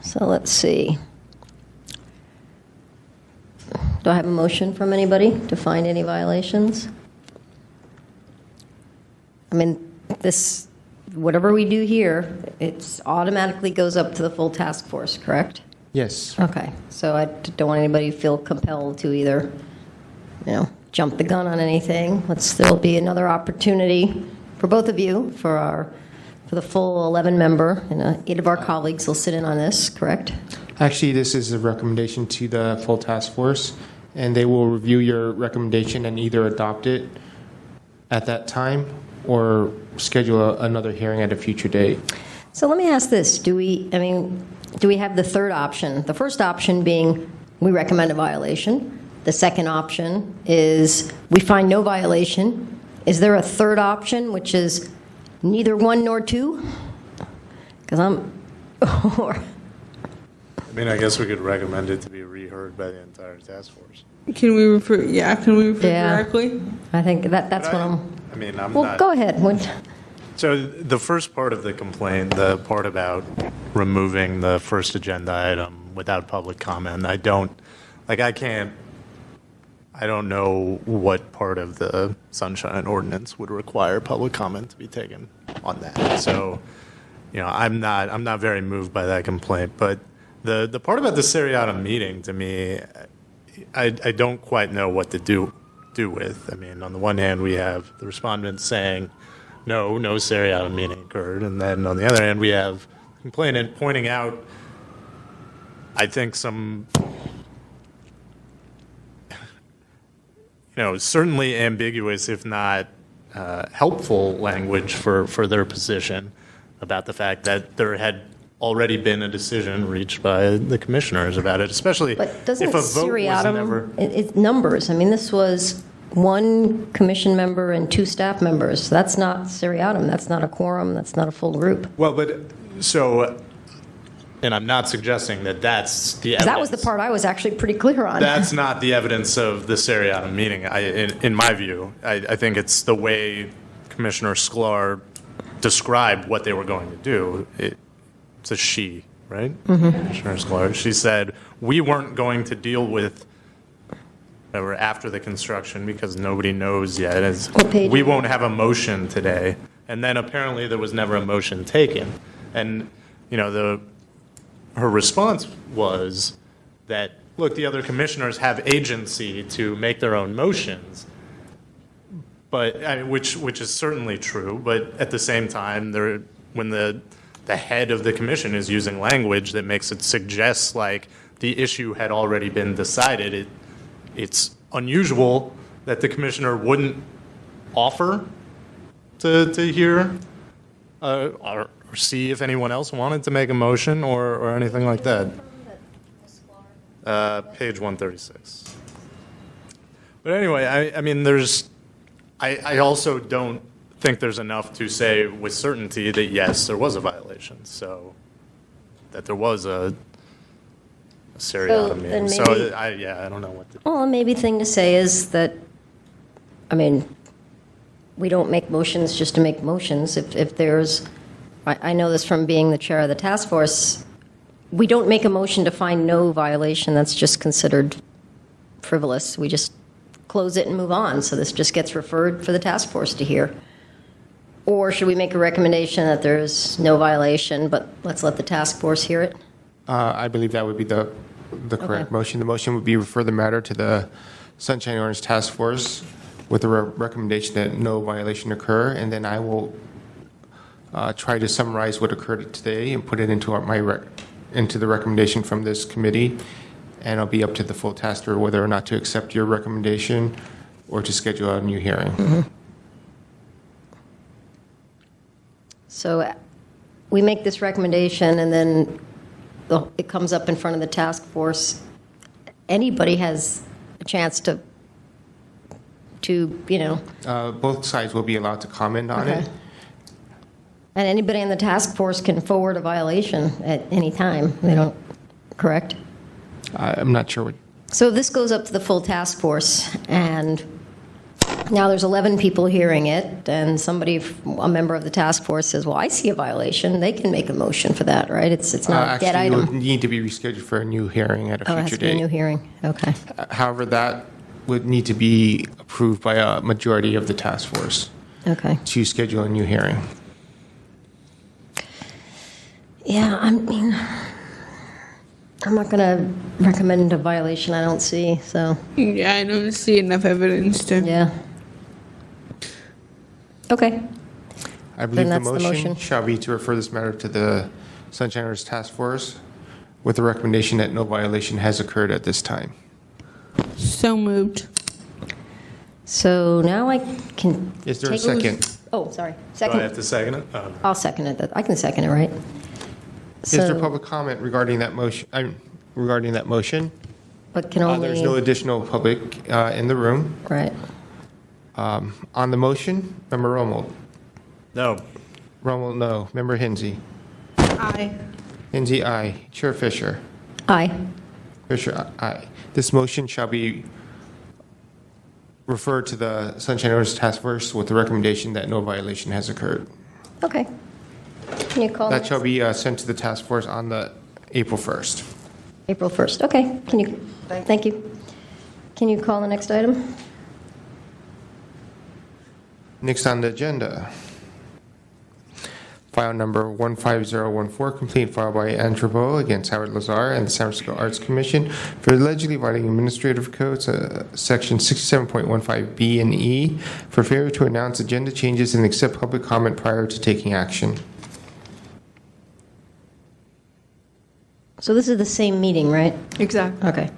so let's see. Do I have a motion from anybody to find any violations? I mean, whatever we do here, it automatically goes up to the full task force, correct? Yes. Okay, so I don't want anybody to feel compelled to either jump the gun on anything. There'll be another opportunity for both of you, for the full 11 member, and 8 of our colleagues will sit in on this, correct? Actually, this is a recommendation to the full task force, and they will review your recommendation and either adopt it at that time or schedule another hearing at a future date. So let me ask this. Do we have the third option? The first option being we recommend a violation. The second option is we find no violation. Is there a third option, which is neither one nor two? Because I guess we could recommend it to be reheard by the entire task force. Can we refer directly? I think that's what I'm... Well, go ahead. So the first part of the complaint, the part about removing the first agenda item without public comment, I don't know what part of the Sunshine Ordinance would require public comment to be taken on that. So, I'm not very moved by that complaint. But the part about the seriatim meeting, to me, I don't quite know what to do with. On the one hand, we have the respondent saying, no seriatim meeting occurred. And then on the other hand, we have the complainant pointing out, I think, some, certainly ambiguous, if not helpful language for their position about the fact that there had already been a decision reached by the commissioners about it, especially but doesn't if a vote was never... It's numbers. This was one commission member and 2 staff members. That's not seriatim. That's not a quorum. That's not a full group. Well, and I'm not suggesting that that's the evidence. That was the part I was actually pretty clear on. That's not the evidence of the seriatim meeting, in my view. I think it's the way Commissioner Sklar described what they were going to do. It's a she, right? Mm-hmm. Commissioner Sklar. She said, we weren't going to deal with after the construction because nobody knows yet. We won't have a motion today. And then apparently there was never a motion taken. And, her response was that, look, the other commissioners have agency to make their own motions, but which is certainly true. But at the same time, when the head of the commission is using language that makes it suggest like the issue had already been decided, it's unusual that the commissioner wouldn't offer to hear or see if anyone else wanted to make a motion or anything like that. Page 136. But anyway, I also don't think there's enough to say with certainty that yes, there was a violation. So that there was a seriatim meeting. So I don't know what to do. Well, maybe thing to say is that, we don't make motions just to make motions. If there's, I know this from being the chair of the task force, we don't make a motion to find no violation. That's just considered frivolous. We just close it and move on. So this just gets referred for the task force to hear. Or should we make a recommendation that there's no violation, but let's let the task force hear it? I believe that would be the correct motion. The motion would be refer the matter to the Sunshine Ordinance Task Force with a recommendation that no violation occur, and then I will try to summarize what occurred today and put it into into the recommendation from this committee, and it'll be up to the full task force whether or not to accept your recommendation or to schedule a new hearing. Mm-hmm. So we make this recommendation, and then it comes up in front of the task force. Anybody has a chance to both sides will be allowed to comment on it. And anybody in the task force can forward a violation at any time. They don't, correct? I'm not sure what. So this goes up to the full task force, and now there's 11 people hearing it, and a member of the task force says, well, I see a violation. They can make a motion for that, right? It's not a dead item. Actually, it would need to be rescheduled for a new hearing at a future date. It has to be a new hearing. Okay. However, that would need to be approved by a majority of the task force. Okay. To schedule a new hearing. Yeah, I'm not going to recommend a violation I don't see, so. Yeah, I don't see enough evidence to. Yeah. Okay. I believe the that's the motion motion. shall be to refer this matter to the Sunshine Orders Task Force with the recommendation that no violation has occurred at this time. So moved. So now I can. Is there a take- second? Oh, sorry. Do I Second. have to second it? Oh, no. I'll second it. I can second it, right? Is there So- public comment regarding that motion? Regarding that motion? But can only. There's no additional public in the room. Right. On the motion, Member Rommel. No. Rommel, no. Member Hinsey. Aye. Hinsey, aye. Chair Fisher. Aye. Fisher, aye. This motion shall be referred to the Sunshine Orders Task Force with the recommendation that no violation has occurred. Okay. Can you call That next? shall be sent to the task force on the April 1st. April 1st. Okay. Can you? Thank you. Can you call the next item? Next on the agenda, file number 15014, complete file by Antropo against Howard Lazar and the San Francisco Arts Commission for allegedly violating administrative codes, section 67.15B and E, for failure to announce agenda changes and accept public comment prior to taking action. So this is the same meeting, right? Exactly. Okay.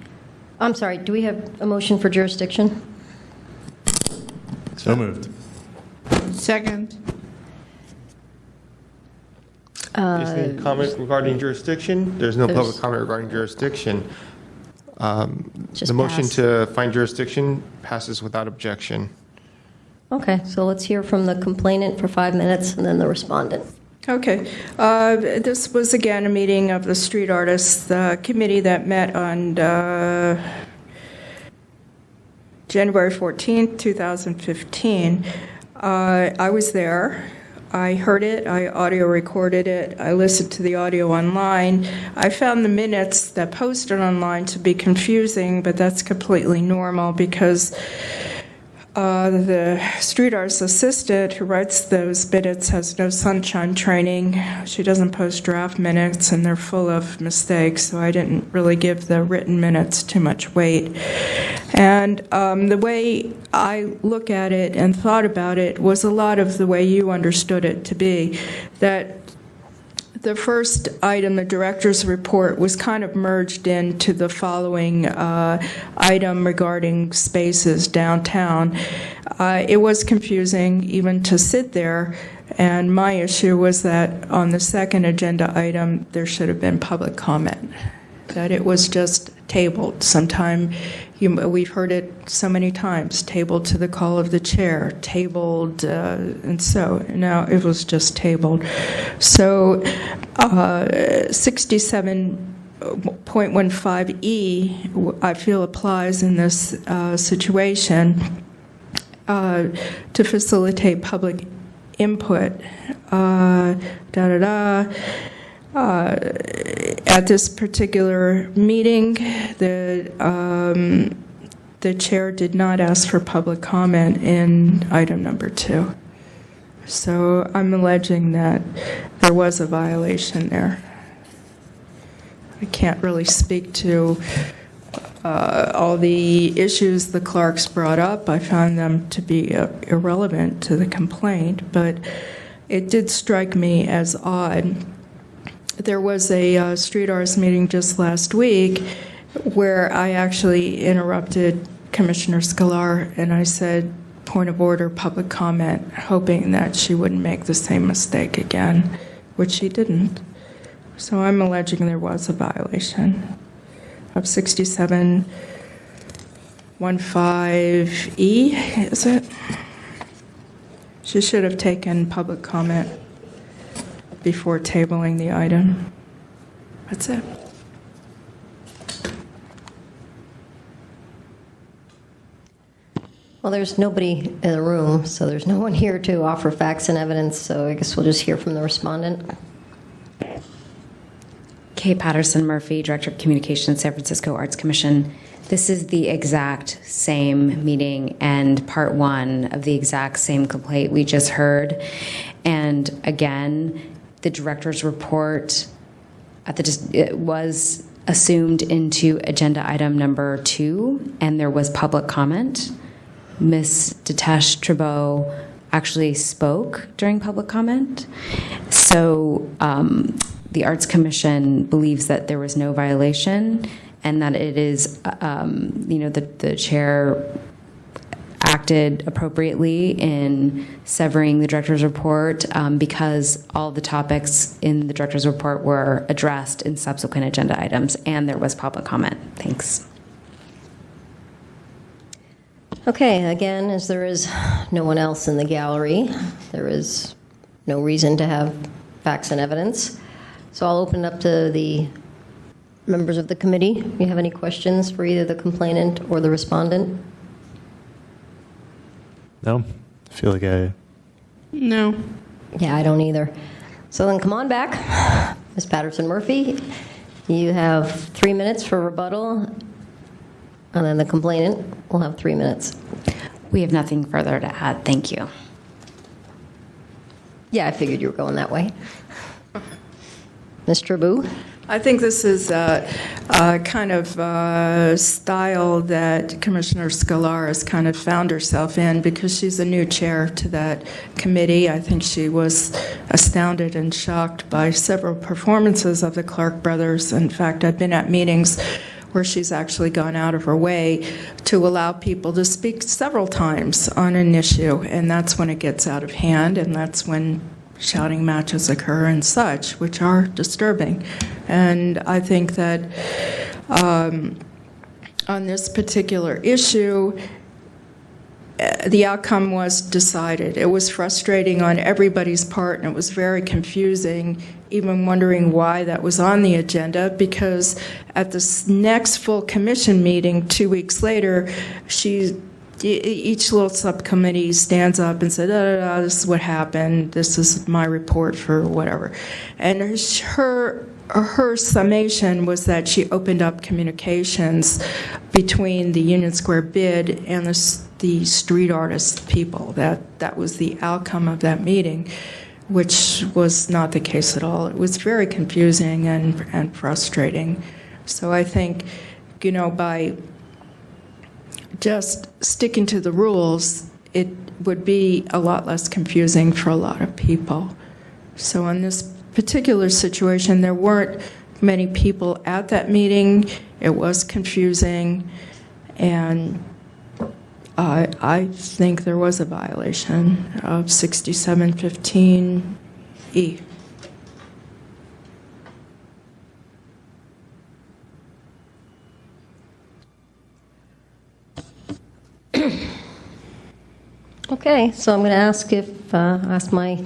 I'm sorry. Do we have a motion for jurisdiction? So moved. Second. Is there any comment regarding jurisdiction? There's no There's- public comment regarding jurisdiction. Just The motion pass. to find jurisdiction passes without objection. Okay. So let's hear from the complainant for 5 minutes and then the respondent. Okay. This was again a meeting of the Street Artists Committee that met on January 14th, 2015. I was there. I heard it. I audio recorded it. I listened to the audio online. I found the minutes that posted online to be confusing, but that's completely normal because the street artist assistant who writes those minutes has no sunshine training. She doesn't post draft minutes, and they're full of mistakes, so I didn't really give the written minutes too much weight. And the way I look at it and thought about it was a lot of the way you understood it to be, that the first item, the director's report, was kind of merged into the following item regarding spaces downtown. It was confusing even to sit there, and my issue was that on the second agenda item, there should have been public comment, that it was just tabled. Sometime, we've heard it so many times, tabled to the call of the chair, tabled, and so now it was just tabled. So 67.15E, I feel applies in this situation to facilitate public input. At this particular meeting, the chair did not ask for public comment in item number 2. So I'm alleging that there was a violation there. I can't really speak to all the issues the Clarks brought up. I found them to be irrelevant to the complaint, but it did strike me as odd. There was a street arts meeting just last week where I actually interrupted Commissioner Scalar and I said, point of order, public comment, hoping that she wouldn't make the same mistake again, which she didn't. So I'm alleging there was a violation of 67.15E, is it? She should have taken public comment before tabling the item. That's it. Well, there's nobody in the room, so there's no one here to offer facts and evidence, so I guess we'll just hear from the respondent. Kate Patterson Murphy, Director of Communications, San Francisco Arts Commission. This is the exact same meeting and part 1 of the exact same complaint we just heard. And again, the director's report it was assumed into agenda item number 2, and there was public comment. Ms. Ditesh Trabeau actually spoke during public comment. So the Arts Commission believes that there was no violation and that it is, the chair acted appropriately in severing the director's report because all the topics in the director's report were addressed in subsequent agenda items, and there was public comment. Thanks. Okay, again, as there is no one else in the gallery, there is no reason to have facts and evidence. So I'll open up to the members of the committee. Do you have any questions for either the complainant or the respondent? No, I feel like No. Yeah, I don't either. So then come on back. Ms. Patterson Murphy, you have 3 minutes for rebuttal, and then the complainant will have 3 minutes. We have nothing further to add. Thank you. Yeah, I figured you were going that way. Ms. Trabeau? I think this is a kind of style that Commissioner Scalar has kind of found herself in because she's a new chair to that committee. I think she was astounded and shocked by several performances of the Clark brothers. In fact, I've been at meetings where she's actually gone out of her way to allow people to speak several times on an issue, and that's when it gets out of hand, and that's when shouting matches occur and such, which are disturbing. And I think that on this particular issue, the outcome was decided. It was frustrating on everybody's part, and it was very confusing, even wondering why that was on the agenda, because at this next full commission meeting 2 weeks later, each little subcommittee stands up and said, this is what happened, this is my report for whatever. And her summation was that she opened up communications between the Union Square bid and the street artist people. That was the outcome of that meeting, which was not the case at all. It was very confusing and frustrating. So I think, by just sticking to the rules, it would be a lot less confusing for a lot of people. So in this particular situation, there weren't many people at that meeting. It was confusing, and I think there was a violation of 6715E. Okay, so I'm going to ask ask my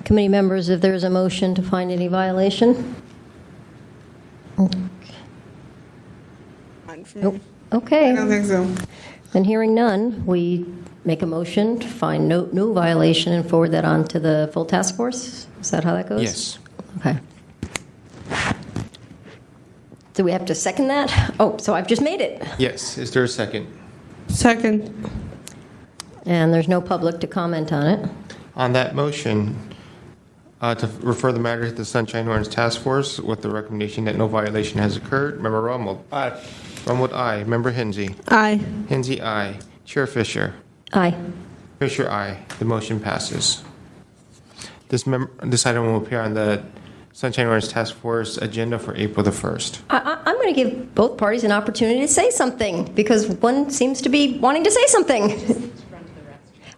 committee members if there's a motion to find any violation. Nope. Okay. I don't think so. Then hearing none, we make a motion to find no violation and forward that on to the full task force? Is that how that goes? Yes. Okay. Do we have to second that? Oh, so I've just made it. Yes. Is there a second? Second. And there's no public to comment on it. On that motion, to refer the matter to the Sunshine Ordinance Task Force with the recommendation that no violation has occurred. Member Rumwold? Aye. Rumwold, aye. Member Hinsey? Aye. Hinsey, aye. Chair Fisher? Aye. Fisher, aye. The motion passes. This item will appear on the Sunshine Ordinance Task Force agenda for April the 1st. I'm going to give both parties an opportunity to say something because one seems to be wanting to say something.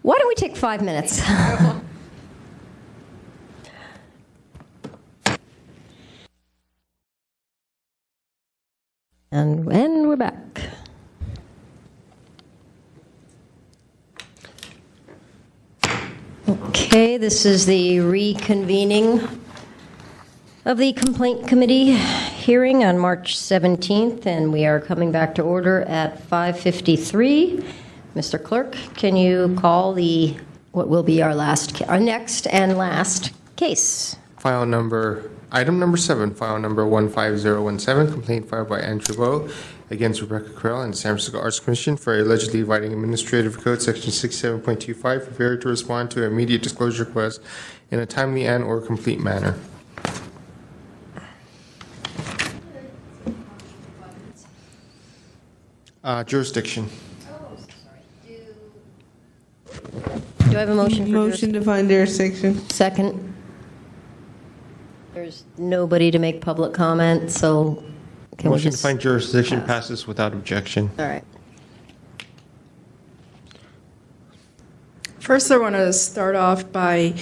Why don't we take 5 minutes? And we're back. Okay, this is the reconvening of the Complaint Committee hearing on March 17th, and we are coming back to order at 5:53. Mr. Clerk, can you call what will be our next and last case? Item number 7, file number 15017, complaint filed by Anne Trabeau against Rebecca Carell and the San Francisco Arts Commission for allegedly violating Administrative Code Section 67.25 for failure to respond to an immediate disclosure request in a timely and/or complete manner. Jurisdiction. Do I have a motion for Motion to find jurisdiction. Second. There's nobody to make public comment, so can we Motion to just... find jurisdiction passes without objection. All right. First, I want to start off by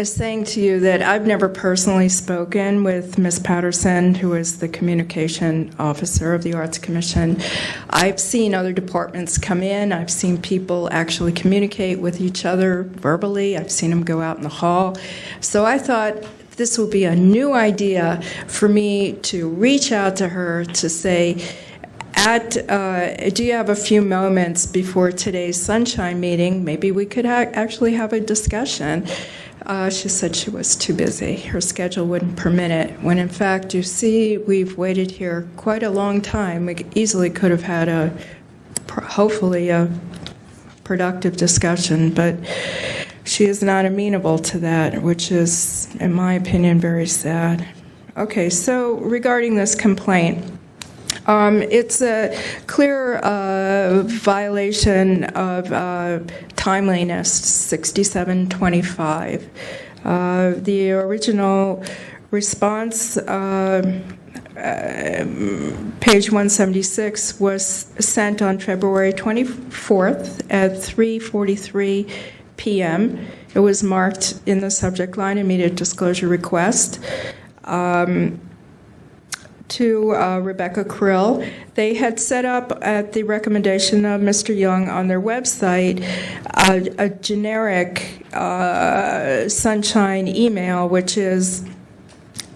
saying to you that I've never personally spoken with Ms. Patterson, who is the communication officer of the Arts Commission. I've seen other departments come in. I've seen people actually communicate with each other verbally. I've seen them go out in the hall. So I thought this would be a new idea for me to reach out to her to say, do you have a few moments before today's sunshine meeting? Maybe we could actually have a discussion. She said she was too busy. Her schedule wouldn't permit it. When in fact, you see, we've waited here quite a long time. We easily could have had hopefully a productive discussion, but she is not amenable to that, which is, in my opinion, very sad. Okay, so regarding this complaint, it's a clear violation of timeliness, 6725. The original response, page 176, was sent on February 24th at 3:43 p.m. It was marked in the subject line, immediate disclosure request. To Rebecca Krill. They had set up, at the recommendation of Mr. Young on their website, a generic sunshine email, which is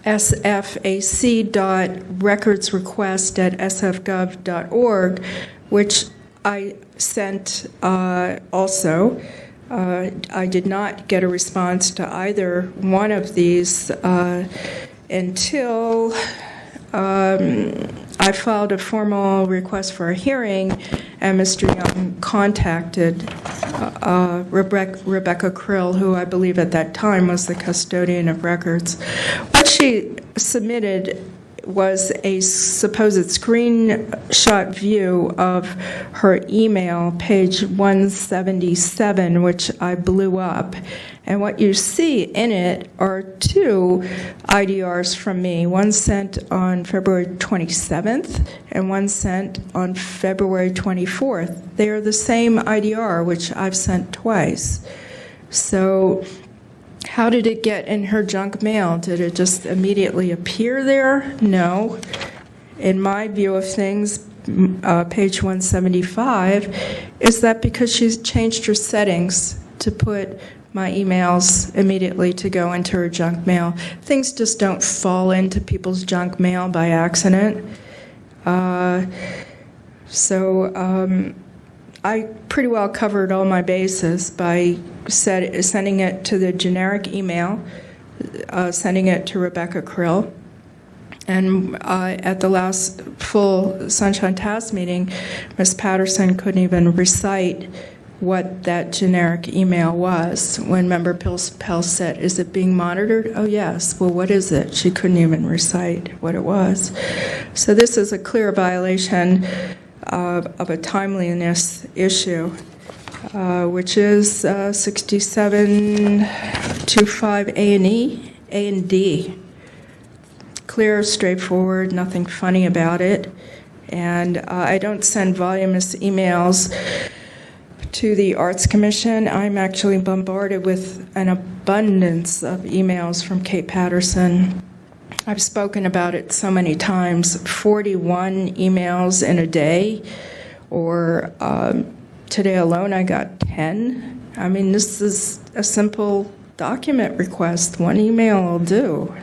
sfac.recordsrequest@sfgov.org, which I sent also. I did not get a response to either one of these until I filed a formal request for a hearing, and Mr. Young contacted Rebecca Krill, who I believe at that time was the custodian of records. What she submitted was a supposed screenshot view of her email, page 177, which I blew up. And what you see in it are two IDRs from me, one sent on February 27th and one sent on February 24th. They are the same IDR, which I've sent twice. So how did it get in her junk mail? Did it just immediately appear there? No. In my view of things, page 175, is that because she's changed her settings to put my emails immediately to go into her junk mail. Things just don't fall into people's junk mail by accident. So I pretty well covered all my bases by sending it to the generic email, sending it to Rebecca Krill. And at the last full Sunshine Task meeting, Ms. Patterson couldn't even recite what that generic email was. When Member Pell said, "Is it being monitored?" "Oh, yes." "Well, what is it?" She couldn't even recite what it was. So this is a clear violation of a timeliness issue, which is 6725 A and D. Clear, straightforward, nothing funny about it. And I don't send voluminous emails to the Arts Commission. I'm actually bombarded with an abundance of emails from Kate Patterson. I've spoken about it so many times, 41 emails in a day, or today alone I got 10. I mean, this is a simple document request. One email will do.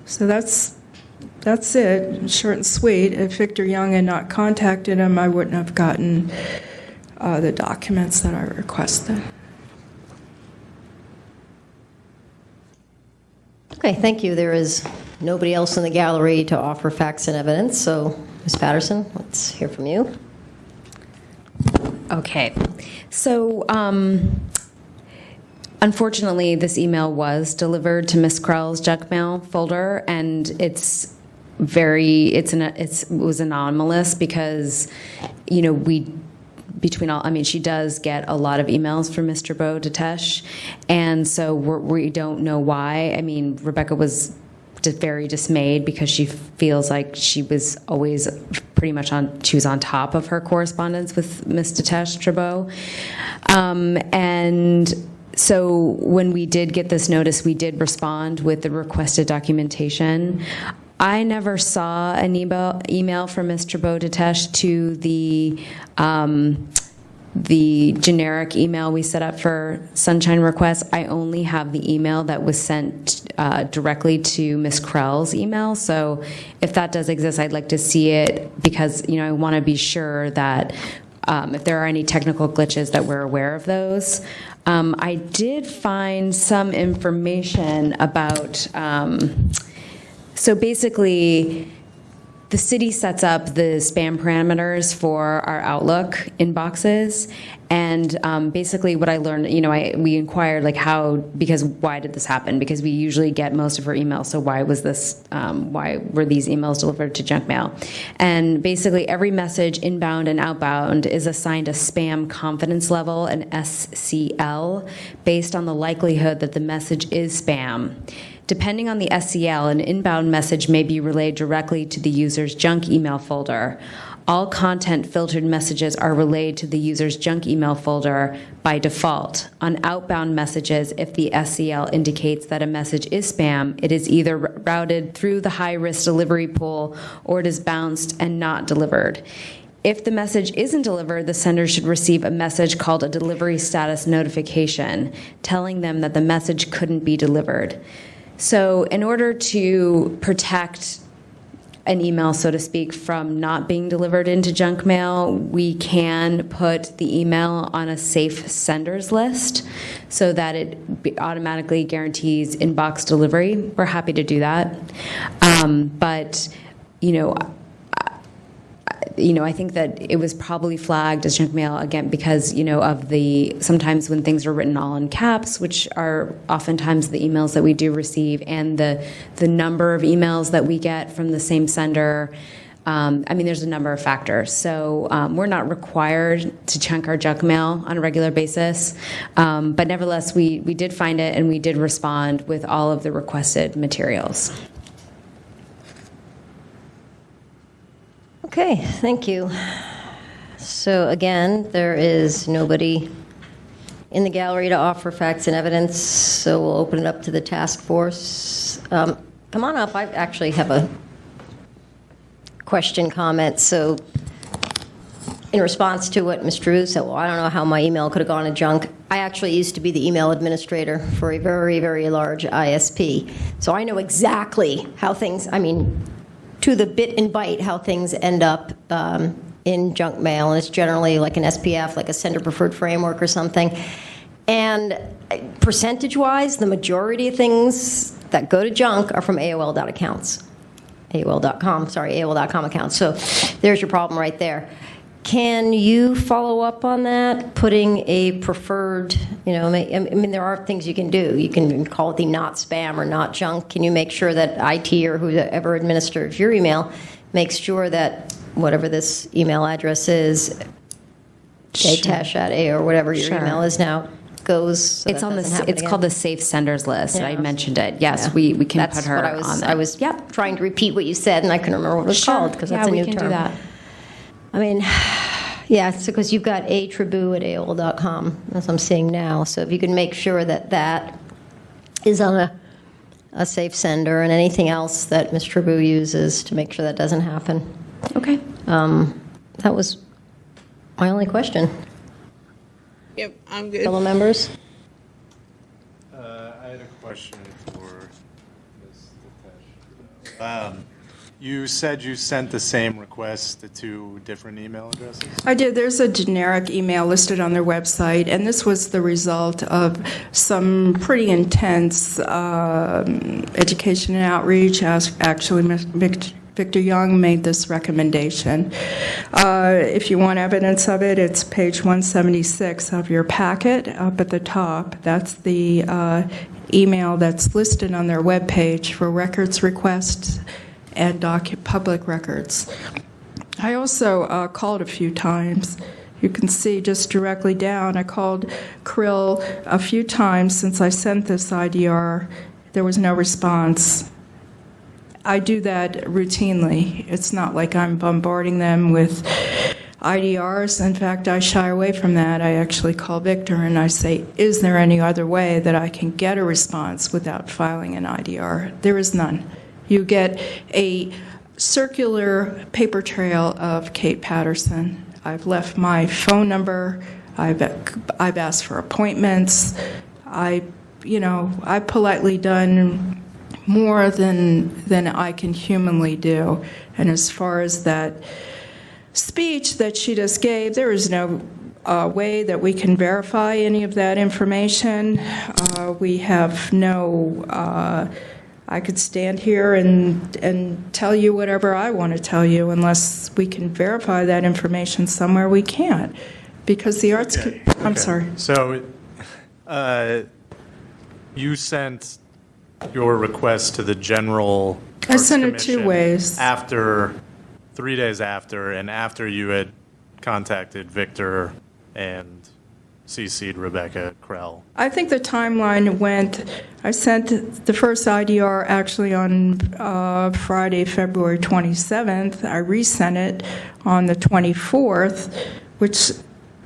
So that's it, short and sweet. If Victor Young had not contacted him, I wouldn't have gotten the documents that I requested. Okay, thank you. There is nobody else in the gallery to offer facts and evidence, so Ms. Patterson, let's hear from you. Okay. So, unfortunately, this email was delivered to Ms. Krell's junk mail folder, and it's it was anomalous because, she does get a lot of emails from Mr. Bo Datesh, and so we don't know why. I mean, Rebecca was very dismayed because she feels like she was always pretty much she was on top of her correspondence with Ms. Datesh-Trabeau. And so when we did get this notice, we did respond with the requested documentation. I never saw an email from Mr. Bo Datesh to the generic email we set up for Sunshine requests. I only have the email that was sent directly to Ms. Krell's email. So if that does exist, I'd like to see it because, I want to be sure that if there are any technical glitches that we're aware of those. I did find some information about, so basically, the city sets up the spam parameters for our Outlook inboxes, and basically what I learned, we inquired because why did this happen? Because we usually get most of our emails, so why was this? Why were these emails delivered to junk mail? And basically every message inbound and outbound is assigned a spam confidence level, an SCL, based on the likelihood that the message is spam. Depending on the SCL, an inbound message may be relayed directly to the user's junk email folder. All content filtered messages are relayed to the user's junk email folder by default. On outbound messages, if the SCL indicates that a message is spam, it is either routed through the high-risk delivery pool or it is bounced and not delivered. If the message isn't delivered, the sender should receive a message called a delivery status notification, telling them that the message couldn't be delivered. So in order to protect an email, so to speak, from not being delivered into junk mail, we can put the email on a safe senders list so that it automatically guarantees inbox delivery. We're happy to do that. But, I think that it was probably flagged as junk mail, again, because, of sometimes when things are written all in caps, which are oftentimes the emails that we do receive, and the number of emails that we get from the same sender. There's a number of factors. So we're not required to check our junk mail on a regular basis. But nevertheless, we did find it, and we did respond with all of the requested materials. Okay, thank you. So again, there is nobody in the gallery to offer facts and evidence, so we'll open it up to the task force. Come on up. I actually have a question, comment. So in response to what Mr. Wu said, well, I don't know how my email could have gone to junk. I actually used to be the email administrator for a very, very large ISP. So I know exactly how things, to the bit and byte, how things end up in junk mail. And it's generally like an SPF, like a sender preferred framework or something. And percentage-wise, the majority of things that go to junk are from AOL.accounts. AOL.com accounts. So there's your problem right there. Can you follow up on that, putting a preferred, there are things you can do. You can call it the not spam or not junk. Can you make sure that IT or whoever administers your email makes sure that whatever this email address is, Datesh@a or whatever your email is now, goes. So it's on it's called the safe senders list. Yeah. I mentioned it. Yes, we can that's put her on that. I was trying to repeat what you said, and I couldn't remember what it was called because that's a new term. Yeah, we can do that. It's because you've got atribu@aol.com, as I'm seeing now. So if you can make sure that that is on a safe sender, and anything else that Ms. Tribu uses to make sure that doesn't happen. Okay. That was my only question. Yep, I'm good. Fellow members? I had a question for Ms. Datesh. You said you sent the same request to 2 different email addresses? I did. There's a generic email listed on their website, and this was the result of some pretty intense education and outreach. Actually, Victor Young made this recommendation. If you want evidence of it, it's page 176 of your packet up at the top. That's the email that's listed on their webpage for records requests and public records. I also called a few times. You can see just directly down, I called Krill a few times since I sent this IDR. There was no response. I do that routinely. It's not like I'm bombarding them with IDRs. In fact, I shy away from that. I actually call Victor and I say, is there any other way that I can get a response without filing an IDR? There is none. You get a circular paper trail of Kate Patterson. I've left my phone number. I've asked for appointments. I've politely done more than I can humanly do. And as far as that speech that she just gave, there is no way that we can verify any of that information. We have no. I could stand here and tell you whatever I want to tell you unless we can verify that information somewhere. We can't because the arts. Okay. I'm sorry. So, you sent your request to the general. I sent it 2 Commission ways. After 3 days after, and after you had contacted Victor and CC'd Rebecca Krell. I think the timeline went, I sent the first IDR actually on Friday, February 27th. I resent it on the 24th, which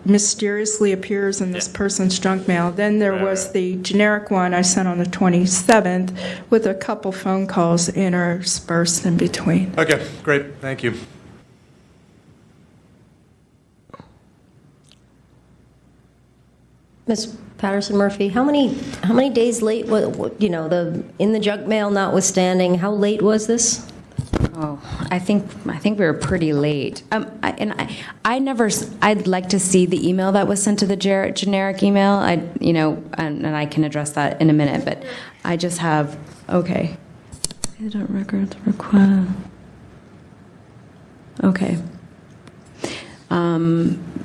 mysteriously appears in this person's junk mail. Then there was the generic one I sent on the 27th with a couple phone calls interspersed in between. Okay, great, thank you. Ms. Patterson Murphy, how many days late? In the junk mail notwithstanding, how late was this? Oh, I think we were pretty late. I'd like to see the email that was sent to the generic email. And I can address that in a minute. But I just have okay. Records request. Okay.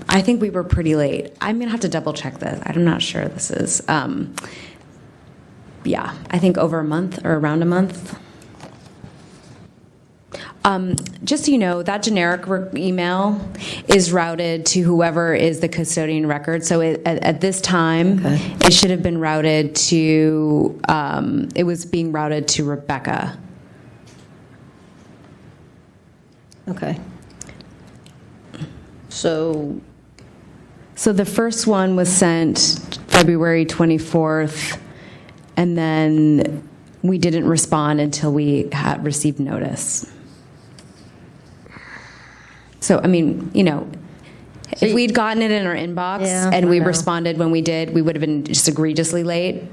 I think we were pretty late. I'm going to have to double check this. I'm not sure this is. Yeah, I think over a month or around a month. Just so you know, that generic email is routed to whoever is the custodian record. So at this time, it should have been routed to, it was being routed to Rebecca. Okay. So the first one was sent February 24th, and then we didn't respond until we had received notice. So, I mean, if we'd gotten it in our inbox and we responded when we did, we would have been just egregiously late.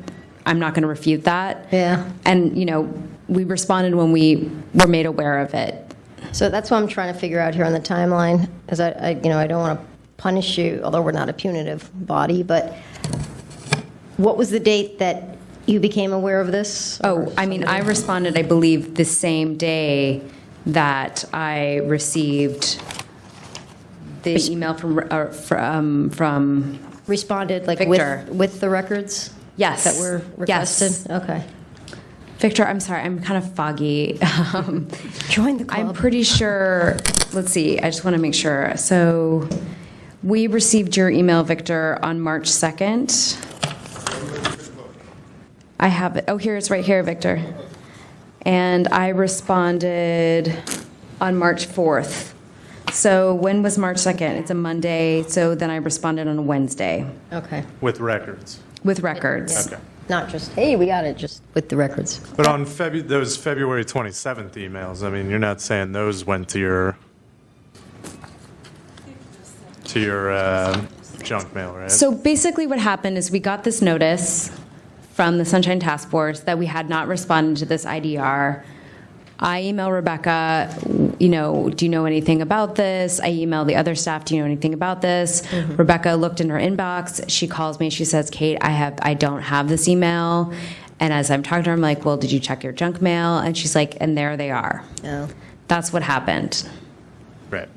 I'm not going to refute that. Yeah. And, we responded when we were made aware of it. So that's what I'm trying to figure out here on the timeline, is I don't want to punish you, although we're not a punitive body, but what was the date that you became aware of this? I responded, I believe, the same day that I received the email from responded like Victor. with the records? Yes. That were requested? Yes. Okay. Victor, I'm sorry, I'm kind of foggy. Join the club. I'm pretty sure, let's see, I just want to make sure. So we received your email, Victor, on March 2nd. I have it. Oh, here, it's right here, Victor. And I responded on March 4th. So when was March 2nd? It's a Monday, so then I responded on a Wednesday. Okay. With records. With records. Okay. Not just, hey, we got it, just with the records. But on those February 27th emails, I mean, you're not saying those went to your junk mail, right? So basically what happened is we got this notice from the Sunshine Task Force that we had not responded to this IDR. I emailed Rebecca, do you know anything about this? I emailed the other staff, do you know anything about this? Mm-hmm. Rebecca looked in her inbox. She calls me. She says, Kate, I don't have this email. And as I'm talking to her, I'm like, well, did you check your junk mail? And she's like, and there they are. Oh. That's what happened. Right.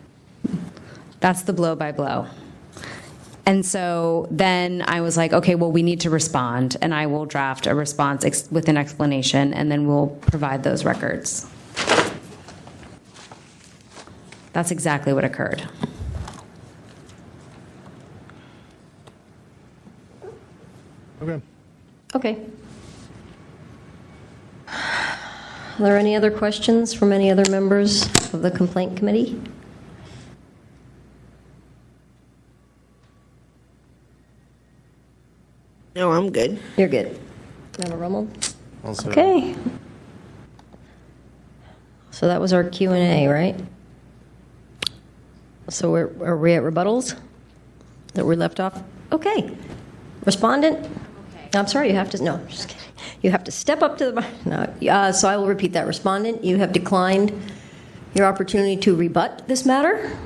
That's the blow by blow. And so then I was like, okay, well, we need to respond, and I will draft a response with an explanation, and then we'll provide those records. That's exactly what occurred. Okay. Okay. Are there any other questions from any other members of the complaint committee? No, I'm good. You're good. Member Rummel? Also, Okay. So that was our Q&A, right? So are we at rebuttals that we left off? Okay. Respondent? Okay. I'm sorry, you have to, no, just kidding. You have to step up to the, no. So I will repeat that. Respondent, you have declined your opportunity to rebut this matter?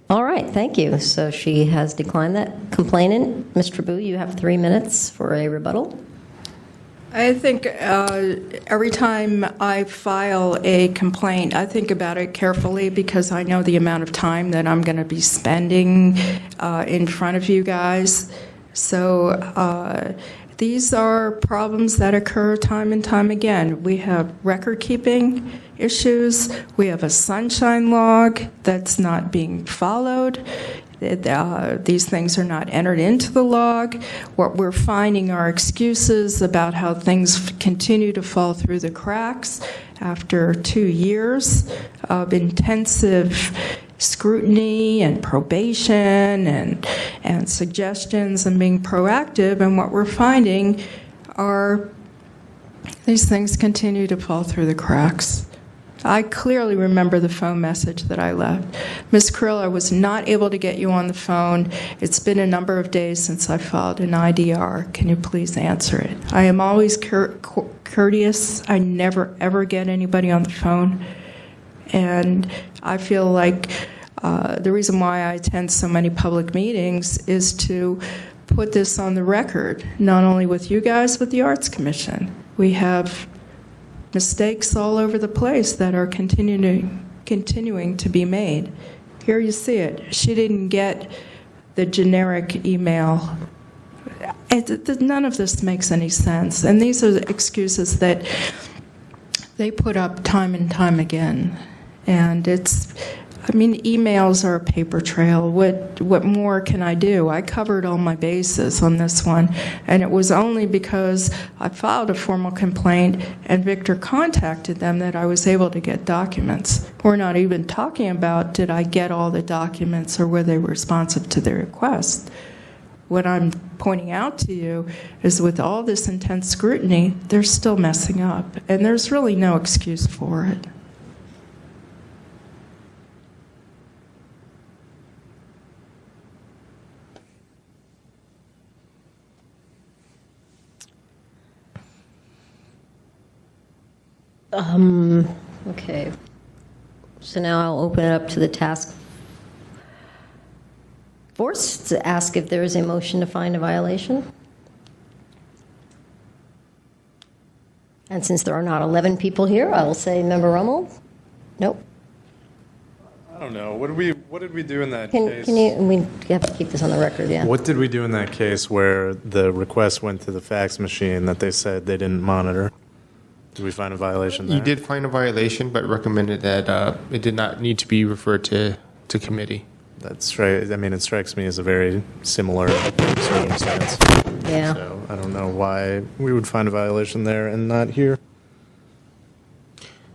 All right, thank you. So she has declined that. Complainant, Ms. Trabue, you have 3 minutes for a rebuttal. I think every time I file a complaint, I think about it carefully because I know the amount of time that I'm going to be spending in front of you guys. So these are problems that occur time and time again. We have record-keeping issues. We have a sunshine log that's not being followed. These things are not entered into the log. What we're finding are excuses about how things continue to fall through the cracks after 2 years of intensive scrutiny and probation and suggestions and being proactive. And what we're finding are these things continue to fall through the cracks. I clearly remember the phone message that I left. Ms. Krill, I was not able to get you on the phone. It's been a number of days since I filed an IDR. Can you please answer it? I am always courteous. I never, ever get anybody on the phone. And I feel like the reason why I attend so many public meetings is to put this on the record, not only with you guys, but the Arts Commission. We have mistakes all over the place that are continuing to be made. Here you see it. She didn't get the generic email. None of this makes any sense. And these are the excuses that they put up time and time again. And emails are a paper trail. What more can I do? I covered all my bases on this one, and it was only because I filed a formal complaint and Victor contacted them that I was able to get documents. We're not even talking about did I get all the documents or were they responsive to their request. What I'm pointing out to you is with all this intense scrutiny, they're still messing up, and there's really no excuse for it. Okay. So now I'll open it up to the task force to ask if there is a motion to find a violation. And since there are not 11 people here, I will say Member Rummel. Nope. I don't know. What did we do in that case? We have to keep this on the record, yeah. What did we do in that case where the request went to the fax machine that they said they didn't monitor? Did we find a violation there? You did find a violation, but recommended that it did not need to be referred to committee. That's right. I mean, it strikes me as a very similar circumstance. Yeah. So I don't know why we would find a violation there and not here.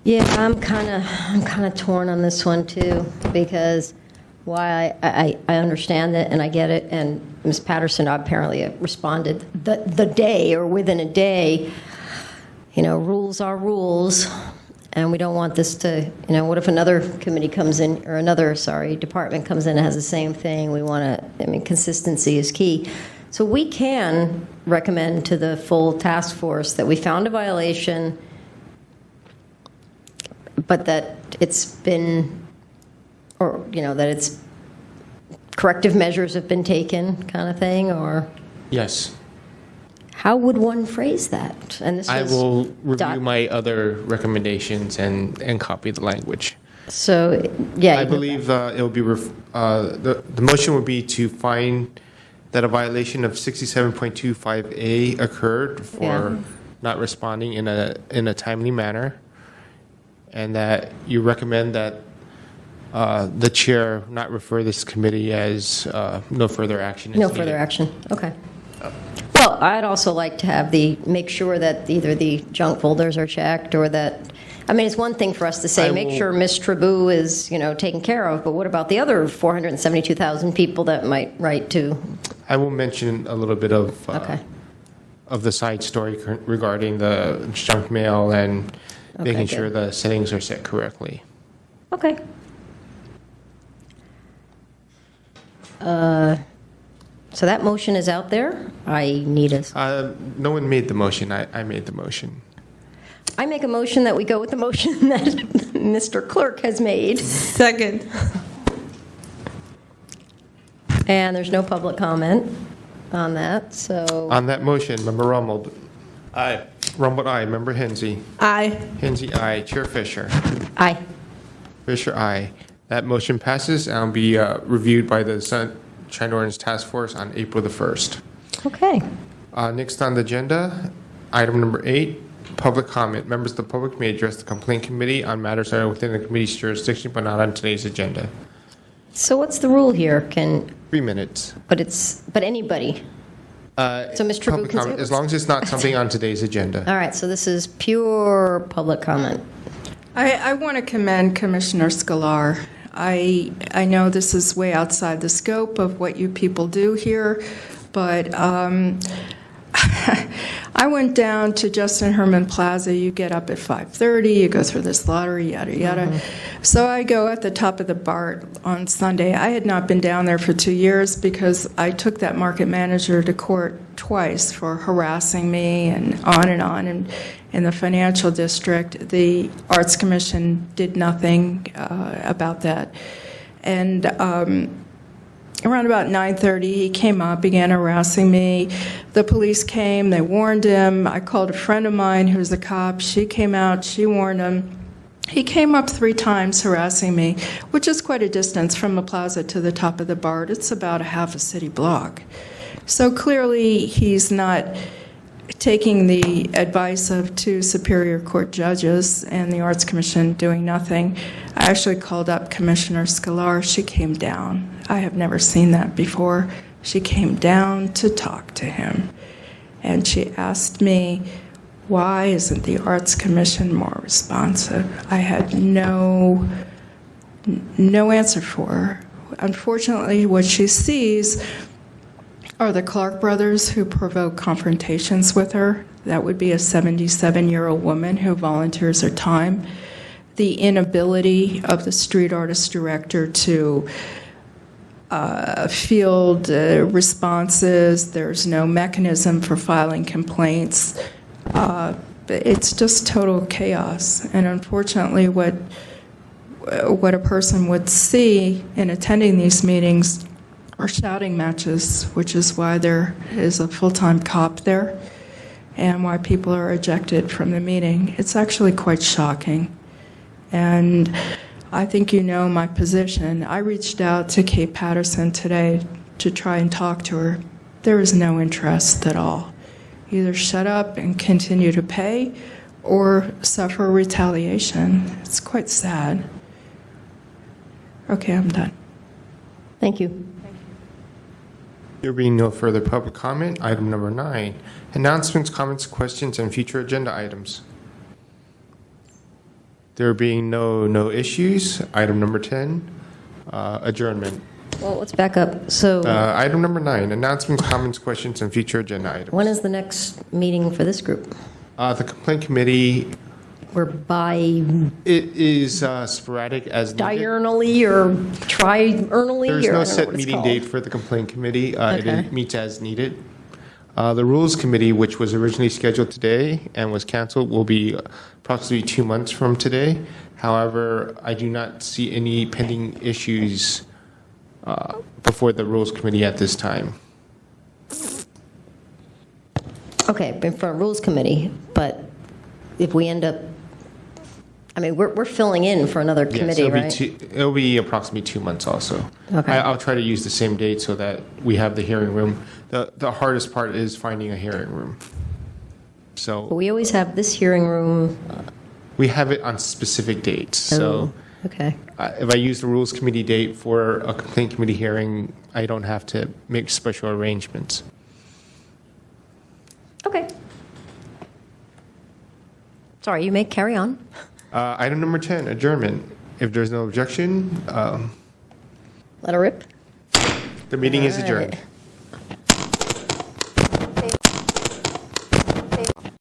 Yeah, I'm kind of torn on this one too, because why I understand it and I get it, and Ms. Patterson apparently responded the day or within a day. Rules are rules, and we don't want this to, what if another committee comes in, or another, department comes in and has the same thing? We want to, consistency is key. So we can recommend to the full task force that we found a violation, but that it's been, or, that it's corrective measures have been taken kind of thing, or? Yes. How would one phrase that? And this I will review my other recommendations and copy the language. So, yeah. I believe it will be the motion would be to find that a violation of 67.25A occurred for not responding in a timely manner, and that you recommend that the chair not refer this committee as no further action. No further action, okay. Well, I'd also like to have make sure that either the junk folders are checked or that, I mean, it's one thing for us to say, make sure Ms. Trabou is, taken care of, but what about the other 472,000 people that might write to? I will mention a little bit of the side story regarding the junk mail and making sure the settings are set correctly. Okay. So that motion is out there. I need a... No one made the motion. I made the motion. I make a motion that we go with the motion that Mr. Clerk has made. Second. And there's no public comment on that, so... On that motion, Member Rumble. Aye. Rumble, aye. Member Hensy. Aye. Hensy, aye. Chair Fisher. Aye. Fisher, aye. That motion passes and will be reviewed by the Sunshine Ordinance Task Force on April the 1st. Okay. Next on the agenda, item number 8, public comment. Members of the public may address the complaint committee on matters that are within the committee's jurisdiction but not on today's agenda. So what's the rule here? 3 minutes. But anybody. So Ms. Trabou Public can comment, say as long as it's not something on today's agenda. All right, so this is pure public comment. I want to commend Commissioner Scalar. I know this is way outside the scope of what you people do here, but I went down to Justin Herman Plaza. You get up at 5:30, you go through this lottery, yada, yada. Mm-hmm. So I go at the top of the BART on Sunday. I had not been down there for 2 years because I took that market manager to court twice for harassing me and on. And in the financial district, the Arts Commission did nothing about that. And around about 9:30, he came up, began harassing me. The police came, they warned him. I called a friend of mine who's a cop. She came out, she warned him. He came up 3 times harassing me, which is quite a distance from the plaza to the top of the BART. It's about a half a city block. So clearly, he's not taking the advice of 2 Superior Court judges and the Arts Commission doing nothing. I actually called up Commissioner Scalar. She came down. I have never seen that before. She came down to talk to him. And she asked me, why isn't the Arts Commission more responsive? I had no answer for her. Unfortunately, what she sees are the Clark brothers who provoke confrontations with her. That would be a 77-year-old woman who volunteers her time. The inability of the street artist director to field responses. There's no mechanism for filing complaints. It's just total chaos. And unfortunately, what a person would see in attending these meetings are shouting matches, which is why there is a full-time cop there and why people are ejected from the meeting. It's actually quite shocking. And I think you know my position. I reached out to Kate Patterson today to try and talk to her. There is no interest at all. Either shut up and continue to pay or suffer retaliation. It's quite sad. Okay, I'm done. Thank you. There being no further public comment, item number 9, announcements, comments, questions, and future agenda items. There being no issues, item number 10, adjournment. Well, let's back up. So item number 9, announcements, comments, questions, and future agenda items. when is the next meeting for this group? The complaint committee, We're by it is sporadic as needed. diurnally or triurnally? There's or I no don't know set what it's meeting called. date for the complaint committee. Okay. It meets as needed. The rules committee, which was originally scheduled today and was canceled, will be approximately 2 months from today. However, I do not see any pending issues before the rules committee at this time. Okay, but for a rules committee, but if we end up, I mean, we're filling in for another committee, Yes, right? it'll be approximately 2 months also. Okay. I'll try to use the same date so that we have the hearing room. The hardest part is finding a hearing room. But So we always have this hearing room. we have it on specific dates. So Okay. If I use the Rules Committee date for a complaint committee hearing, I don't have to make special arrangements. Okay. Sorry, you may carry on. Item number 10, adjournment. If there's no objection, Let her rip. the meeting is All right. adjourned.